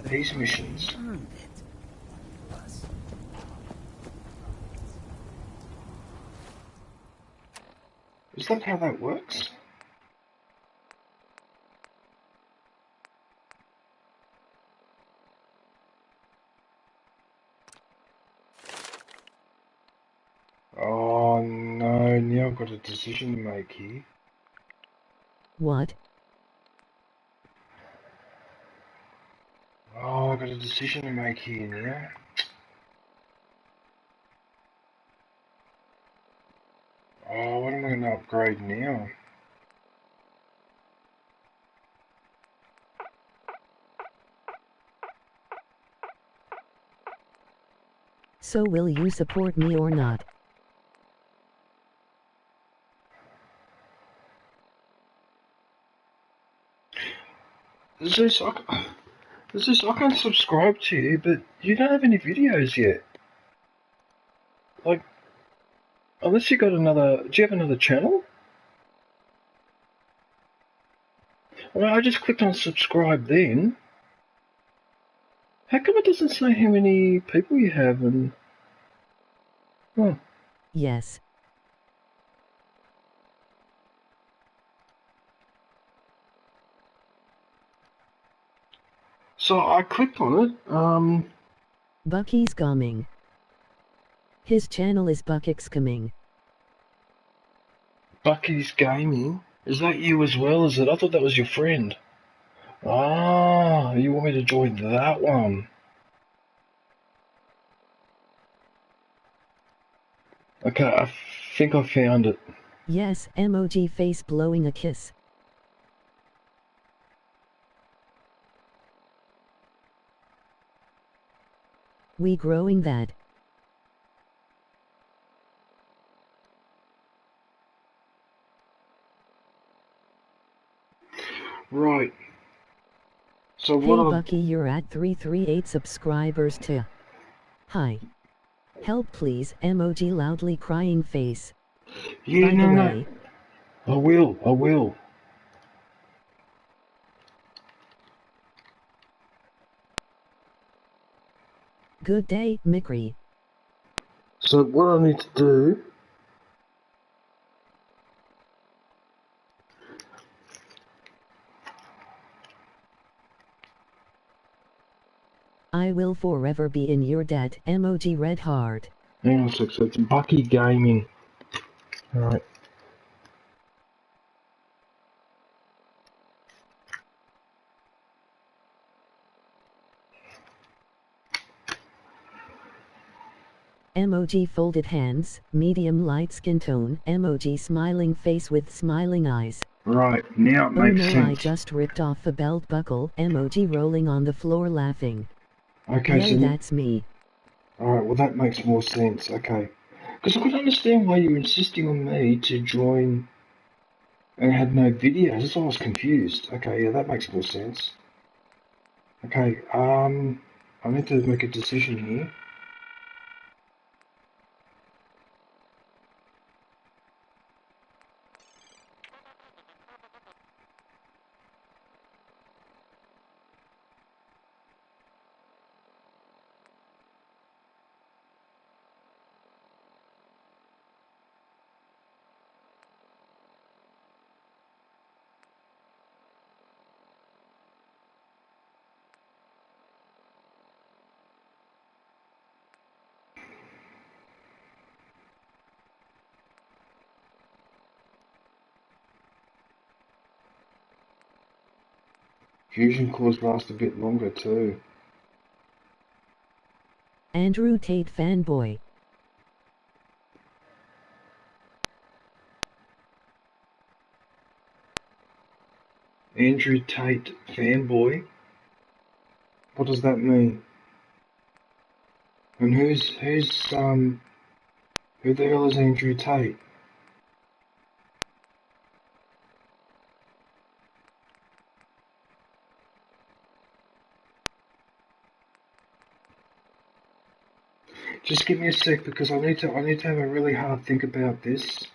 these missions. Is that how that works? Oh no, now I've got a decision to make here. What? Oh, I've got a decision to make here now. Oh, what am I going to upgrade now? So will you support me or not? Zeus, I can't subscribe to you, but you don't have any videos yet. Like, unless you got another... Do you have another channel? I mean, I just clicked on subscribe then. How come it doesn't say how many people you have and... Oh. Yes. So I clicked on it, Bucky's coming. His channel is Buckix coming. Bucky's Gaming. Is that you as well, is it? I thought that was your friend. Ah, you want me to join that one? Okay, I think I found it. Yes, emoji face blowing a kiss. We growing that. Right. So Hey what Bucky, you're at 338 subscribers too. Hi. Help please, emoji loudly crying face. Yeah, By the way, I will. good day, Mickery. So what I need to do... I will forever be in your debt, emoji red heart. Hang on a sec, so it's Bucky Gaming. Alright. Emoji folded hands, medium light skin tone, emoji smiling face with smiling eyes. Right, now it makes sense. Oh no, I just ripped off a belt buckle, emoji rolling on the floor laughing. Okay, Yay, so... that's me. Alright, well that makes more sense, okay. Because I couldn't understand why you were insisting on me to join and had no videos. That's why I was confused. Okay, yeah, that makes more sense. Okay, I need to make a decision here. Fusion cores last a bit longer too. Andrew Tate fanboy. Andrew Tate fanboy? What does that mean? And who the hell is Andrew Tate? Just give me a sec because I need to have a really hard think about this.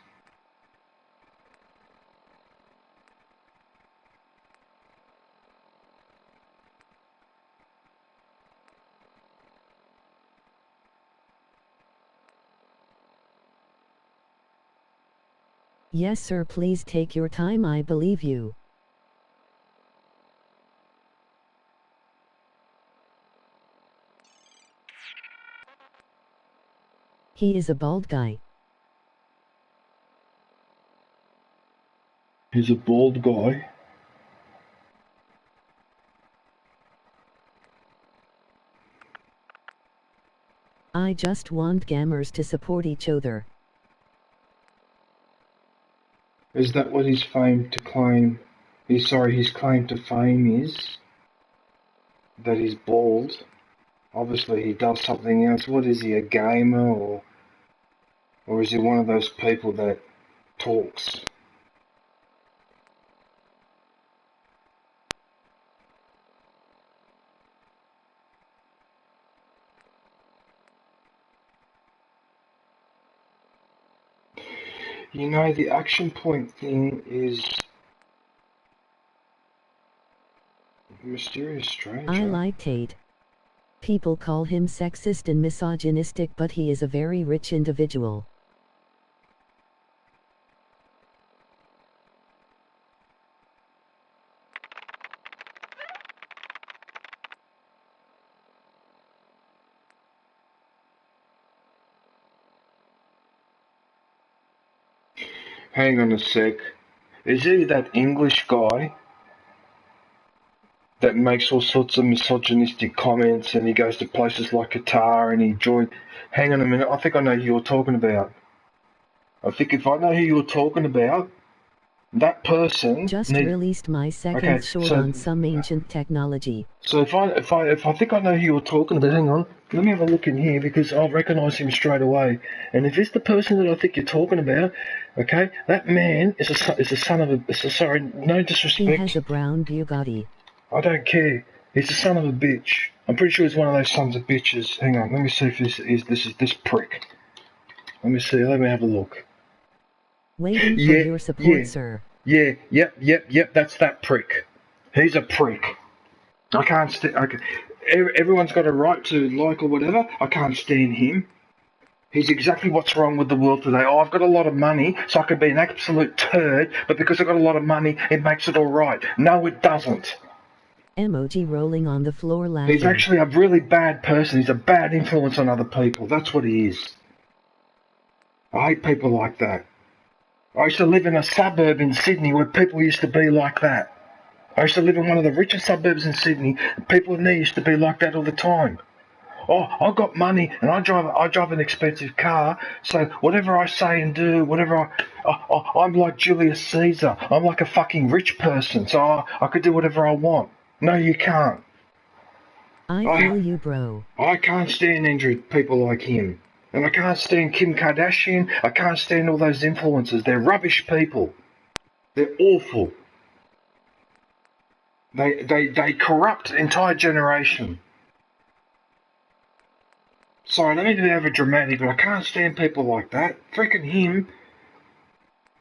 Yes, sir, please take your time, I believe you. He is a bald guy. He's a bald guy. I just want gamers to support each other. Is that what his claim to fame is? That he's bald? Obviously he does something else. What is he, a gamer, or is he one of those people that talks? You know, the action point thing is Mysterious Stranger. I like Tate. People call him sexist and misogynistic, but he is a very rich individual. Hang on a sec. Is he that English guy that makes all sorts of misogynistic comments and he goes to places like Qatar and he joined... Hang on a minute, I think I know who you're talking about. I think if I know who you're talking about, that person... Just released my second short on some ancient technology. So if I think I know who you're talking about, hang on, let me have a look in here because I'll recognise him straight away. And if it's the person that I think you're talking about, okay, that man is a son of a... Sorry, no disrespect. He has a brown Bugatti. I don't care. He's a son of a bitch. I'm pretty sure he's one of those sons of bitches. Hang on, let me see if this is this prick. Let me see, let me have a look. Waiting for your support, sir. Yep, that's that prick. He's a prick. I can't stand... Everyone's got a right to like or whatever. I can't stand him. He's exactly what's wrong with the world today. Oh, I've got a lot of money, so I could be an absolute turd, but because I've got a lot of money, it makes it alright. No, it doesn't. Emoji rolling on the floor laughing. He's actually a really bad person. He's a bad influence on other people. That's what he is. I hate people like that. I used to live in a suburb in Sydney where people used to be like that. I used to live in one of the richest suburbs in Sydney, and people in there used to be like that all the time. Oh, I've got money and I drive an expensive car, so whatever I say and do, I'm like Julius Caesar. I'm like a fucking rich person, so I could do whatever I want. No, you can't. I feel you, bro. I can't stand people like him. And I can't stand Kim Kardashian. I can't stand all those influencers. They're rubbish people. They're awful. They corrupt entire generation. Sorry, let me be over dramatic, but I can't stand people like that. Freaking him.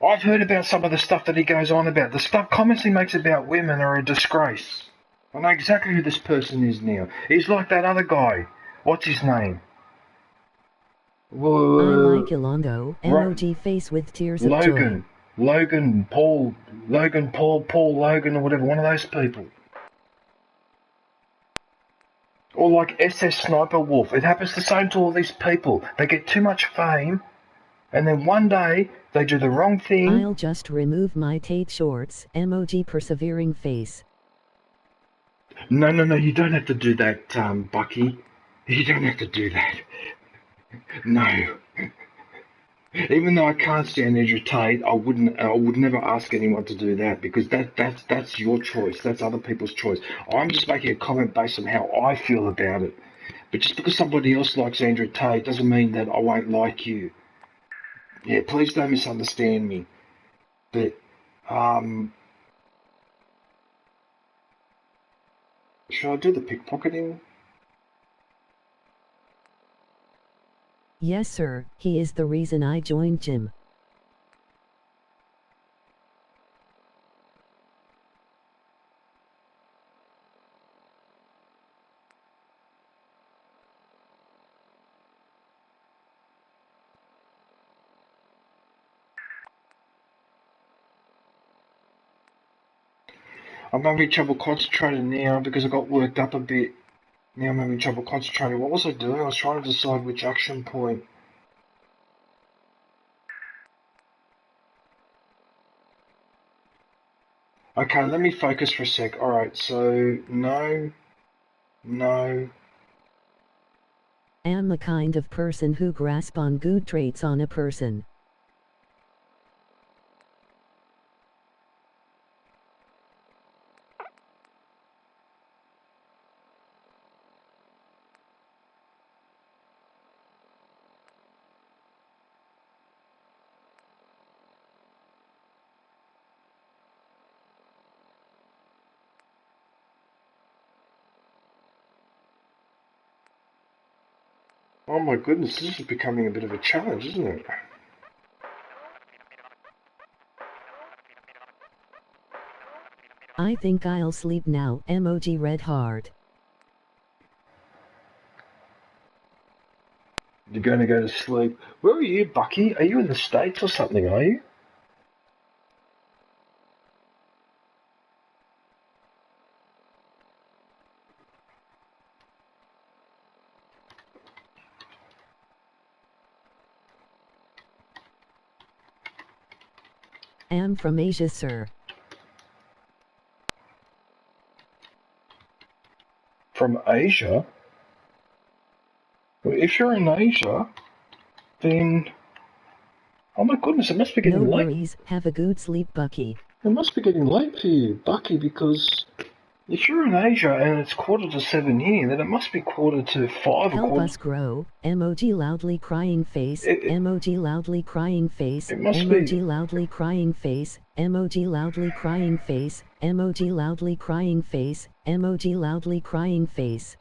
I've heard about some of the stuff that he goes on about. The comments he makes about women are a disgrace. I know exactly who this person is now. He's like that other guy. What's his name? I like Ilongo. Emoji face with tears of joy. Logan Paul, or whatever, one of those people. Or like SS Sniper Wolf. It happens the same to all these people. They get too much fame, and then one day they do the wrong thing. I'll just remove my Tate shorts. Emoji persevering face. No, you don't have to do that, Bucky. You don't have to do that. No. Even though I can't stand Andrew Tate, I would never ask anyone to do that because that's your choice. That's other people's choice. I'm just making a comment based on how I feel about it. But just because somebody else likes Andrew Tate doesn't mean that I won't like you. Yeah, please don't misunderstand me. But should I do the pickpocketing? Yes sir, he is the reason I joined gym. I'm having trouble concentrating now because I got worked up a bit. Now I'm having trouble concentrating. What was I doing? I was trying to decide which action point. Okay, let me focus for a sec. Alright, so no. Am the kind of person who grasp on good traits on a person. Oh my goodness, this is becoming a bit of a challenge, isn't it? I think I'll sleep now. Emoji red heart. You're going to go to sleep. Where are you, Bucky? Are you in the States or something, are you? Am from Asia sir. From Asia? Well, if you're in Asia, then... Oh my goodness, it must be getting No late. worries, have a good sleep Bucky. It must be getting late for you, Bucky, because if you're in Asia and it's 7:15 here, then it must be 5:45. Help us grow. Emoji loudly crying face. Emoji loudly crying face. It must Emoji be. loudly crying face. Emoji loudly crying face. Emoji loudly crying face. Emoji loudly crying face.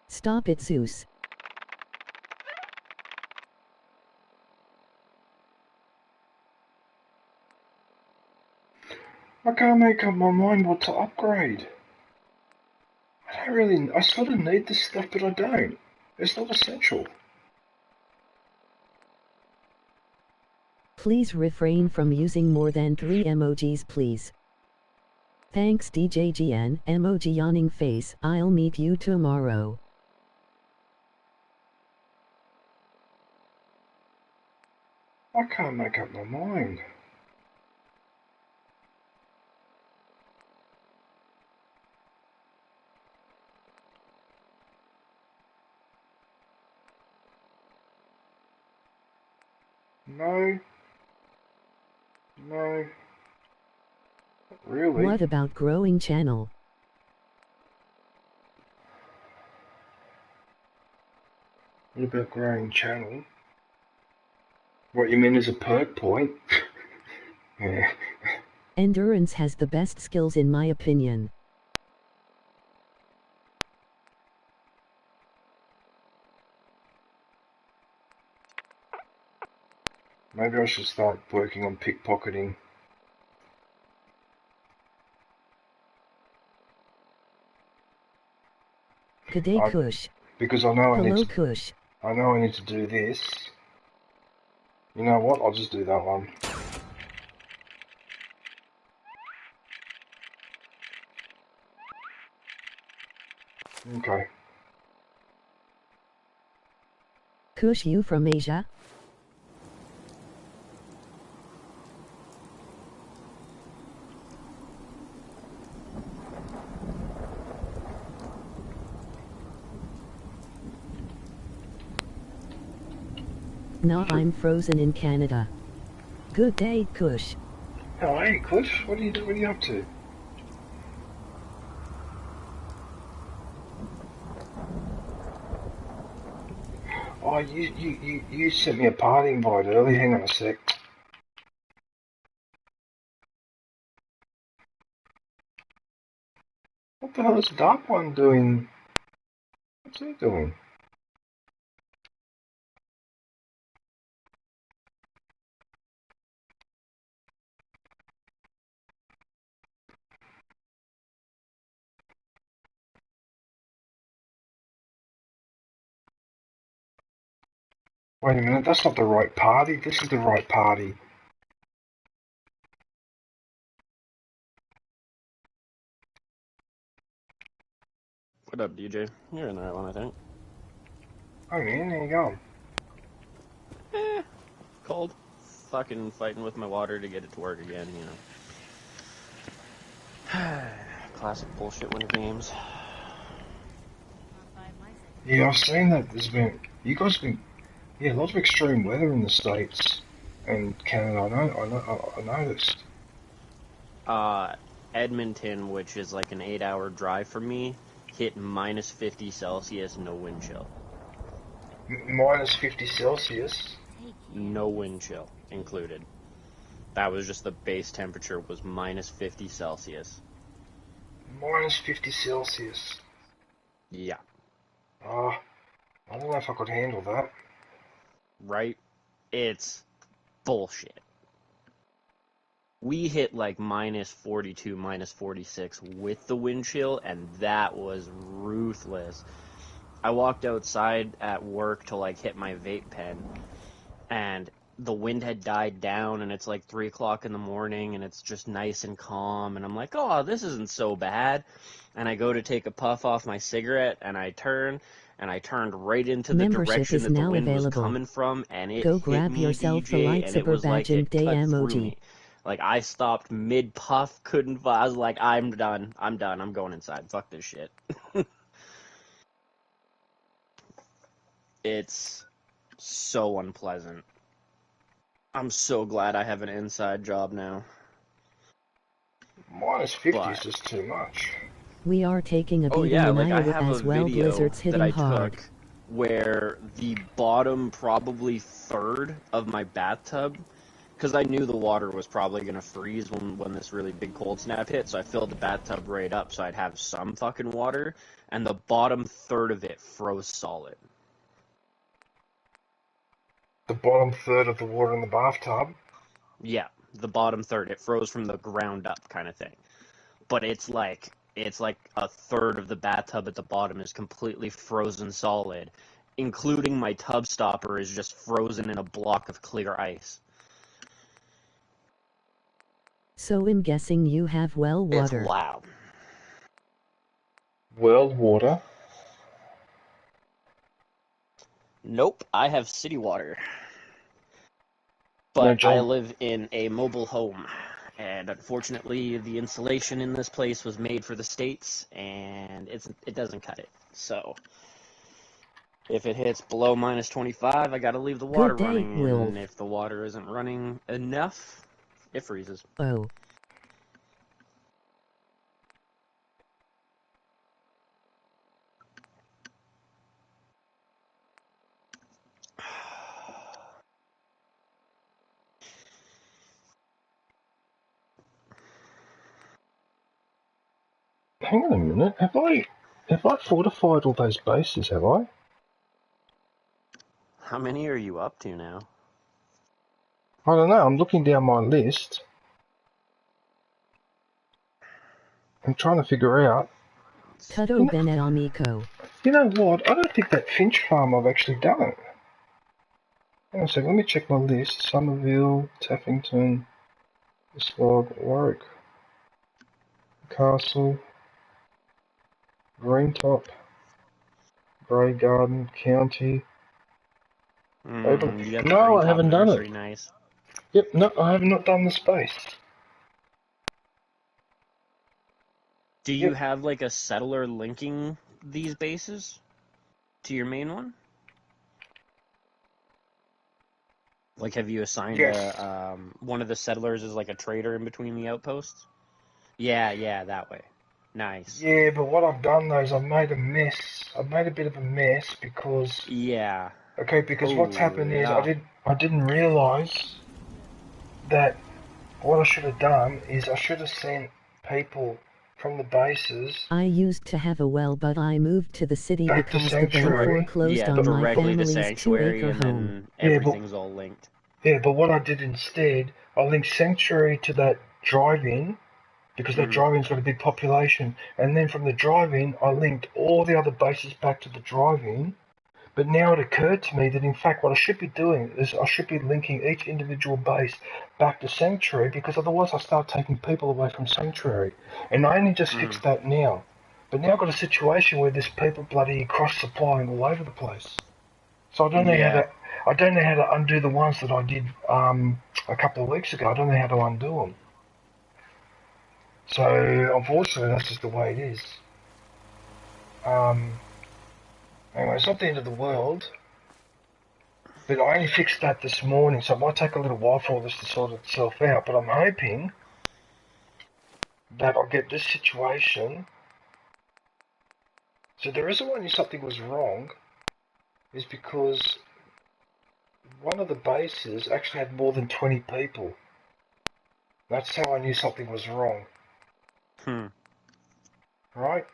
Stop it, Zeus. I can't make up my mind what to upgrade. I sort of need this stuff, but I don't. It's not essential. Please refrain from using more than 3 emojis, please. Thanks DJGN, emoji yawning face. I'll meet you tomorrow. I can't make up my mind. No. No. Really? What about growing channel? What about growing channel? What you mean is a perk point? Yeah. Endurance has the best skills in my opinion. Maybe I should start working on pickpocketing. Good day, Kush. Because I know Hello, Kush. I know I need to do this. You know what? I'll just do that one. Okay. Kush, you from Asia? No, I'm frozen in Canada. Good day, Kush. Oh, hey, Kush. What are you up to? Oh, you sent me a party invite early. Hang on a sec. What the hell is the Dark One doing? What's he doing? Wait a minute, that's not the right party. This is the right party. What up, DJ? You're in the right one, I think. Oh man, there you go. Cold. Fucking fighting with my water to get it to work again, you know. Classic bullshit winter games. Yeah, I've seen that there's been... You guys have been... Yeah, lots of extreme weather in the States and Canada, I noticed. Edmonton, which is like an 8-hour drive from me, hit minus 50 Celsius, no wind chill. Minus 50 Celsius? No wind chill included. That was just the base temperature was minus 50 Celsius. Minus 50 Celsius. Yeah. I don't know if I could handle that. Right? It's bullshit. We hit like minus 42, minus 46 with the wind chill, and that was ruthless. I walked outside at work to like hit my vape pen, and the wind had died down, and it's like 3 o'clock in the morning, and it's just nice and calm, and I'm like, oh, this isn't so bad. And I go to take a puff off my cigarette, and I turned right into the direction that the wind was coming from, and it Go hit grab me, yourself DJ, the and it was like lightsaber it badge cut and through emoji. me. Like, I stopped mid-puff, I was like, I'm done, I'm going inside, fuck this shit. It's so unpleasant. I'm so glad I have an inside job now. Minus 50 is just too much. We are taking a beating in I Iowa have as a well. video Blizzard's hitting that I hard. took where the bottom probably third of my bathtub, because I knew the water was probably going to freeze when this really big cold snap hit, so I filled the bathtub right up so I'd have some fucking water, and the bottom third of it froze solid. The bottom third of the water in the bathtub? Yeah, the bottom third. It froze from the ground up kind of thing. But it's like a third of the bathtub at the bottom is completely frozen solid, including my tub stopper is just frozen in a block of clear ice. So I'm guessing you have well water. It's loud. Well water? Nope, I have city water. But No, I live in a mobile home, and unfortunately the insulation in this place was made for the States, and it doesn't cut it. So if it hits below minus 25, I gotta leave the water running, and if the water isn't running enough, it freezes. Oh. Hang on a minute, have I fortified all those bases, have I? How many are you up to now? I don't know, I'm looking down my list. I'm trying to figure out. Tudo bene amico. You know what, I don't think that Finch farm I've actually done it. Hang on a second, let me check my list. Somerville, Taffington, Slog, Warwick, Castle, Greentop, Grey Garden, County. No, I haven't done it. Nice. Yep, no, I have not done the space. Do you have like a settler linking these bases to your main one? Like, have you assigned one of the settlers as like a trader in between the outposts? Yeah, that way. Nice. Yeah, but what I've done though is I've made a mess. I've made a bit of a mess because... Yeah. Okay, because what's happened is I didn't realise that what I should have done is I should have sent people from the bases I used to have a well, but I moved to the city back to because the bank Sanctuary. foreclosed Yeah, on my directly to family's Sanctuary, 2-acre and home. then Yeah, but- everything's all linked. Yeah, but what I did instead, I linked Sanctuary to that drive-in, because that drive-in's got a big population, and then from the drive-in, I linked all the other bases back to the drive-in. But now it occurred to me that, in fact, what I should be doing is I should be linking each individual base back to Sanctuary, because otherwise I start taking people away from Sanctuary. And I only just fixed that now. But now I've got a situation where there's people bloody cross-supplying all over the place. So I don't know how to undo the ones that I did a couple of weeks ago. I don't know how to undo them. So unfortunately, that's just the way it is. Anyway, it's not the end of the world. But I only fixed that this morning, so it might take a little while for all this to sort itself out. But I'm hoping that I'll get this situation. So the reason why I knew something was wrong is because one of the bases actually had more than 20 people. That's how I knew something was wrong. Right?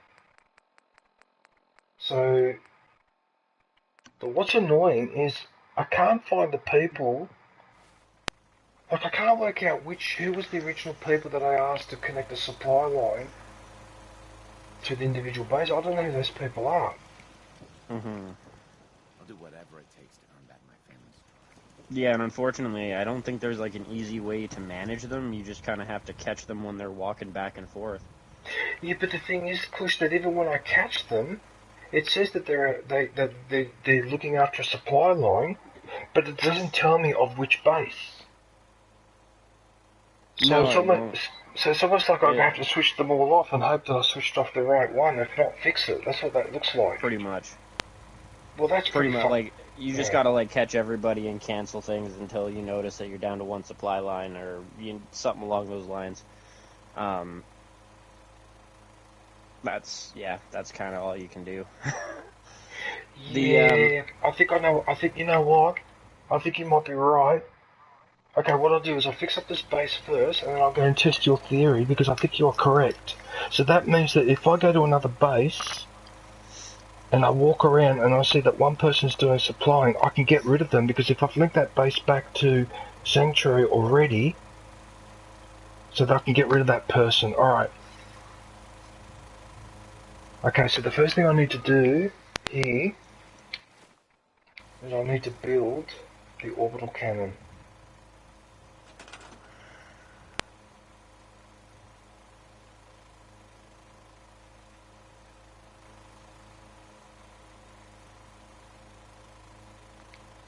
So, but what's annoying is I can't find the people. Like, I can't work out who was the original people that I asked to connect the supply line to the individual base. I don't know who those people are. I'll do whatever it takes to earn back my family's trust. Yeah, and unfortunately, I don't think there's like an easy way to manage them. You just kind of have to catch them when they're walking back and forth. Yeah, but the thing is, Kush, that even when I catch them, it says that they're looking after a supply line, but it doesn't tell me of which base. So it's almost like I have to switch them all off and hope that I switched off the right one. If not, fix it. That's what that looks like. Pretty much. Well, that's Pretty much. fun. Like, you just gotta like catch everybody and cancel things until you notice that you're down to one supply line or something along those lines. That's kind of all you can do. I think I know. I think you know what? I think you might be right. Okay, what I'll do is I'll fix up this base first, and then I'll go and test your theory, because I think you're correct. So that means that if I go to another base, and I walk around and I see that one person's doing supplying, I can get rid of them, because if I've linked that base back to Sanctuary already, so that I can get rid of that person. Alright. Okay, so the first thing I need to do here is I need to build the orbital cannon.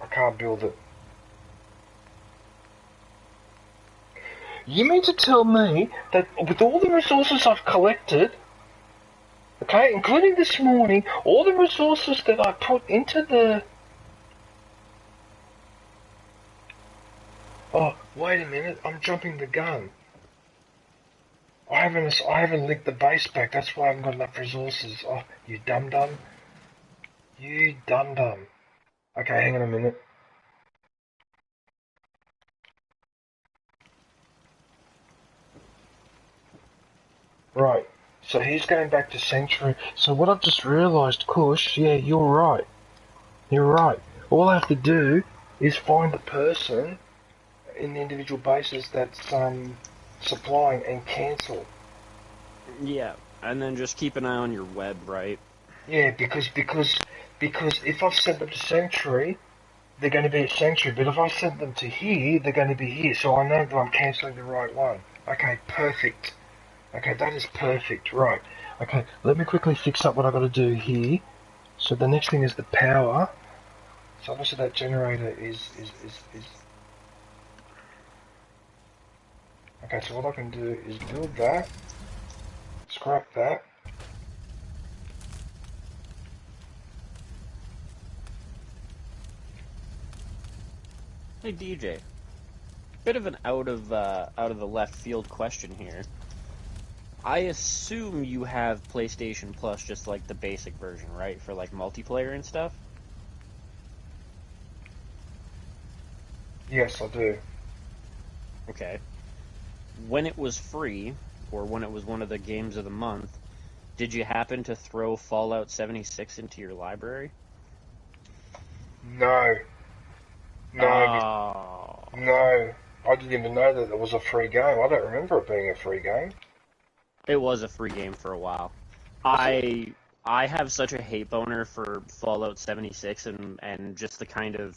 I can't build it. You mean to tell me that with all the resources I've collected, okay, including this morning, all the resources that I put into the... Oh, wait a minute, I'm jumping the gun. I haven't linked the base back, that's why I haven't got enough resources. Oh, you dum-dum. You dum-dum. Okay, hang on a minute. Right, so he's going back to Sanctuary. So what I've just realised, Kush, yeah, you're right. You're right. All I have to do is find the person in the individual bases that's supplying and cancel. Yeah, and then just keep an eye on your web, right? Yeah, because if I've sent them to Sanctuary, they're going to be at Sanctuary, but if I send them to here, they're going to be here, so I know that I'm cancelling the right one. Okay, perfect. Okay, that is perfect, right. Okay, let me quickly fix up what I've got to do here. So the next thing is the power. So obviously that generator is... Okay, so what I can do is build that, scrap that. Hey DJ, bit of an out of the left field question here. I assume you have PlayStation Plus, just like the basic version, right, for like multiplayer and stuff? Yes, I do. Okay. When it was free, for when it was one of the games of the month, did you happen to throw Fallout 76 into your library? No. No. Oh. No. I didn't even know that it was a free game. I don't remember it being a free game. It was a free game for a while. I have such a hate boner for Fallout 76 and just the kind of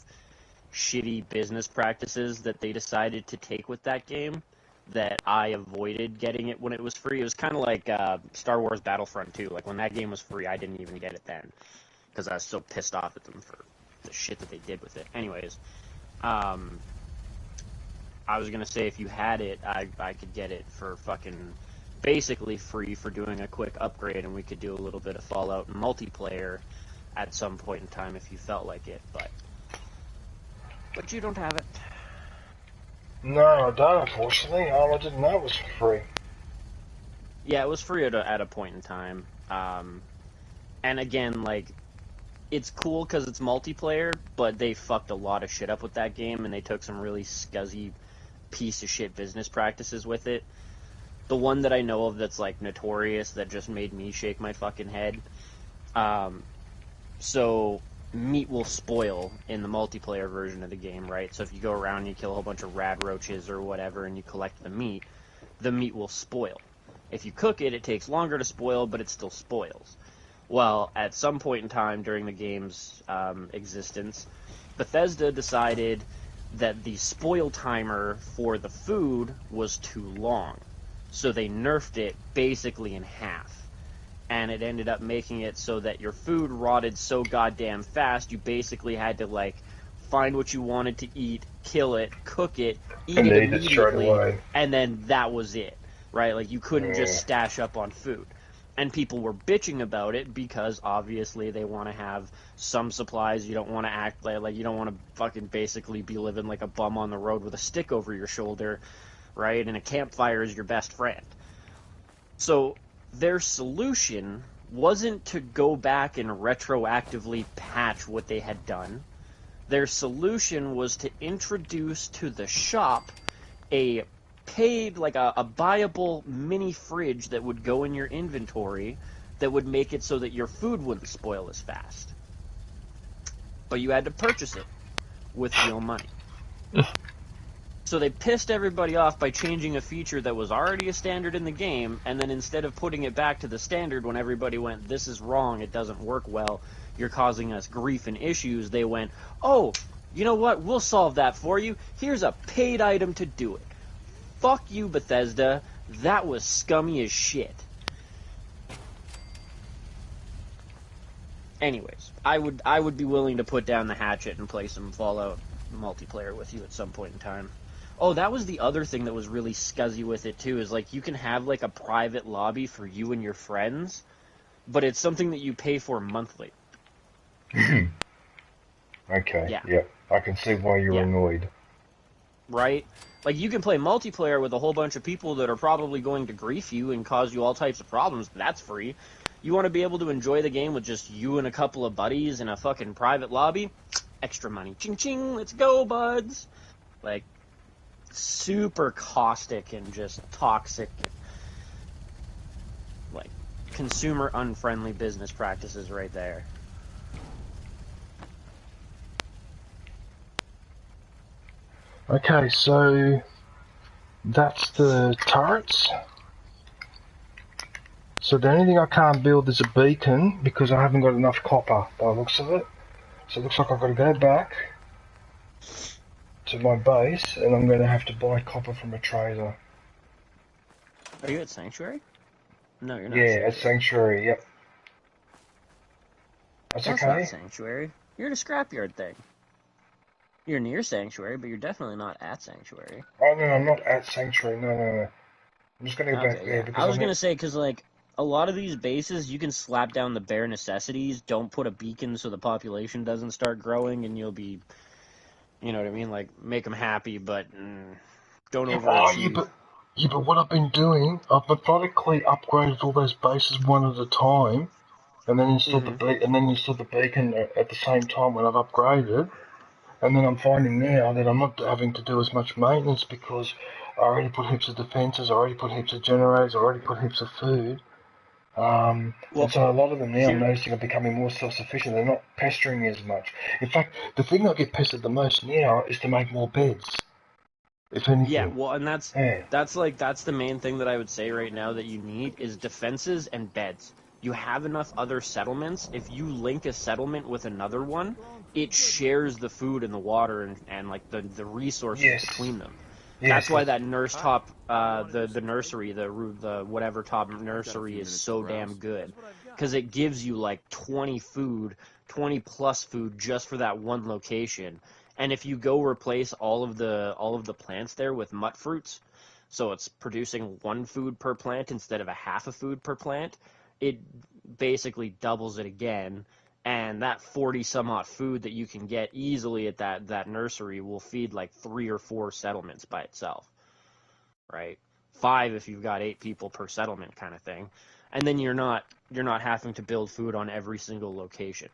shitty business practices that they decided to take with that game that I avoided getting it when it was free. It was kind of like Star Wars Battlefront 2. Like, when that game was free, I didn't even get it then because I was so pissed off at them for the shit that they did with it. Anyways, I was going to say if you had it, I could get it for fucking basically free for doing a quick upgrade, and we could do a little bit of Fallout multiplayer at some point in time if you felt like it, but you don't have it. No, I don't, unfortunately. I didn't know it was free. Yeah, it was free at a point in time. And again, like, it's cool because it's multiplayer, but they fucked a lot of shit up with that game, and they took some really scuzzy piece of shit business practices with it. The one that I know of that's, like, notorious that just made me shake my fucking head. So meat will spoil in the multiplayer version of the game, right? So if you go around and you kill a whole bunch of rad roaches or whatever and you collect the meat will spoil. If you cook it, it takes longer to spoil, but it still spoils. Well, at some point in time during the game's existence, Bethesda decided that the spoil timer for the food was too long. So they nerfed it basically in half. And it ended up making it so that your food rotted so goddamn fast, you basically had to, like, find what you wanted to eat, kill it, cook it, eat it immediately, and then that was it, right? Like, you couldn't just stash up on food. And people were bitching about it because, obviously, they want to have some supplies. You don't want to act like you don't want to fucking basically be living like a bum on the road with a stick over your shoulder, right? And a campfire is your best friend. So their solution wasn't to go back and retroactively patch what they had done. Their solution was to introduce to the shop a paid, like a buyable mini fridge that would go in your inventory that would make it so that your food wouldn't spoil as fast. But you had to purchase it with real money. So they pissed everybody off by changing a feature that was already a standard in the game, and then instead of putting it back to the standard when everybody went, this is wrong, it doesn't work well, you're causing us grief and issues, they went, oh, you know what, we'll solve that for you, here's a paid item to do it. Fuck you, Bethesda, that was scummy as shit. Anyways, I would be willing to put down the hatchet and play some Fallout multiplayer with you at some point in time. Oh, that was the other thing that was really scuzzy with it, too, is, like, you can have, like, a private lobby for you and your friends, but it's something that you pay for monthly. Okay, yeah. I can see why you're annoyed. Right? Like, you can play multiplayer with a whole bunch of people that are probably going to grief you and cause you all types of problems, but that's free. You want to be able to enjoy the game with just you and a couple of buddies in a fucking private lobby? Extra money. Ching ching, let's go, buds! Like, super caustic and just toxic, like, consumer unfriendly business practices right there. Okay, so that's the turrets. So the only thing I can't build is a beacon because I haven't got enough copper by the looks of it. So it looks like I've got to go back to my base, and I'm going to have to buy copper from a trader. Are you at Sanctuary? No, you're not. Yeah, at Sanctuary, yep. That's okay. Not Sanctuary. You're at a scrapyard thing. You're near Sanctuary, but you're definitely not at Sanctuary. Oh, no, I'm not at Sanctuary, no. I'm just going to go back there. Because I was going to say, because, like, a lot of these bases, you can slap down the bare necessities, don't put a beacon so the population doesn't start growing, and you'll be... You know what I mean? Like, make them happy, but don't overachieve. But what I've been doing, I've methodically upgraded all those bases one at a time, and then installed the beacon at the same time when I've upgraded. And then I'm finding now that I'm not having to do as much maintenance because I already put heaps of defences, I already put heaps of generators, I already put heaps of food. And so a lot of them now I'm noticing are becoming more self-sufficient. They're not pestering me as much. In fact, the thing I get pestered the most now is to make more beds. If anything. Yeah, well, and that's the main thing that I would say right now that you need is defenses and beds. You have enough other settlements. If you link a settlement with another one, it shares the food and the water and like the resources between them. That's why that the nursery, the whatever top nursery is so damn good, because it gives you like 20 plus food just for that one location. And if you go replace all of the plants there with mutt fruits, so it's producing 1 food per plant instead of a half a food per plant, it basically doubles it again. And that 40 some odd food that you can get easily at that nursery will feed like 3 or 4 settlements by itself, right? 5 if you've got 8 people per settlement kind of thing. And then you're not having to build food on every single location,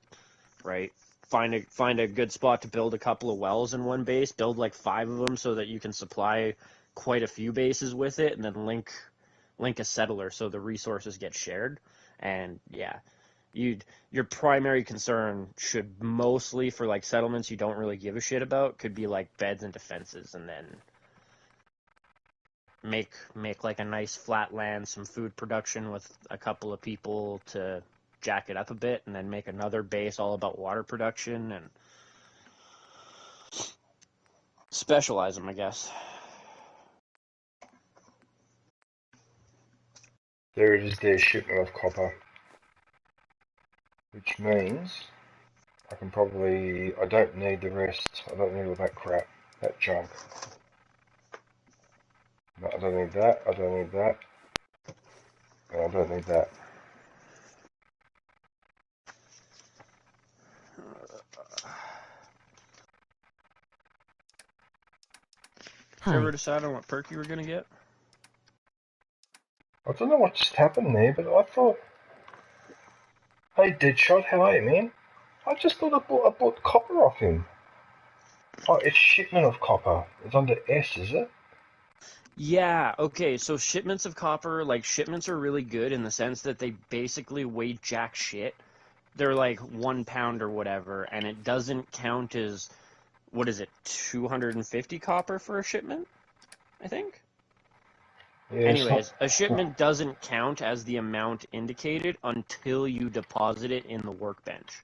right? Find a good spot to build a couple of wells in one base, build like 5 of them so that you can supply quite a few bases with it, and then link a settler so the resources get shared. And yeah, your primary concern should mostly, for like settlements you don't really give a shit about, could be like beds and defenses, and then make like a nice flat land, some food production with a couple of people to jack it up a bit, and then make another base all about water production and specialize them, I guess. There it is, their shipment of copper. Which means I don't need the rest. I don't need all that crap, that junk. No, I don't need that, I don't need that. And I don't need that. Did you ever decide on what perk you were going to get? I don't know what just happened there, but I thought... Hey, Deadshot, how are you, man? I just thought I bought copper off him. Oh, it's shipment of copper. It's under S, is it? Yeah, okay, so shipments of copper, like, shipments are really good in the sense that they basically weigh jack shit. They're like 1 pound or whatever, and it doesn't count as, what is it, 250 copper for a shipment, I think? Yeah, anyways, a shipment doesn't count as the amount indicated until you deposit it in the workbench,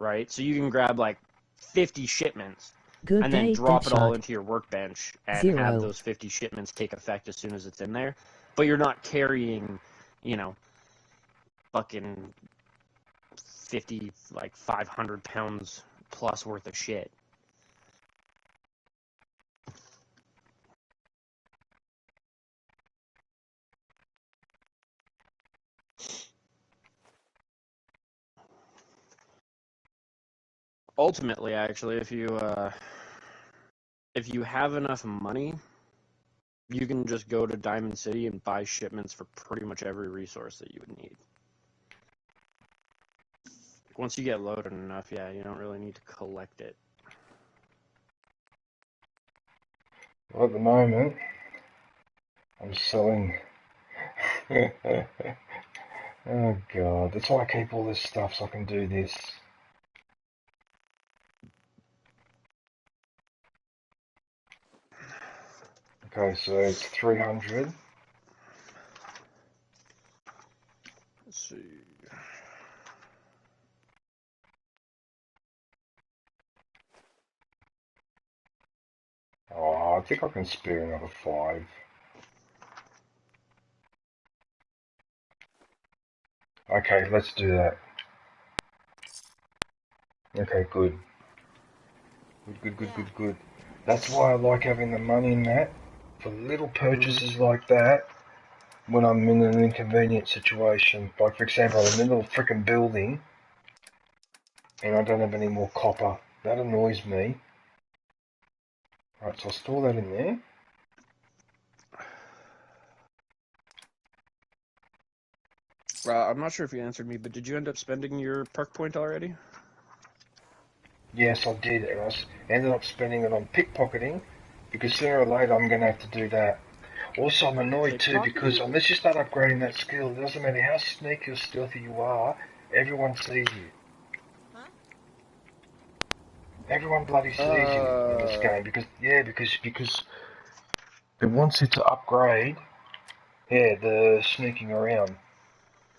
right? So you can grab like 50 shipments and then drop it all into your workbench and have those 50 shipments take effect as soon as it's in there. But you're not carrying, fucking 50, like 500 pounds plus worth of shit. Ultimately, actually, if you have enough money, you can just go to Diamond City and buy shipments for pretty much every resource that you would need. Once you get loaded enough, yeah, you don't really need to collect it. Well, at the moment, I'm selling... Oh god, that's why I keep all this stuff so I can do this. Okay, so it's 300. Let's see. Oh, I think I can spare another 5. Okay, let's do that. Okay, good. Good. That's why I like having the money in that, for little purchases like that, when I'm in an inconvenient situation. Like, for example, I'm in a little frickin' building, and I don't have any more copper. That annoys me. Right, so I'll store that in there. I'm not sure if you answered me, but did you end up spending your perk point already? Yes, I did, and I ended up spending it on pickpocketing Because sooner or later I'm going to have to do that. Also, I'm annoyed too because unless you start upgrading that skill, it doesn't matter how sneaky or stealthy you are, everyone sees you. Huh? Everyone bloody sees you in this game because it wants you to upgrade. Yeah, the sneaking around.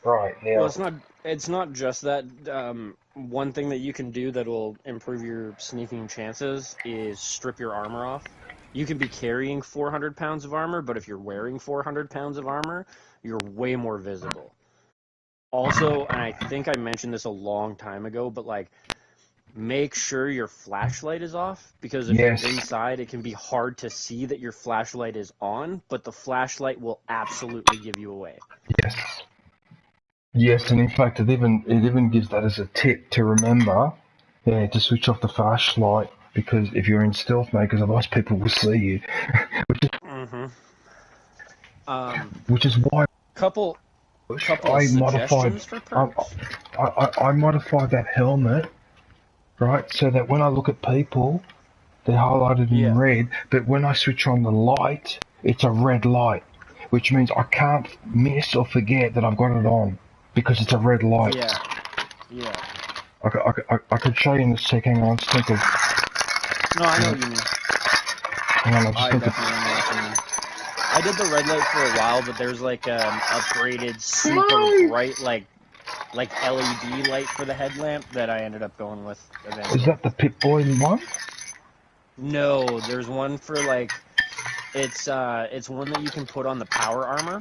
Right now. Well, it's not just that. One thing that you can do that will improve your sneaking chances is strip your armor off. You can be carrying 400 pounds of armor, but if you're wearing 400 pounds of armor, you're way more visible. Also, and I think I mentioned this a long time ago, but like, make sure your flashlight is off, because if Yes. you're inside, it can be hard to see that your flashlight is on, but the flashlight will absolutely give you away. Yes. Yes, and in fact, it even gives that as a tip to remember, to switch off the flashlight, because if you're in stealth mode, because otherwise people will see you. Which is why Couple I modified. suggestions for perks. I modified that helmet, right, so that when I look at people, they're highlighted in red, but when I switch on the light, it's a red light, which means I can't miss or forget that I've got it on. Because it's a red light. Yeah. I could show you in a sec. Hang on, let's think of. No, I know what you mean. Hang on, I definitely know what you mean. I did the red light for a while, but there's like an upgraded, super bright, like LED light for the headlamp that I ended up going with eventually. Is that the Pip-Boy one? No, there's one for like, it's one that you can put on the power armor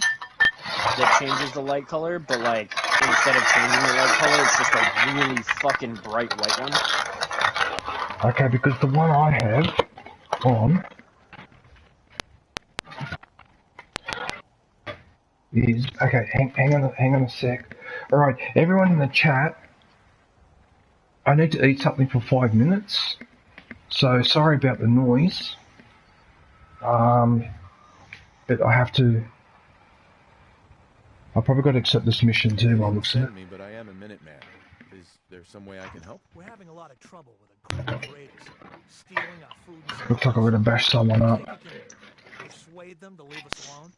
that changes the light color, but like, instead of changing the light color, it's just a really fucking bright white one. Okay, because the one I have on is... Okay, hang on a sec. Alright, everyone in the chat, I need to eat something for 5 minutes, so sorry about the noise. But I have to... I've probably got to accept this mission too while looks at it. Me, but I am a Minuteman. Is there some way I can help? We're having a lot of trouble with a group of raiders, stealing our food and Looks like I'm going to bash someone up. Think you can persuade them to leave us alone?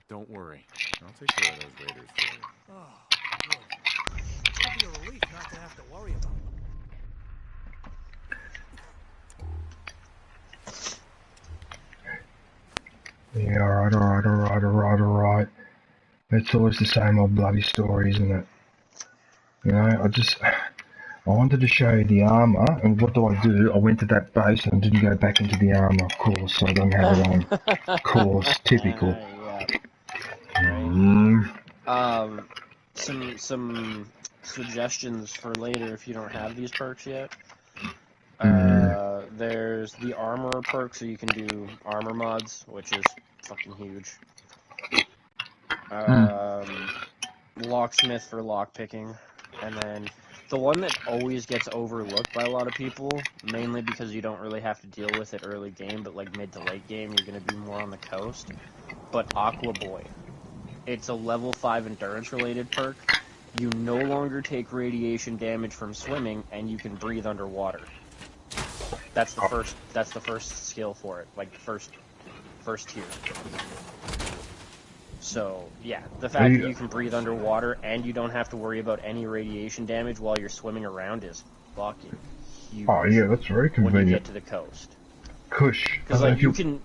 Don't worry. I'll take care of those raiders for you. Oh, good. It'll be a relief not to have to worry about them. Yeah, alright. It's always the same old bloody story, isn't it? You know, I wanted to show you the armor, and what do? I went to that base and didn't go back into the armor, of course, so I don't have it on. Of course, typical. Some suggestions for later if you don't have these perks yet. There's the armor perk, so you can do armor mods, which is fucking huge. Locksmith for lockpicking, and then the one that always gets overlooked by a lot of people, mainly because you don't really have to deal with it early game, but like mid to late game, you're going to be more on the coast. But Aqua Boy. It's a level 5 endurance related perk. You no longer take radiation damage from swimming, and you can breathe underwater. That's the first skill for it, like first tier. So, yeah, the fact that you can breathe underwater and you don't have to worry about any radiation damage while you're swimming around is fucking huge. Oh yeah, that's very convenient. When you get to the coast. Kush. Because like you can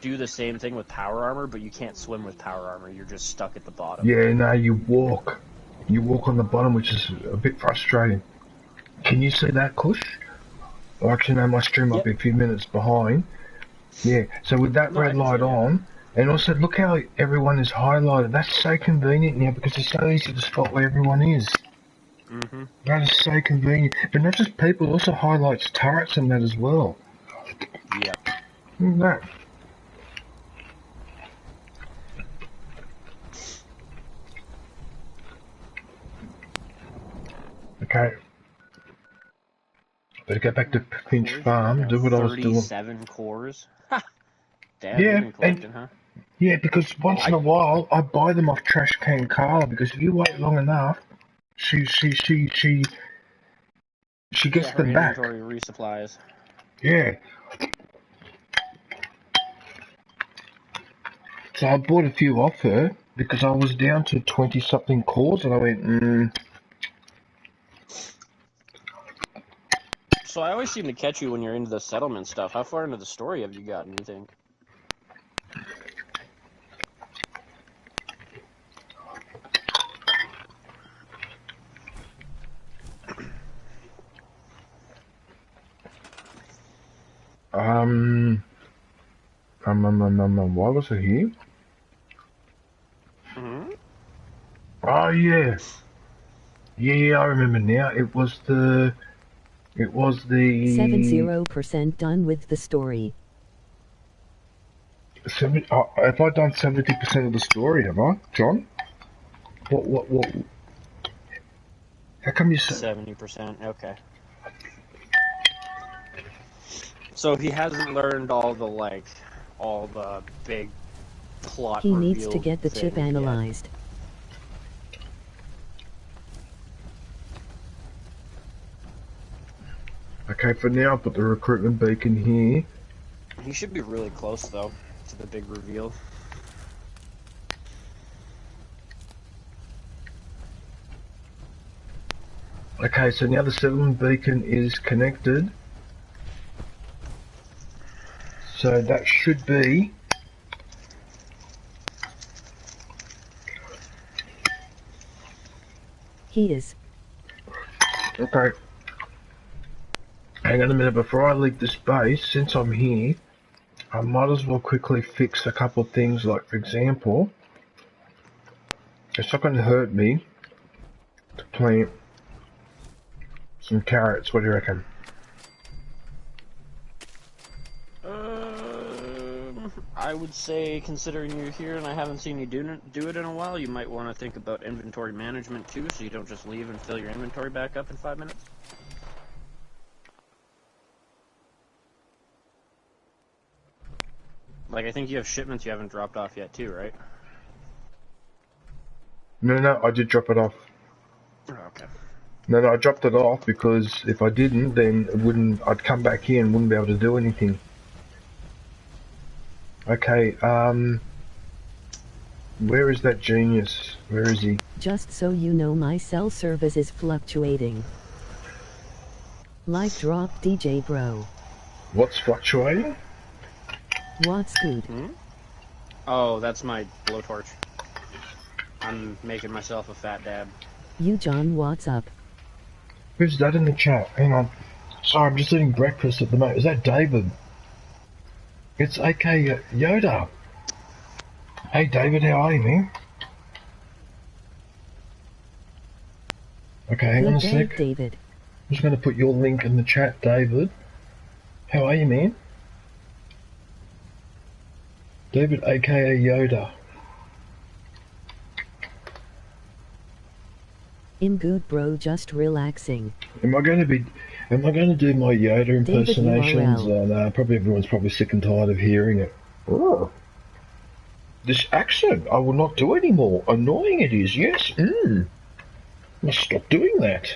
do the same thing with power armor, but you can't swim with power armor. You're just stuck at the bottom. Yeah, no, you walk on the bottom, which is a bit frustrating. Can you see that, Kush? Oh, actually, no, my stream might be a few minutes behind. Yeah, so with that red light on, and also look how everyone is highlighted. That's so convenient now because it's so easy to spot where everyone is. That is so convenient. But not just people, it also highlights turrets and that as well. Yeah. Look at that. Okay. Better get back to Finch Farm, do what I was doing. 37 cores? Ha! Damn, Yeah, you've been collecting, huh? Yeah, because once in a while, I buy them off Trash Can Carla, because if you wait long enough, she She gets her them back. inventory resupplies. Yeah. So I bought a few off her because I was down to 20-something cores, and I went, So I always seem to catch you when you're into the settlement stuff. How far into the story have you gotten, you think? why was I here? Mm-hmm. Oh yeah, I remember now. It was the 70% done with the story. have I done 70% of the story? Have I, John? What? How come you said 70%? Okay. So he hasn't learned all the big plot He needs reveal to get the chip things yet. analyzed. Okay, for now I'll put the recruitment beacon here. He should be really close though to the big reveal. Okay, so now the settlement beacon is connected. So that should be... He is. Okay. Hang on a minute, before I leave this base, since I'm here, I might as well quickly fix a couple of things, like for example, it's not going to hurt me to plant some carrots. What do you reckon? I would say, considering you're here and I haven't seen you do it in a while, you might want to think about inventory management too, so you don't just leave and fill your inventory back up in 5 minutes. Like, I think you have shipments you haven't dropped off yet too, right? No, I did drop it off. Oh, okay. No, I dropped it off because if I didn't, then I'd come back here and wouldn't be able to do anything. Okay, where is that genius? Where is he? Just so you know, my cell service is fluctuating. Like drop DJ bro. What's fluctuating? What's good? Oh, that's my blowtorch. I'm making myself a fat dab. You John, what's up? Who's that in the chat? Hang on. Sorry, I'm just eating breakfast at the moment. Is that David? It's AK Yoda. Hey David, how are you, man? Okay, hang on a sec. David. I'm just going to put your link in the chat, David. How are you, man? David, aka Yoda. I'm good, bro. Just relaxing. Am I going to do my Yoda impersonations? David, no, probably everyone's probably sick and tired of hearing it. Oh. This accent, I will not do anymore. Annoying it is, yes. Must stop doing that.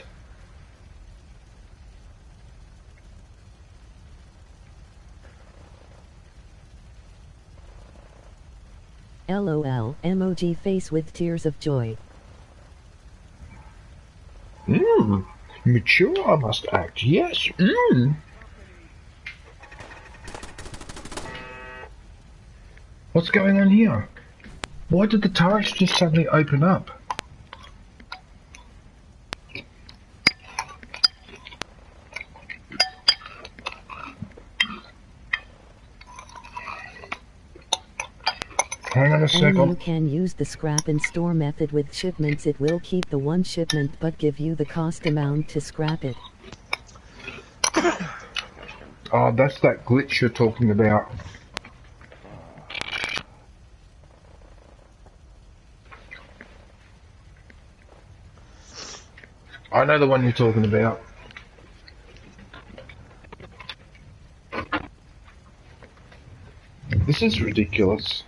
LOL, emoji face with tears of joy. Mature I must act, yes. What's going on here? Why did the turrets just suddenly open up? Hang on a second. And you can use the scrap and store method with shipments. It will keep the one shipment but give you the cost amount to scrap it. Oh, that's that glitch you're talking about. I know the one you're talking about. This is ridiculous.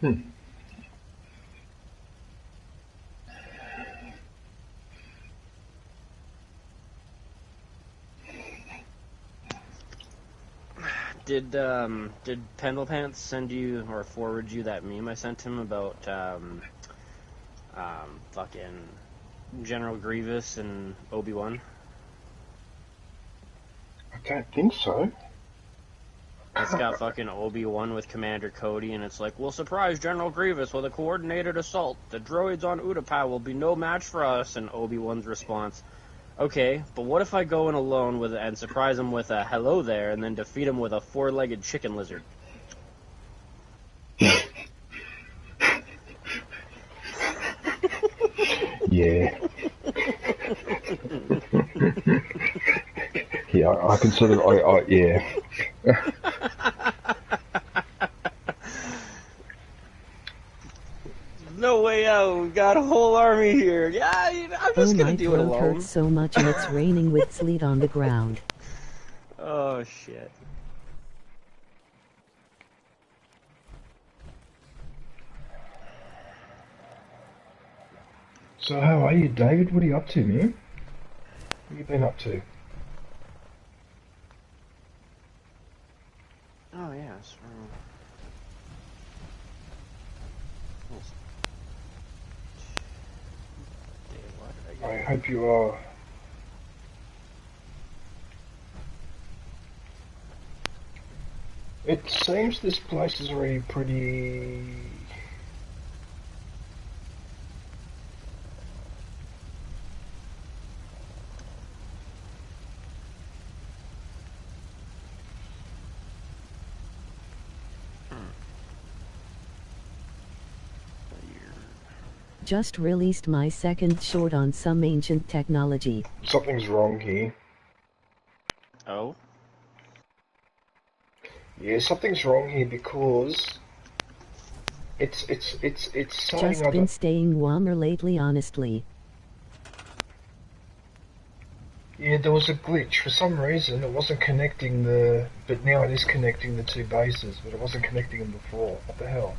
Hmm. Did Pendlepants send you or forward you that meme I sent him about fucking General Grievous and Obi-Wan? I don't think so. It's got fucking Obi-Wan with Commander Cody, and it's like, we'll surprise General Grievous with a coordinated assault. The droids on Utapau will be no match for us. And Obi-Wan's response, okay, but what if I go in alone with and surprise him with a hello there, and then defeat him with a four-legged chicken lizard? Yeah. Yeah, I can sort of, yeah. No way out. We've got a whole army here. Yeah, I'm just gonna do it alone. My throat hurts so much and it's raining with sleet on the ground. Oh, shit. So how are you, David? What are you up to, man? What have you been up to? Oh, yes. I hope you are. It seems this place is already pretty... Just released my second short on some ancient technology. Something's wrong here. Oh? Yeah, something's wrong here because it's saying Just been staying warmer lately, honestly. Yeah, there was a glitch. For some reason, it wasn't connecting the... But now it is connecting the two bases, but it wasn't connecting them before. What the hell?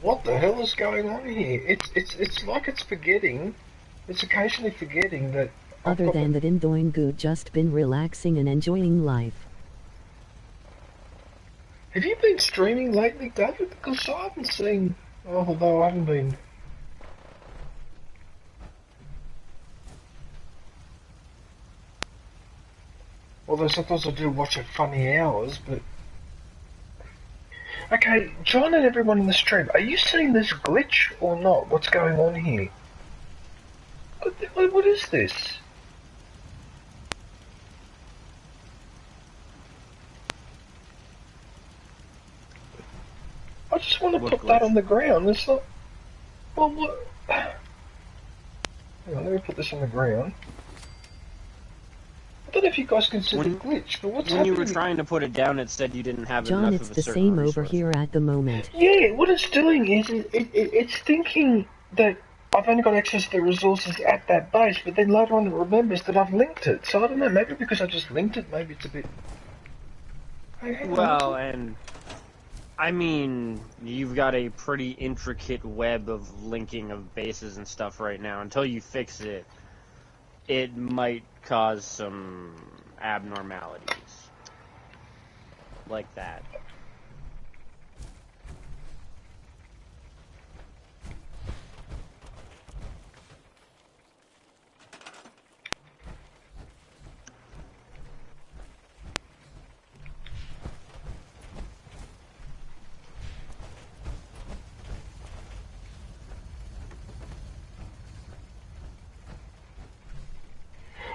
What the hell is going on here? It's like it's forgetting. It's occasionally forgetting that. Other than that, I'm doing good. Just been relaxing and enjoying life. Have you been streaming lately, David? Because I haven't seen. Although I haven't been. Although sometimes I do watch at funny hours, but. Okay, John and everyone in the stream, are you seeing this glitch or not? What's going on here? What is this? I just want to put that on the ground. It's not... Well, what... Hang on, let me put this on the ground. I don't know if you guys can see the glitch, but what's happening? When you were trying to put it down, it said you didn't have John, enough it's of a the certain same resource. over here at the moment. Yeah, what it's doing is it's thinking that I've only got access to the resources at that base, but then later on it remembers that I've linked it. So I don't know, maybe because I just linked it, maybe it's a bit... Well, and... I mean, you've got a pretty intricate web of linking of bases and stuff right now. Until you fix it, it might cause some abnormalities. Like that.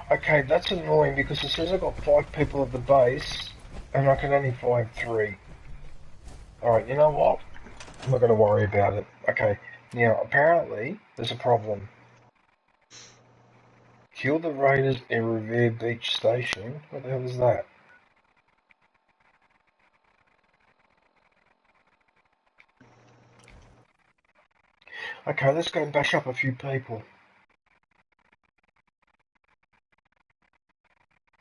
Okay, that's annoying because it says I've got 5 people at the base, and I can only find 3. Alright, you know what? I'm not going to worry about it. Okay, now apparently there's a problem. Kill the raiders in Revere Beach Station? What the hell is that? Okay, let's go and bash up a few people.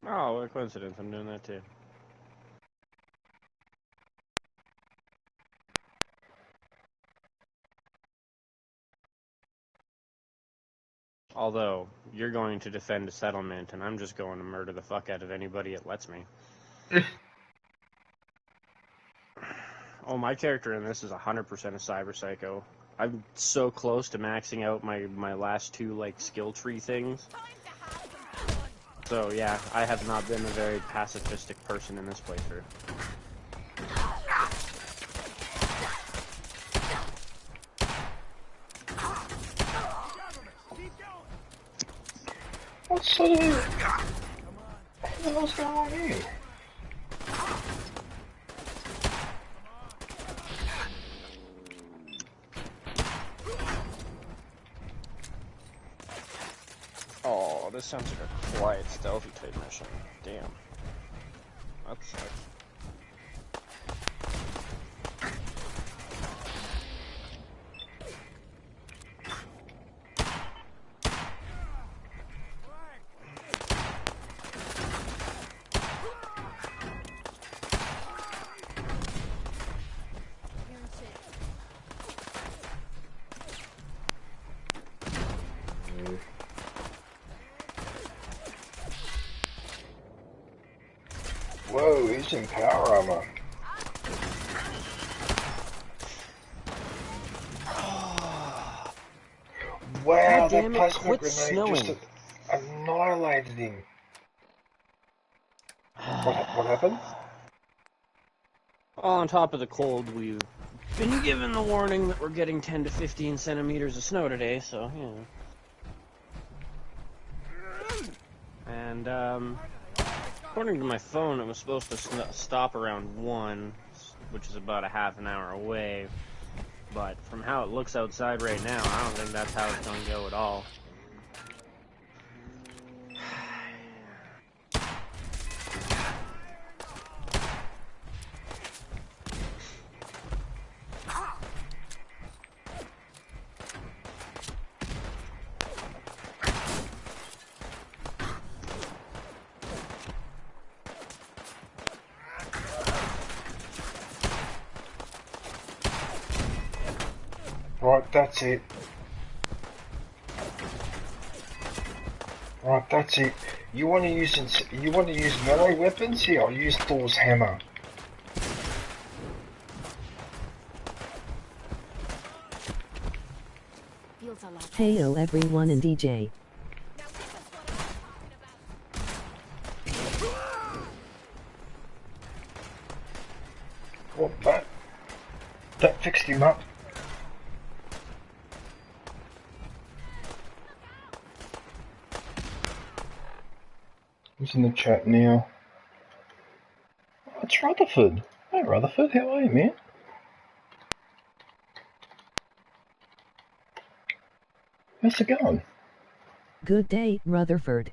Oh, what a coincidence. I'm doing that too. Although, you're going to defend a settlement, and I'm just going to murder the fuck out of anybody it lets me. Oh, my character in this is 100% a cyber psycho. I'm so close to maxing out my last two, like, skill tree things. So, yeah, I have not been a very pacifistic person in this playthrough. What sort of... What the hell's going on here? Oh, this sounds like a quiet, stealthy type mission. Damn. That sucks. Whoa, he's in power armor. Wow, that plasma grenade just annihilated him. What happened? On top of the cold, we've been given the warning that we're getting 10 to 15 centimeters of snow today, so, you know. And, according to my phone, it was supposed to stop around 1, which is about a half an hour away. But from how it looks outside right now, I don't think that's how it's going to go at all. Right, that's it. Right, that's it. You want to use melee weapons? Here, I'll use Thor's hammer. Heyo everyone and DJ. What, that fixed him up. Who's in the chat now? Oh, it's Rutherford. Hey Rutherford, how are you, man? How's it going? Good day, Rutherford.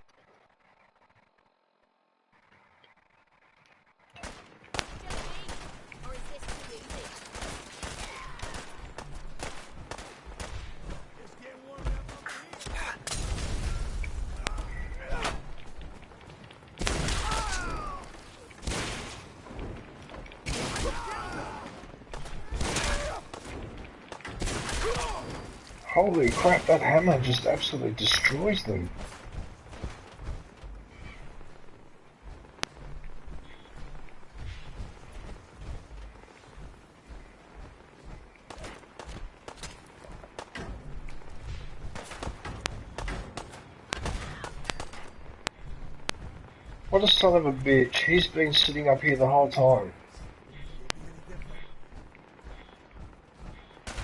Holy crap, that hammer just absolutely destroys them. What a son of a bitch. He's been sitting up here the whole time.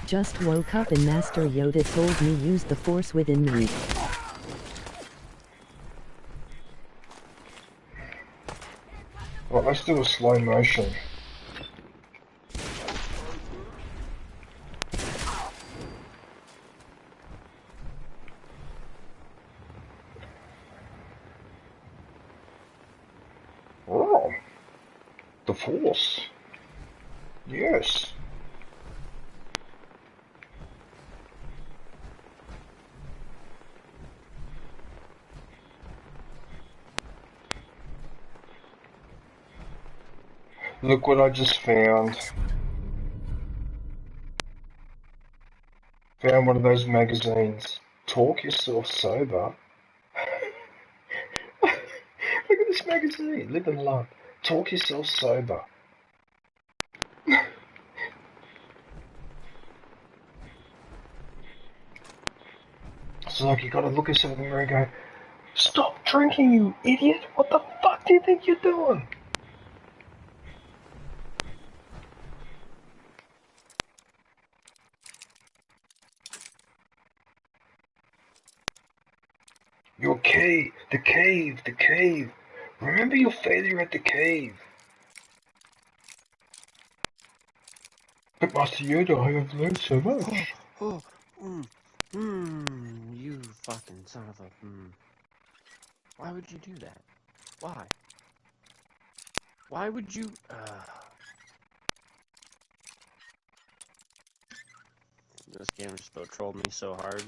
Just woke up and Master Yoda told me use the force within me. Right, let's do a slow motion. Force. Yes. Look what I just found. Found one of those magazines. Talk Yourself Sober. Look at this magazine. Live and Love. Talk Yourself Sober. It's like you gotta look at yourself in the mirror and go, stop drinking, you idiot! What the fuck do you think you're doing? Your cave, the cave, the cave. Remember your failure at the cave. But Master Yoda, I have learned so much. You fucking son of a. Why would you do that? Why? Why would you? This game just about trolled me so hard.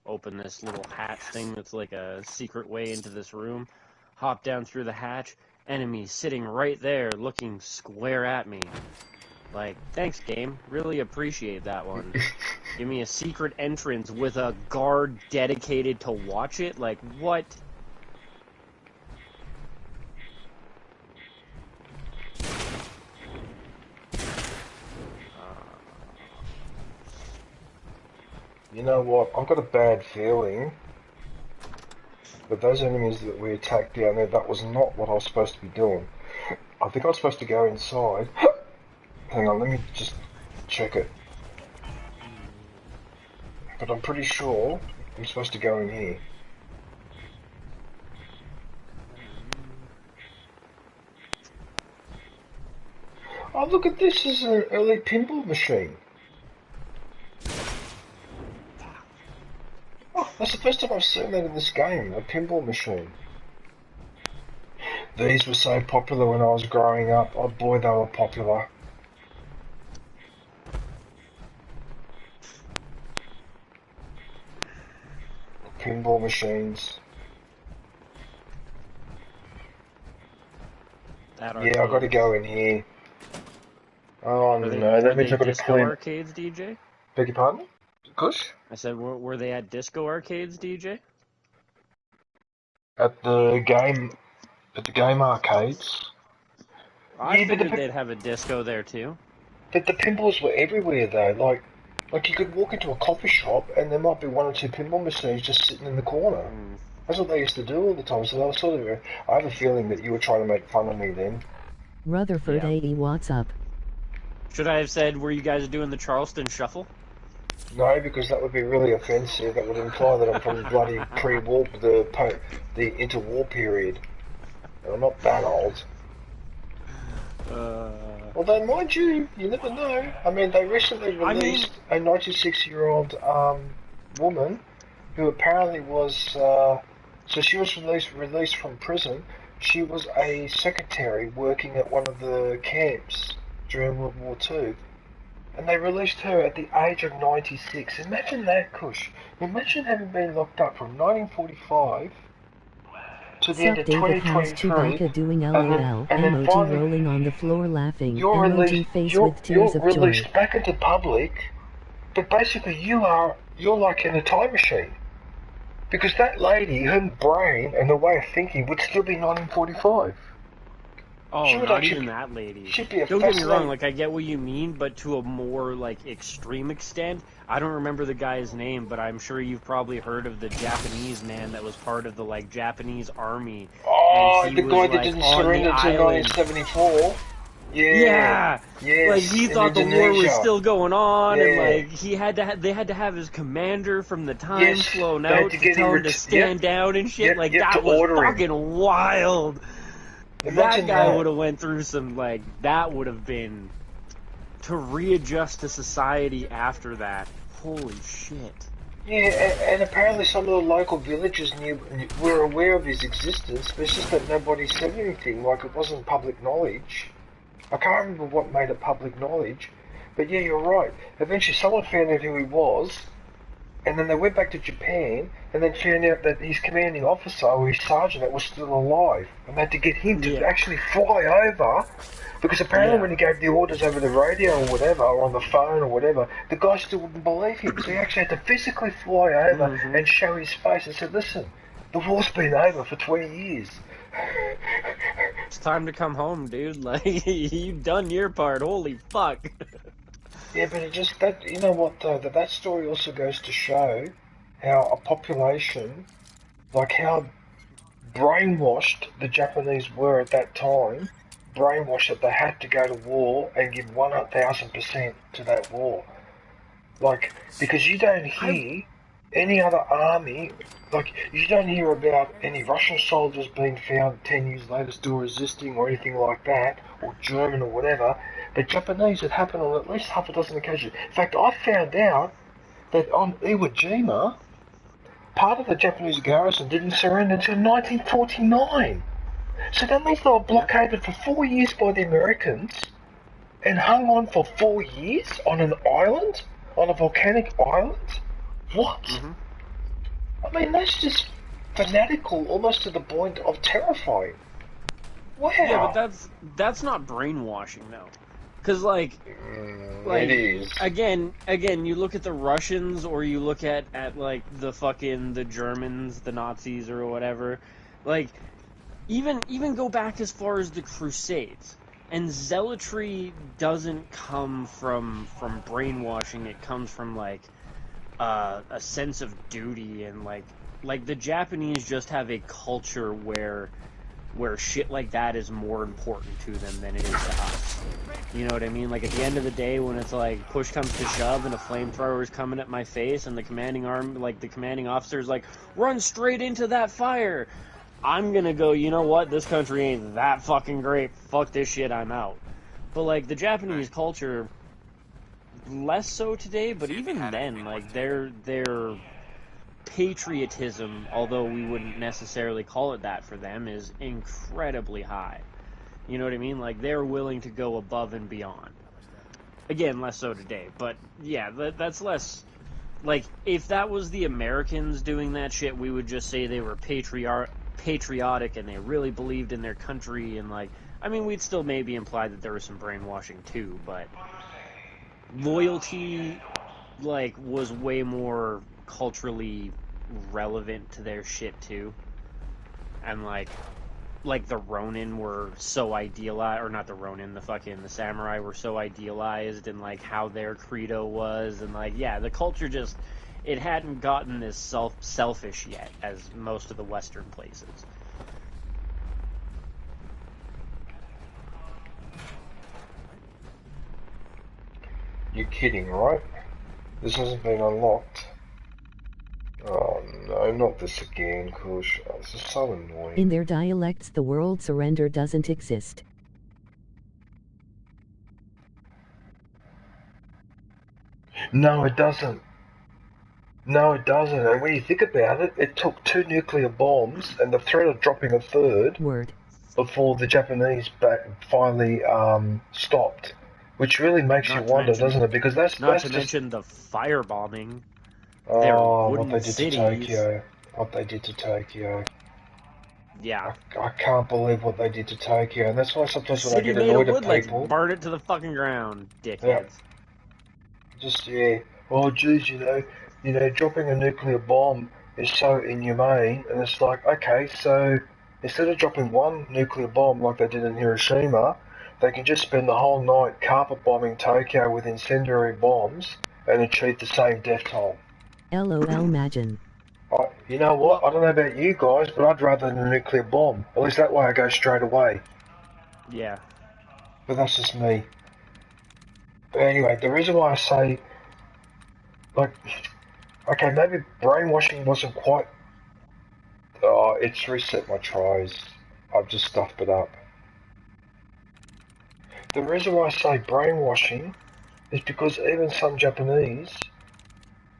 Open this little hatch thing that's like a secret way into this room. Hop down through the hatch. Enemy sitting right there looking square at me. Like, thanks game. Really appreciate that one. Give me a secret entrance with a guard dedicated to watch it? Like, what? You know what? I've got a bad feeling that those enemies that we attacked down there, that was not what I was supposed to be doing. I think I was supposed to go inside. Hang on, let me just check it. But I'm pretty sure I'm supposed to go in here. Oh, look at this. This is an early pinball machine. Oh, that's the first time I've seen that in this game, a pinball machine. These were so popular when I was growing up. Oh boy, they were popular. Pinball machines. Yeah, I've got to go in here. Oh no, that means I've got to disco clean. arcades, DJ? Beg your pardon? Kush? I said, were they at disco arcades, DJ? At the game arcades. I figured they'd have a disco there too. But the pinballs were everywhere though. Like you could walk into a coffee shop and there might be one or two pinball machines just sitting in the corner. That's what they used to do all the time. So I was sort of, I have a feeling that you were trying to make fun of me then. Rutherford AE, what's up? Should I have said, were you guys doing the Charleston Shuffle? No, because that would be really offensive. That would imply that I'm from the bloody pre-war, the interwar period. And I'm not that old. Although, mind you, you never know. I mean, they recently released a 96-year-old woman who apparently was... so she was released from prison. She was a secretary working at one of the camps during World War II. And they released her at the age of 96. Imagine that, Kush. Imagine having been locked up from 1945 to the end of 2023. Chewbacca doing LOL, and then emoji finally, rolling on the floor laughing, you're emoji face with tears of joy. released back into public, but basically you're like in a time machine. Because that lady, her brain and the way of thinking would still be 1945. Oh, not even that lady. Don't get me wrong, like, I get what you mean, but to a more, like, extreme extent. I don't remember the guy's name, but I'm sure you've probably heard of the Japanese man that was part of the, like, Japanese army. Oh, the guy that didn't surrender until 1974. Yeah. Yes, like, he thought the war was still going on, and, like, they had to have his commander from the time flown out to tell him to stand down and shit. Like, that was fucking wild. That guy would have went through some, like, that would have been, to readjust to society after that. Holy shit. Yeah, and apparently some of the local villagers were aware of his existence, but it's just that nobody said anything, like it wasn't public knowledge. I can't remember what made it public knowledge, but yeah, you're right. Eventually someone found out who he was, and then they went back to Japan, and then found out that his commanding officer, or his sergeant, was still alive, and they had to get him to actually fly over, because apparently when he gave the orders over the radio or whatever, or on the phone or whatever, the guy still wouldn't believe him, so he actually had to physically fly over and show his face and said, listen, the war's been over for 20 years. It's time to come home, dude. Like, you done your part. Holy fuck. Yeah, but it just, that, you know what though, that story also goes to show how a population, like how brainwashed the Japanese were at that time, brainwashed that they had to go to war and give 1,000% to that war. Like, because you don't hear any other army, like, you don't hear about any Russian soldiers being found 10 years later still resisting or anything like that, or German or whatever. But Japanese, it happened on at least half a dozen occasions. In fact, I found out that on Iwo Jima, part of the Japanese garrison didn't surrender until 1949. So that means they were blockaded for 4 years by the Americans and hung on for 4 years on an island, on a volcanic island? What? I mean, that's just fanatical, almost to the point of terrifying. Wow. Yeah, but that's not brainwashing, though. Because, like, it is. Again, you look at the Russians, or you look at like, the Germans, the Nazis, or whatever. Like, even go back as far as the Crusades. And zealotry doesn't come from brainwashing. It comes from, like, a sense of duty, and like the Japanese just have a culture where shit like that is more important to them than it is to us. You know what I mean? Like, at the end of the day, when it's like push comes to shove and a flamethrower is coming at my face, and the commanding officer is like, run straight into that fire, I'm gonna go, you know what, this country ain't that fucking great, fuck this shit, I'm out. But, like, the Japanese culture, less so today, but even then, like, their patriotism, although we wouldn't necessarily call it that for them, is incredibly high. You know what I mean? Like, they're willing to go above and beyond. Again, less so today, but yeah, that's less. Like, if that was the Americans doing that shit, we would just say they were patriotic and they really believed in their country, and, like, I mean, we'd still maybe imply that there was some brainwashing too, but loyalty, like, was way more culturally relevant to their shit too. And like the Ronin were so idealized, or not the Ronin, the samurai were so idealized, and like how their credo was, and like, yeah, the culture just, it hadn't gotten this selfish yet as most of the Western places. You're kidding, right? This hasn't been unlocked. Oh no, not this again, Kush. Oh, this is so annoying. In their dialects, the world surrender doesn't exist. No, it doesn't. No, it doesn't. And when you think about it, it took 2 nuclear bombs and the threat of dropping a third before the Japanese finally stopped. Which really makes you wonder, doesn't it? Because that's not to mention the firebombing. Oh, what they did to Tokyo. What they did to Tokyo. Yeah. I can't believe what they did to Tokyo, and that's why sometimes when I get annoyed at people... Like, burn it to the fucking ground, dickheads. Yeah. Just, yeah. Oh, geez, you know, dropping a nuclear bomb is so inhumane, and it's like, okay, so instead of dropping one nuclear bomb like they did in Hiroshima, they can just spend the whole night carpet bombing Tokyo with incendiary bombs and achieve the same death toll. LOL imagine. You know what? I don't know about you guys, but I'd rather than a nuclear bomb. At least that way I go straight away. Yeah. But that's just me. But anyway, the reason why I say, like, okay, maybe brainwashing wasn't quite... Oh, it's reset my tries. I've just stuffed it up. The reason why I say brainwashing is because even some Japanese,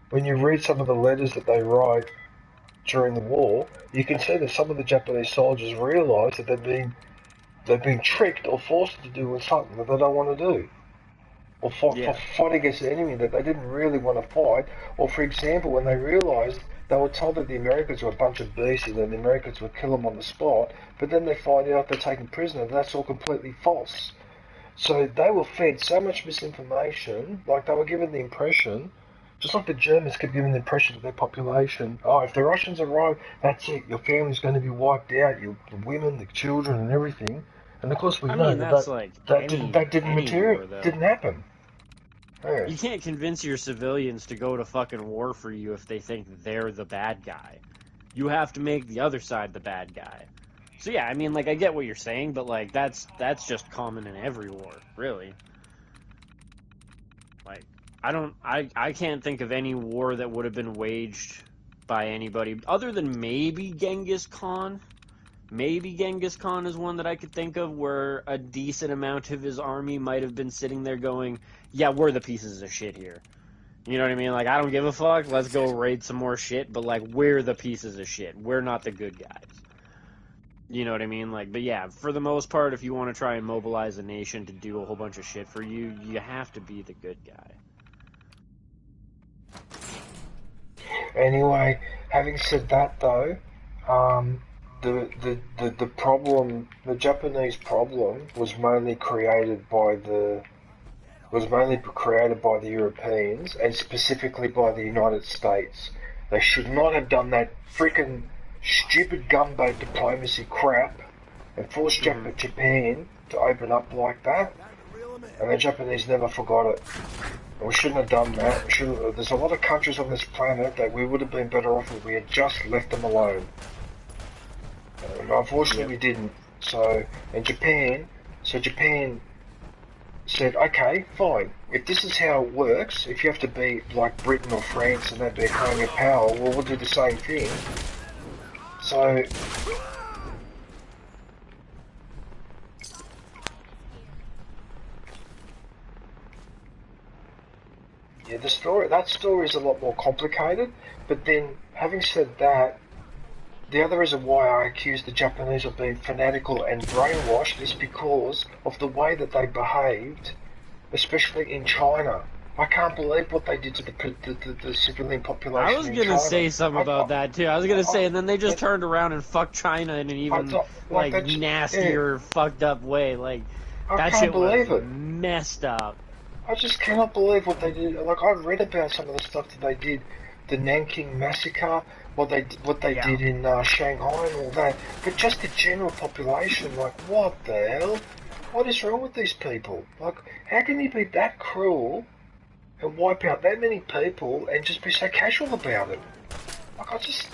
when you read some of the letters that they write during the war, you can see that some of the Japanese soldiers realise that they're being They've been tricked or forced to do something that they don't want to do. Or fight against an enemy that they didn't really want to fight. Or, for example, when they realised they were told that the Americans were a bunch of beasts and that the Americans would kill them on the spot, but then they find out they're taken prisoner, and that's all completely false. So they were fed so much misinformation, like they were given the impression, just like the Germans kept giving the impression to their population, oh, if the Russians arrive, that's it, your family's going to be wiped out, the women, the children, and everything. And of course we know that didn't happen. Yeah. You can't convince your civilians to go to fucking war for you if they think they're the bad guy. You have to make the other side the bad guy. So yeah, I mean, like, I get what you're saying, but like that's just common in every war, really. Like, I can't think of any war that would have been waged by anybody other than maybe Genghis Khan. Maybe Genghis Khan is one that I could think of where a decent amount of his army might have been sitting there going, yeah, we're the pieces of shit here. You know what I mean? Like, I don't give a fuck, let's go raid some more shit, but, like, we're the pieces of shit. We're not the good guys. You know what I mean? Like, but yeah, for the most part, if you want to try and mobilize a nation to do a whole bunch of shit for you, you have to be the good guy. Anyway, having said that, though, the problem, the Japanese problem, was mainly created by the Europeans, and specifically by the United States. They should not have done that freaking stupid gunboat diplomacy crap and forced Japan to open up like that, and the Japanese never forgot it. And we shouldn't have done that. There's a lot of countries on this planet that we would have been better off if we had just left them alone. And unfortunately we didn't. So Japan said, okay, fine. If this is how it works, if you have to be like Britain or France and they'd be economic power, well, we'll do the same thing. So yeah, that story is a lot more complicated. But then, having said that, the other reason why I accuse the Japanese of being fanatical and brainwashed is because of the way that they behaved, especially in China. I can't believe what they did to the civilian population. I was going to say something about that, too. I was going to say, and then they just turned around and fucked China in an even, nastier, fucked up way. Like, that shit was messed up. I just cannot believe what they did. Like, I've read about some of the stuff that they did. The Nanking massacre, what they did in Shanghai and all that. But just the general population, like, what the hell? What is wrong with these people? Like, how can you be that cruel and wipe out that many people and just be so casual about it? Like, I just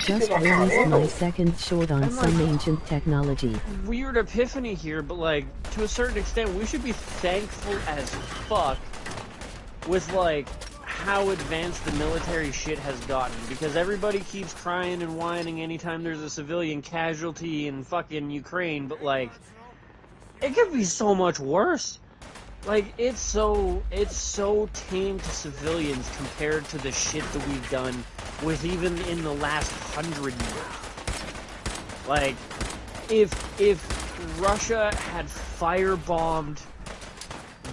released my second short on some ancient technology. Weird epiphany here, but like, to a certain extent, we should be thankful as fuck with like how advanced the military shit has gotten, because everybody keeps crying and whining anytime there's a civilian casualty in fucking Ukraine, but like, it could be so much worse. Like, it's so tame to civilians compared to the shit that we've done with even in the last 100 years. Like, if Russia had firebombed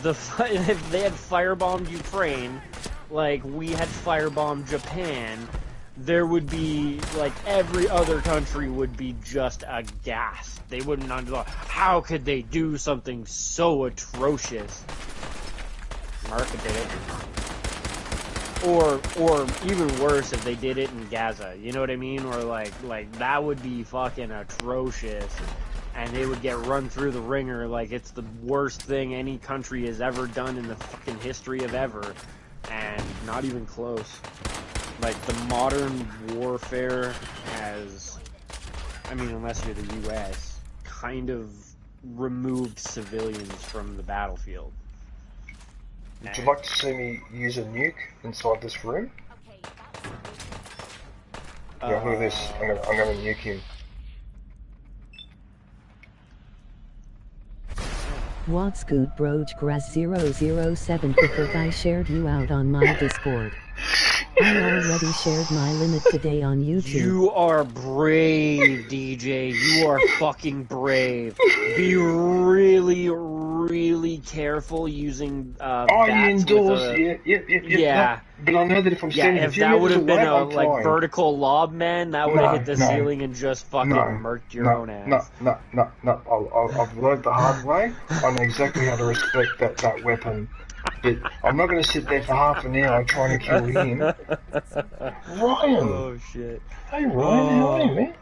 if they had firebombed Ukraine, like we had firebombed Japan, there would be, like, every other country would be just aghast. They wouldn't understand, how could they do something so atrocious? America did it. Or even worse if they did it in Gaza, you know what I mean? Or like that would be fucking atrocious. And they would get run through the ringer like it's the worst thing any country has ever done in the fucking history of ever. And not even close. Like, the modern warfare has, I mean, unless you're the US, kind of removed civilians from the battlefield. Would you like to see me use a nuke inside this room? Yeah, look at this. I'm gonna nuke him. What's good, Broge Grass 007 because I shared you out on my Discord. I already shared my limit today on YouTube. You are brave, DJ. You are fucking brave. Be really, really careful using bats indoors. with a... Yeah. No, but I know that if I'm standing if a few that would meters have been away, a I'm fine. vertical lob, man, that would have hit the ceiling and just fucking murked your own ass. No. I've learned the hard way. I know exactly how to respect that weapon. But I'm not going to sit there for half an hour trying to kill him. Ryan! Oh, shit. Hey, Ryan, how are you, man?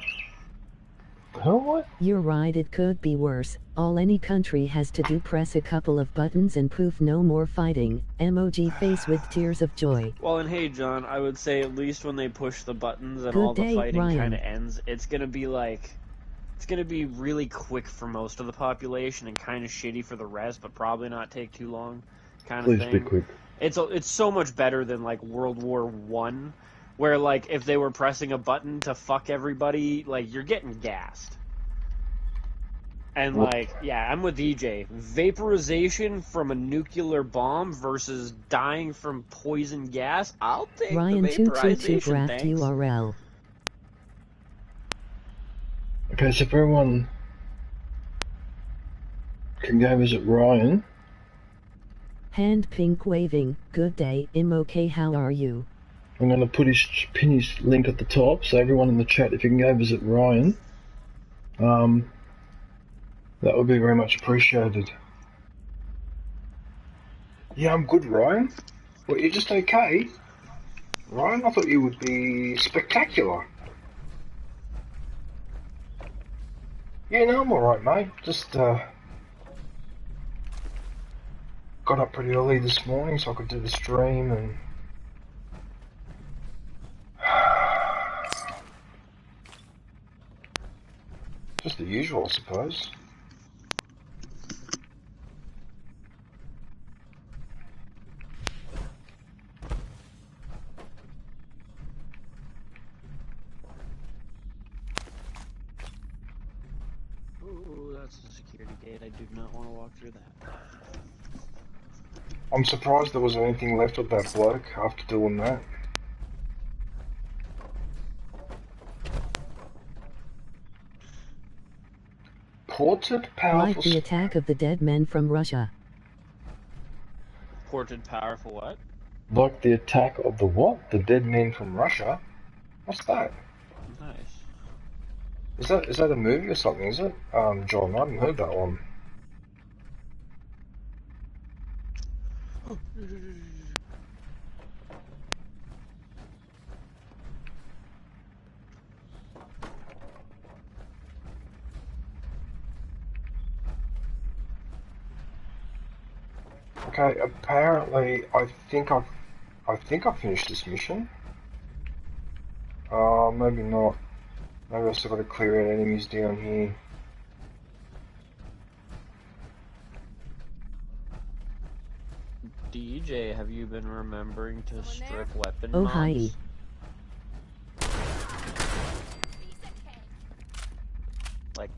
The hell, what? You're right, it could be worse. All any country has to do press a couple of buttons and poof, no more fighting. Emoji face with tears of joy. Well, and hey, John, I would say at least when they push the buttons and Good all the day, fighting Ryan. kind of ends, it's going to be like... It's going to be really quick for most of the population and kind of shitty for the rest, but probably not take too long. Kind of thing. Please be quick. It's so much better than like World War I, where like if they were pressing a button to fuck everybody, like you're getting gassed. And like, yeah, I'm with EJ. Vaporization from a nuclear bomb versus dying from poison gas. I'll take Ryan the vaporization. draft Thanks. URL. Okay, so if everyone can go visit Ryan. Hand pink waving. Good day, okay, how are you? I'm going to pin his link at the top, so everyone in the chat, if you can go visit Ryan, that would be very much appreciated. Yeah, I'm good, Ryan. Well, you're just okay? Ryan, I thought you would be spectacular. Yeah, no, I'm alright, mate. Just, got up pretty early this morning so I could do the stream and... just the usual, I suppose. Ooh, that's the security gate. I do not want to walk through that. I'm surprised there was anything left of that bloke after doing that. Ported powerful... Like the attack of the dead men from Russia. Ported powerful what? Like the attack of the what? The dead men from Russia? What's that? Nice. Is that a movie or something, is it? John, I haven't heard that one. Okay, apparently I think I've finished this mission. Maybe not. Maybe I've still got to clear out enemies down here. DJ, have you been remembering to strip weapon Oh, mods? hi. Like,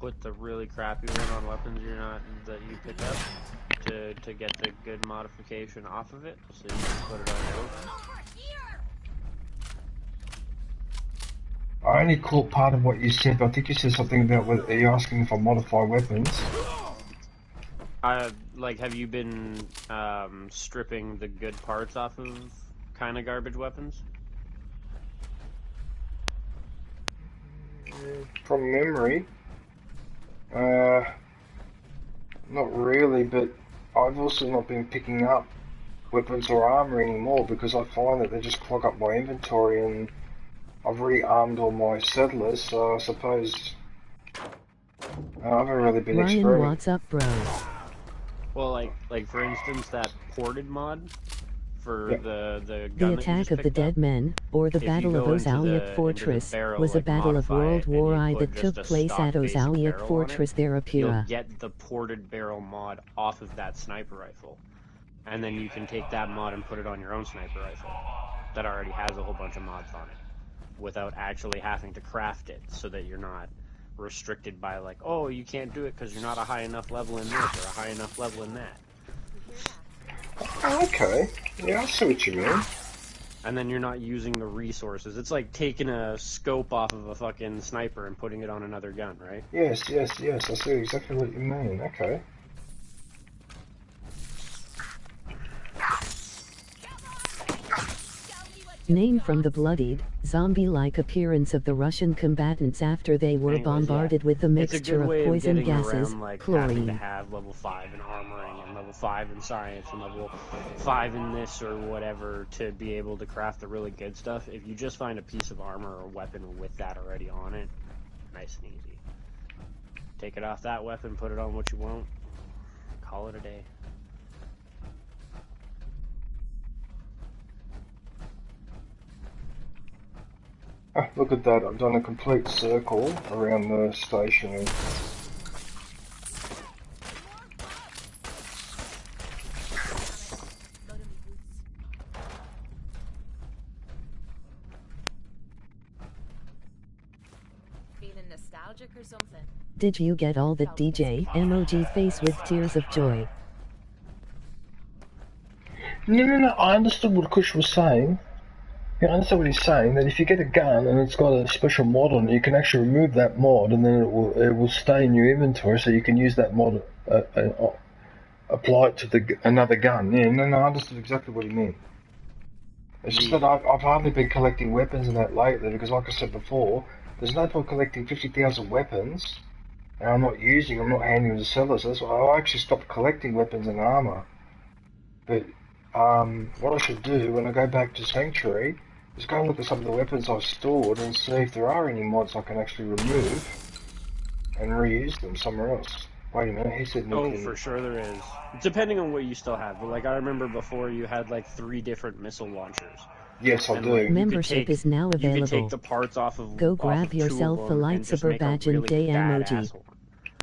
put the really crappy one on weapons that you pick up to get the good modification off of it, so you can put it on your own. I only caught part of what you said, but I think you said something about are you asking if I modify weapons? Like, have you been stripping the good parts off of kind of garbage weapons? From memory, not really, but I've also not been picking up weapons or armor anymore because I find that they just clog up my inventory, and I've rearmed all my settlers, so I suppose I haven't really been Ryan, experimenting. what's up, bro? Well, like for instance, that ported mod for the The gun that you attack just of the picked up. dead men, or the If you Battle of go into Ozaliak the Fortress, barrel, was a like, battle of modify World it, and War you I put that just took a place stock at basic Ozaliak barrel on Fortress it, there you'll Apira. get the ported barrel mod off of that sniper rifle, and then you can take that mod and put it on your own sniper rifle that already has a whole bunch of mods on it, without actually having to craft it, so that you're not restricted by like, oh, you can't do it because you're not a high enough level in this or a high enough level in that. Oh, okay. Yeah, I see what you mean. and then you're not using the resources. It's like taking a scope off of a fucking sniper and putting it on another gun, right? Yes, yes, yes. I see exactly what you mean. Okay. Name from the bloodied, zombie-like appearance of the Russian combatants after they were bombarded with a mixture of poison gases, around, like, chlorine. having to have level 5 in armoring and level 5 in science and level 5 in this or whatever to be able to craft the really good stuff. If you just find a piece of armor or weapon with that already on it, nice and easy. Take it off that weapon, put it on what you want, call it a day. Ah, look at that, I've done a complete circle around the station. Feeling nostalgic or something? Did you get all that, DJ? Emoji face with tears of joy. No, I understood what Kush was saying. Yeah, I understand what he's saying, that if you get a gun and it's got a special mod on it, you can actually remove that mod and then it will stay in your inventory so you can use that mod, apply it to another gun. Yeah, no, I understood exactly what he meant. It's just that I've hardly been collecting weapons and that lately because, like I said before, there's no point collecting 50,000 weapons and I'm not handing them to sellers. So that's why I actually stopped collecting weapons and armor. But what I should do when I go back to Sanctuary is go and look at some of the weapons I've stored and see if there are any mods I can actually remove and reuse them somewhere else. Wait a minute, he said no. Oh, for sure there is. Depending on what you still have. But like I remember before you had like 3 different missile launchers. Yes, I do. Like, Membership is now available. You can take the parts off of Go grab yourself a lightsaber badge and day emoji.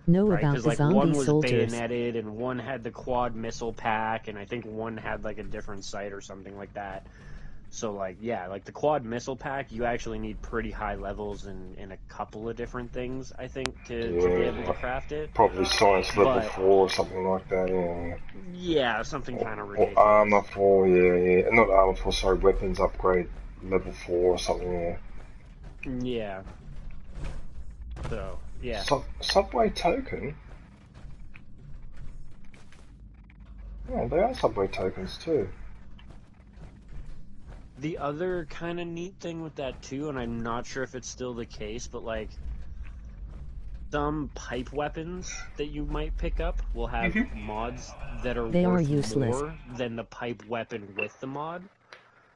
Know about the zombie one was soldiers. bayoneted and one had the quad missile pack and I think one had like a different sight or something like that. So like yeah, like the quad missile pack, you actually need pretty high levels in a couple of different things, I think, to be able to craft it. Probably science level 4 or something like that, yeah. Yeah, something kind of ridiculous. Or armor 4, yeah. Not armor 4, sorry, weapons upgrade level 4 or something, yeah. Yeah. So, yeah. Subway token? Yeah, they are subway tokens too. The other kind of neat thing with that too, and I'm not sure if it's still the case, but like some pipe weapons that you might pick up will have mods that are worth more than the pipe weapon with the mod.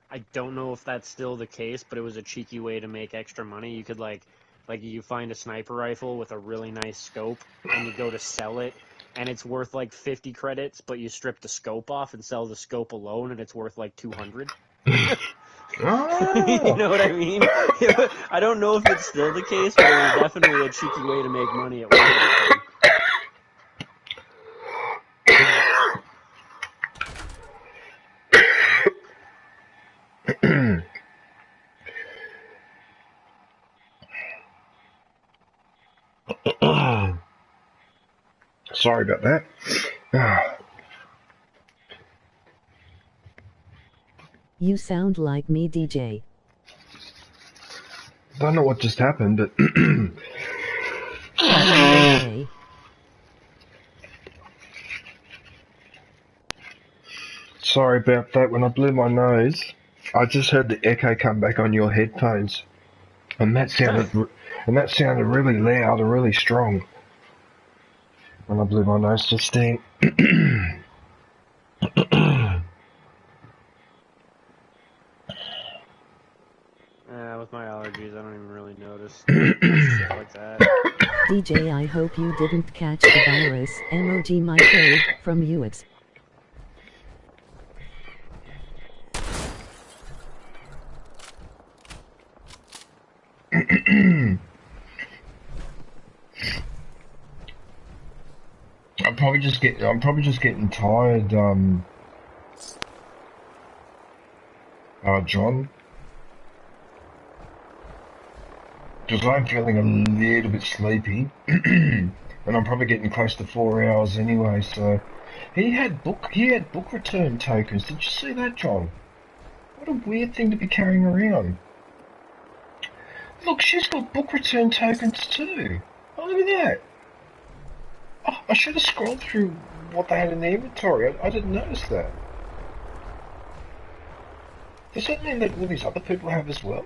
I don't know if that's still the case, but it was a cheeky way to make extra money. You could like you find a sniper rifle with a really nice scope and you go to sell it and it's worth like 50 credits, but you strip the scope off and sell the scope alone and it's worth like 200. You know what I mean? I don't know if it's still the case, but it was definitely a cheeky way to make money at one point. Sorry about that. You sound like me, DJ. Don't know what just happened, but okay. Sorry about that. When I blew my nose, I just heard the echo come back on your headphones, and that sounded really loud and really strong. When I blew my nose just then. With my allergies, I don't even really notice shit like that. DJ, I hope you didn't catch the virus. Emoji my code from UX. I'm probably just getting tired, John. Because I'm feeling a little bit sleepy, and I'm probably getting close to 4 hours anyway. So he had book return tokens. Did you see that, John? What a weird thing to be carrying around. Look, she's got book return tokens too. Oh, look at that. Oh, I should have scrolled through what they had in the inventory. I didn't notice that. Does that mean that all these other people have as well?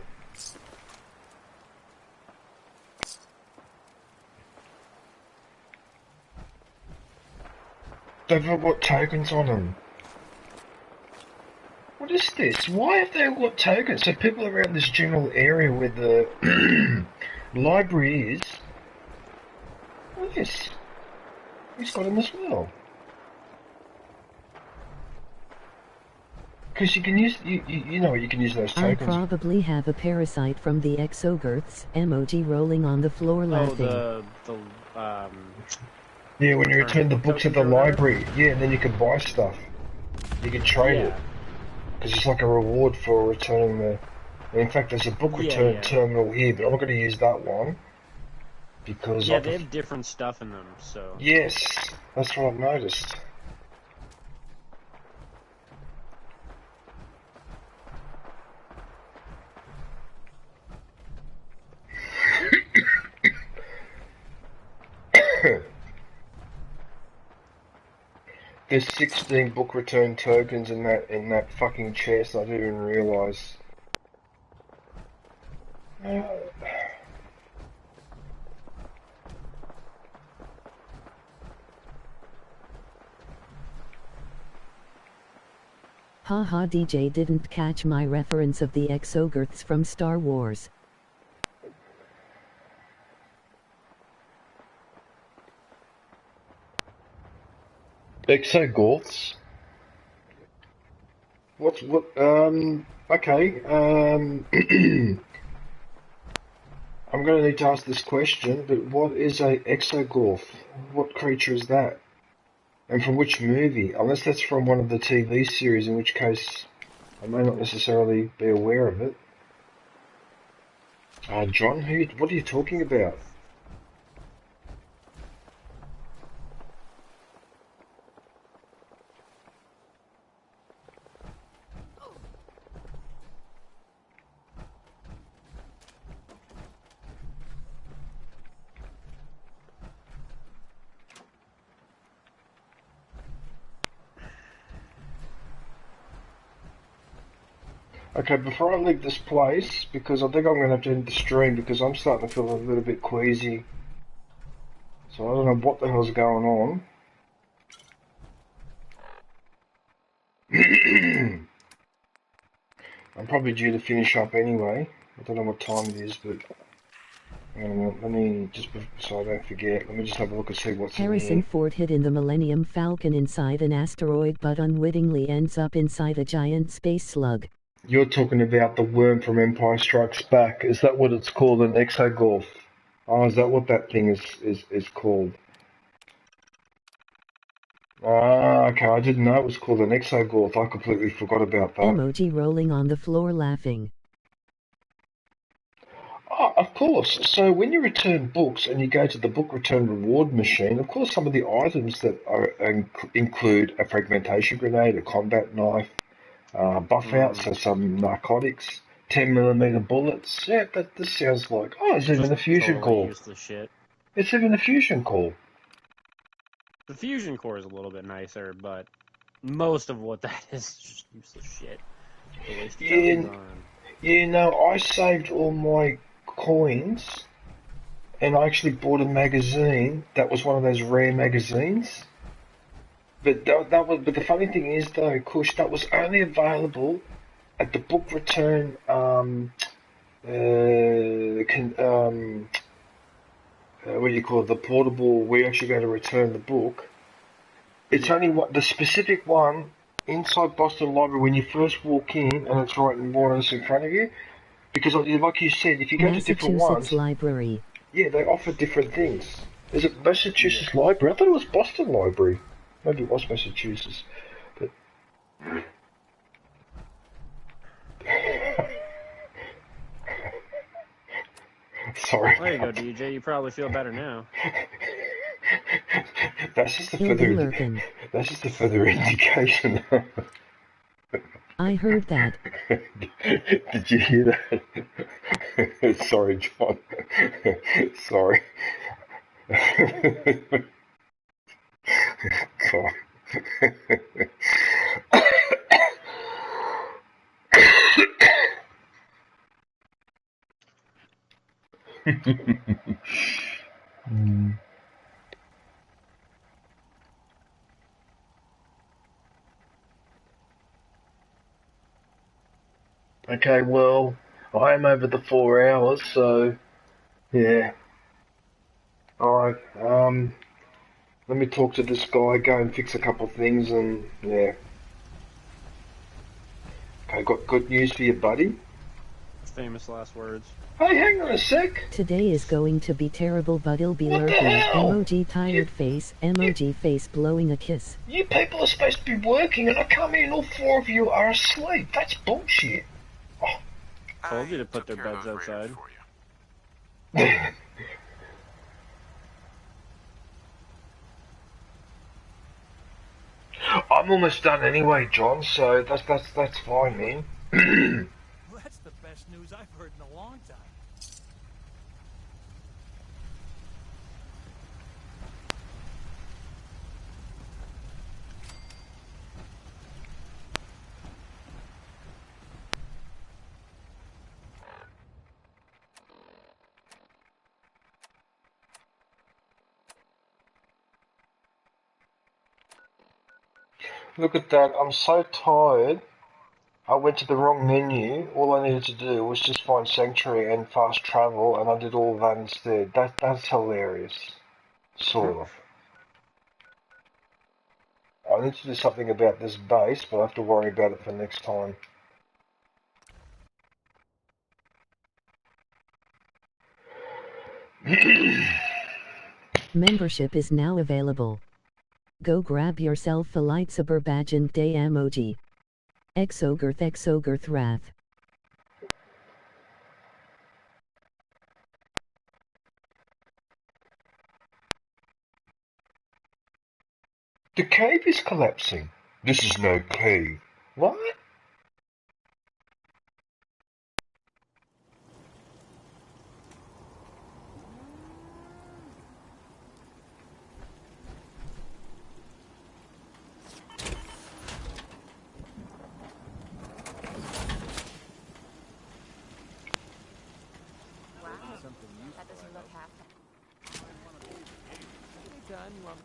They've all got tokens on them. What is this? Why have they all got tokens? So people around this general area where the library is... What is this? He's got them as well. Because you can use, you know, you can use those tokens. I probably have a parasite from the exogirths. Emoji rolling on the floor laughing. Yeah, when you return the books at the library, yeah, and then you can buy stuff. You can trade it. Because it's like a reward for returning the... In fact, there's a book return terminal here, but I'm not going to use that one. Because... Yeah, they have different stuff in them, so... Yes, that's what I've noticed. There's 16 book return tokens in that fucking chest. I didn't even realise. Haha, DJ didn't catch my reference of the exogirths from Star Wars. Exogorths? Okay, I'm going to need to ask this question, but what is a exogorth? What creature is that? And from which movie? Unless that's from one of the TV series, in which case I may not necessarily be aware of it. John, what are you talking about? Okay, before I leave this place, because I think I'm going to have to end the stream because I'm starting to feel a little bit queasy. So I don't know what the hell's going on. I'm probably due to finish up anyway. I don't know what time it is, but let me just, so I don't forget, let me just have a look and see what's Harrison in here. Ford hid in the Millennium Falcon inside an asteroid but unwittingly ends up inside a giant space slug. You're talking about the worm from Empire Strikes Back. Is that what it's called, an exogorth? Oh, is that what that thing is called? Ah, okay, I didn't know it was called an exogorth. I completely forgot about that. Emoji rolling on the floor laughing. Oh, of course. So when you return books and you go to the book return reward machine, of course some of the items that are, include a fragmentation grenade, a combat knife, buff out, so some narcotics, 10mm bullets. Yeah, this sounds like... Oh, it's even a fusion core. Useless shit. It's even a fusion core. The fusion core is a little bit nicer, but most of what that is just useless shit. Yeah, no, I saved all my coins, and I actually bought a magazine. That was one of those rare magazines. But but the funny thing is, though, Kush, that was only available at the book return. What do you call it? The portable. We actually go to return the book. It's only the specific one inside Boston Library when you first walk in, and it's right in Warren's in front of you. Because, like you said, if you go to different ones, Library. Yeah, they offer different things. Is it Massachusetts Library? I thought it was Boston Library. Maybe it was Massachusetts, but sorry. There you go, DJ. You probably feel better now. That's just a further. That's just a further indication. I heard that. Did you hear that? Sorry, John. Sorry. God. Okay, well, I am over the 4 hours, so yeah. Alright, let me talk to this guy, go and fix a couple of things, and yeah. Okay, got good news for you, buddy. Famous last words. Hey, hang on a sec. Today is going to be terrible, but it'll be What the lurking. hell? Emoji tired face, emoji face blowing a kiss. You people are supposed to be working, and I come in and all four of you are asleep. That's bullshit. Oh. Told you to put their beds outside. I'm almost done anyway, John, so that's fine, man. Well, that's the best news I've heard in a long time. Look at that, I'm so tired. I went to the wrong menu. All I needed to do was just find Sanctuary and fast travel, and I did all that instead. That's hilarious. Sort of. I need to do something about this base, but I have to worry about it for next time. Membership is now available. Go grab yourself a lightsaber badge and day emoji. Exogirth wrath. The cave is collapsing. This is no cave. What? That doesn't look half. Anytime you want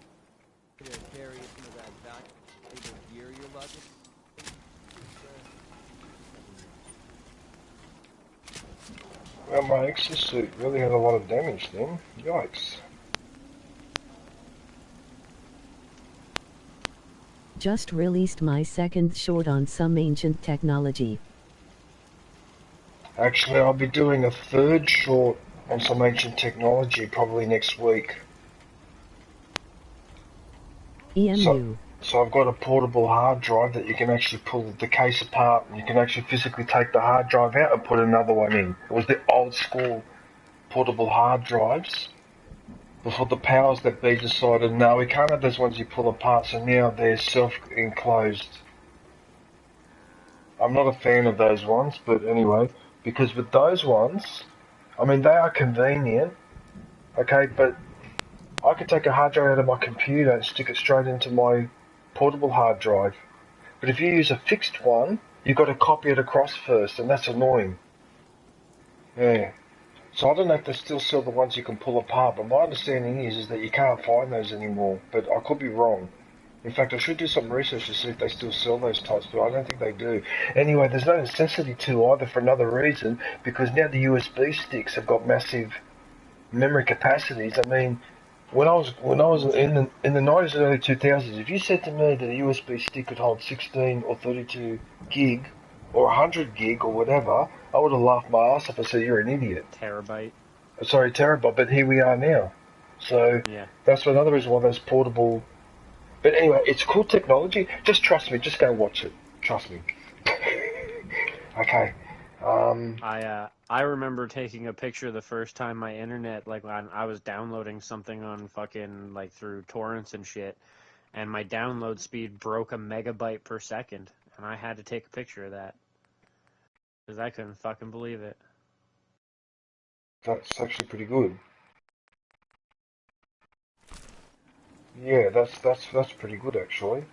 me to carry some of that valuable gear you're lugging. Well, my exosuit really had a lot of damage then. Yikes. Just released my second short on some ancient technology. Actually, I'll be doing a third short on some ancient technology probably next week. EMU. So I've got a portable hard drive that you can actually pull the case apart, and you can actually physically take the hard drive out and put another one in. It was the old school portable hard drives before the powers that be decided, no, we can't have those ones you pull apart, so now they're self-enclosed. I'm not a fan of those ones, but anyway, because with those ones, I mean, they are convenient, okay, but I could take a hard drive out of my computer and stick it straight into my portable hard drive. But if you use a fixed one, you've got to copy it across first, and that's annoying. Yeah. So I don't know if they still sell the ones you can pull apart, but my understanding is that you can't find those anymore, but I could be wrong. In fact, I should do some research to see if they still sell those types, but I don't think they do. Anyway, there's no necessity to either for another reason, because now the USB sticks have got massive memory capacities. I mean, when I was in the 90s and early 2000s, if you said to me that a USB stick could hold 16 or 32 gig or 100 gig or whatever, I would have laughed my ass off and said, you're an idiot. Terabyte. Sorry, terabyte, but here we are now. So Yeah. that's another reason why those portable... But anyway, it's cool technology. Just trust me. Just go watch it. Trust me. Okay. I remember taking a picture the first time my internet, like when I was downloading something on fucking, like through torrents and shit, and my download speed broke a megabyte per second, and I had to take a picture of that. Because I couldn't fucking believe it. That's actually pretty good. Yeah, that's pretty good actually.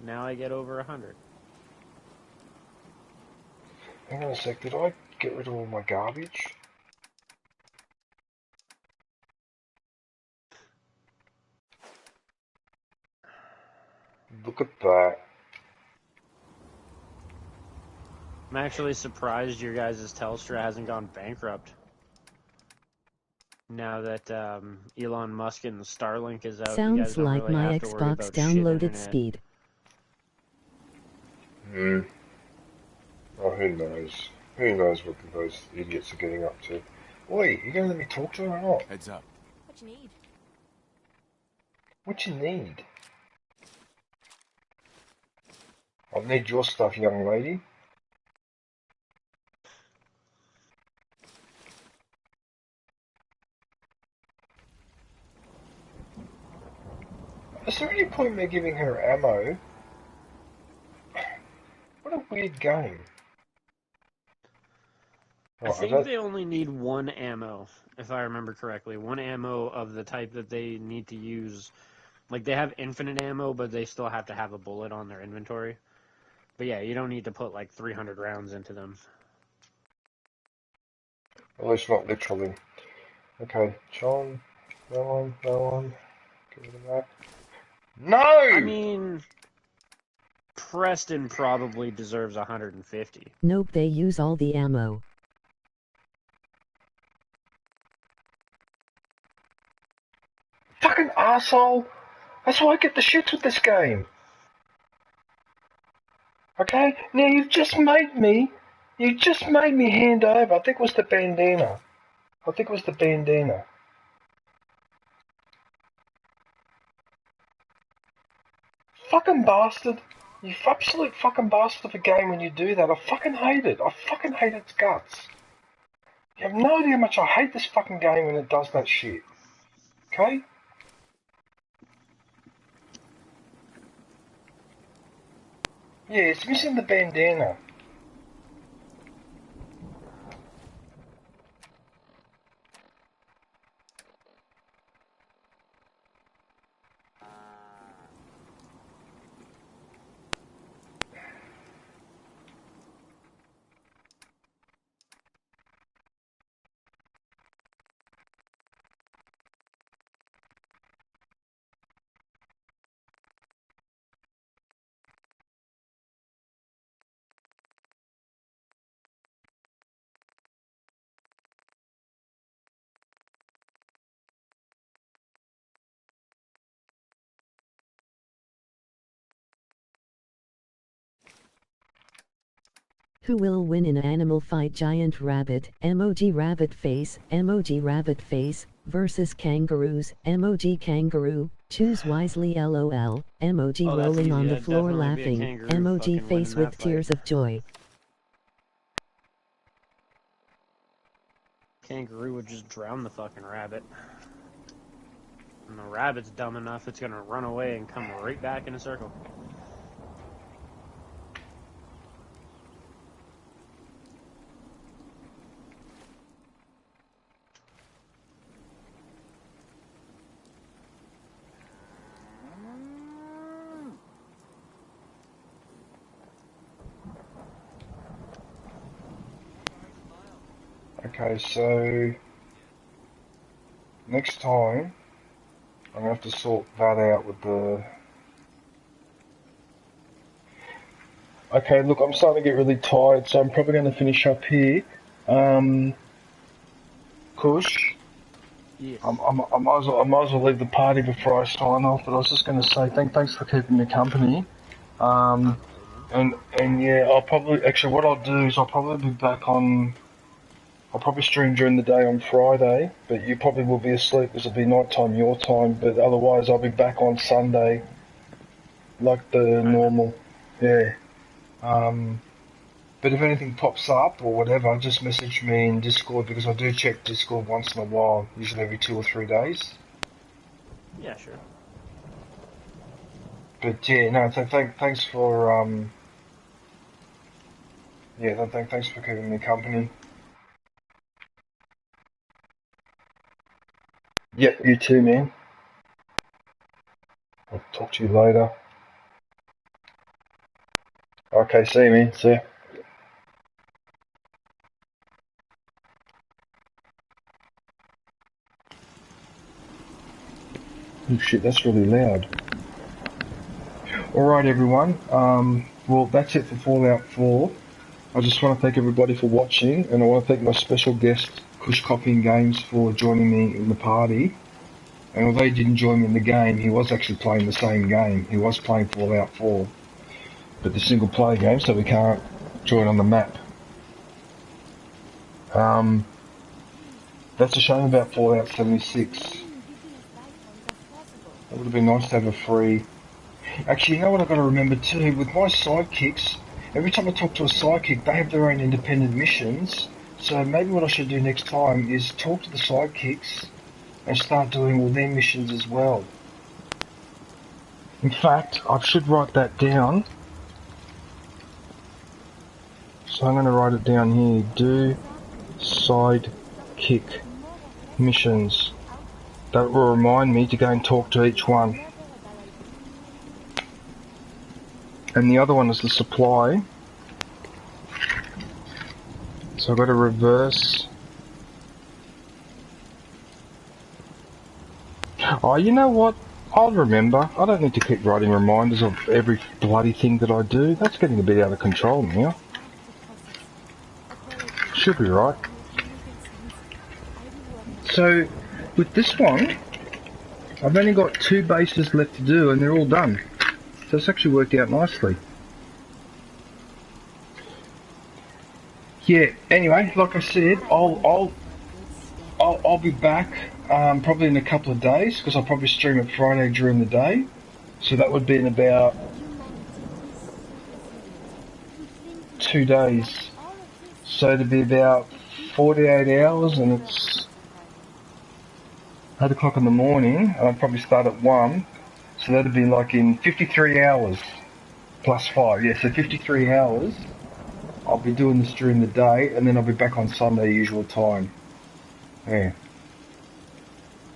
Now I get over 100. Hang on a sec, did I get rid of all my garbage? Look at that. I'm actually surprised your guys' Telstra hasn't gone bankrupt. Now that Elon Musk and Starlink is out, you guys Sounds don't like really my have to worry Xbox about shit downloaded internet. speed. Oh, who knows? Who knows what those idiots are getting up to? Oi, you gonna let me talk to her or not? Heads up. What you need? What you need? I need your stuff, young lady. Is there any point in me giving her ammo? What a weird game. I think they only need one ammo, if I remember correctly. One ammo of the type that they need to use. Like, they have infinite ammo, but they still have to have a bullet on their inventory. But yeah, you don't need to put like 300 rounds into them. At least not literally. Okay, John, no one. Give it a map. No! I mean, Preston probably deserves 150. Nope, they use all the ammo. Fucking arsehole! That's why I get the shits with this game. Okay? Now you just made me hand over. I think it was the bandana. Fucking bastard. You absolute fucking bastard of a game when you do that. I fucking hate it. I fucking hate its guts. You have no idea how much I hate this fucking game when it does that shit. Okay? Yeah, it's missing the bandana. Who will win in an animal fight? Giant rabbit, emoji rabbit face, versus kangaroos, emoji kangaroo, choose wisely lol, emoji Oh, that's rolling easy. on the That'd floor definitely be a laughing, kangaroo emoji fucking face winning with that tears fight. of joy. Kangaroo would just drown the fucking rabbit. And the rabbit's dumb enough, it's gonna run away and come right back in a circle. Okay, so next time I'm gonna have to sort that out with the. Okay, look, I'm starting to get really tired, so I'm probably going to finish up here. Kush, Yes. I might as well leave the party before I sign off. But I was just going to say thanks for keeping me company. And yeah, I'll probably what I'll do is I'll probably be back on. I'll probably stream during the day on Friday, but you probably will be asleep because it'll be night time your time. But otherwise, I'll be back on Sunday, like the normal. Yeah. But if anything pops up or whatever, just message me in Discord because I do check Discord once in a while, usually every 2 or 3 days. Yeah, sure. But yeah, no, thanks for Yeah, thanks for keeping me company. Yep, you too, man. I'll talk to you later. Okay, see you, man. See ya. Oh shit, that's really loud. Alright everyone, well that's it for Fallout 4. I just want to thank everybody for watching, and I want to thank my special guest, ChewieCookiesGames, for joining me in the party. And although he didn't join me in the game, he was actually playing the same game. He was playing Fallout 4, but the single player game, so we can't join on the map. That's a shame about Fallout 76. It would have been nice to have a free... Actually, you know what I've got to remember too? With my sidekicks, every time I talk to a sidekick, they have their own independent missions. So maybe what I should do next time is talk to the sidekicks and start doing all their missions as well. In fact, I should write that down. So I'm going to write it down here. Do sidekick missions. That will remind me to go and talk to each one. And the other one is the supply. So I've got to reverse. Oh, you know what? I'll remember. I don't need to keep writing reminders of every bloody thing that I do. That's getting a bit out of control now. Should be right. So, with this one, I've only got 2 bases left to do and they're all done. So it's actually worked out nicely. Yeah, anyway, like I said, I'll be back probably in a couple of days, because I'll probably stream it Friday during the day. So that would be in about 2 days. So it'd be about 48 hours, and it's 8 o'clock in the morning, and I'd probably start at 1. So that'd be like in 53 hours plus 5. Yeah, so 53 hours. I'll be doing this during the day, and then I'll be back on Sunday usual time. Yeah.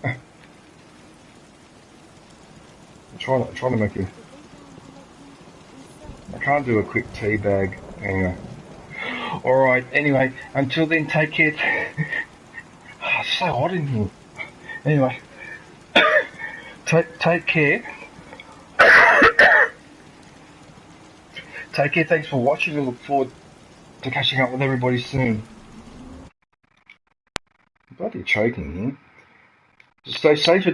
I'm trying to make it. I can't do a quick tea bag. Anyway. Alright, anyway, until then, take care. It's so hot in here. Anyway. Take care. Take care, thanks for watching. I look forward to catching up with everybody soon. I'm bloody choking here. Just stay safe.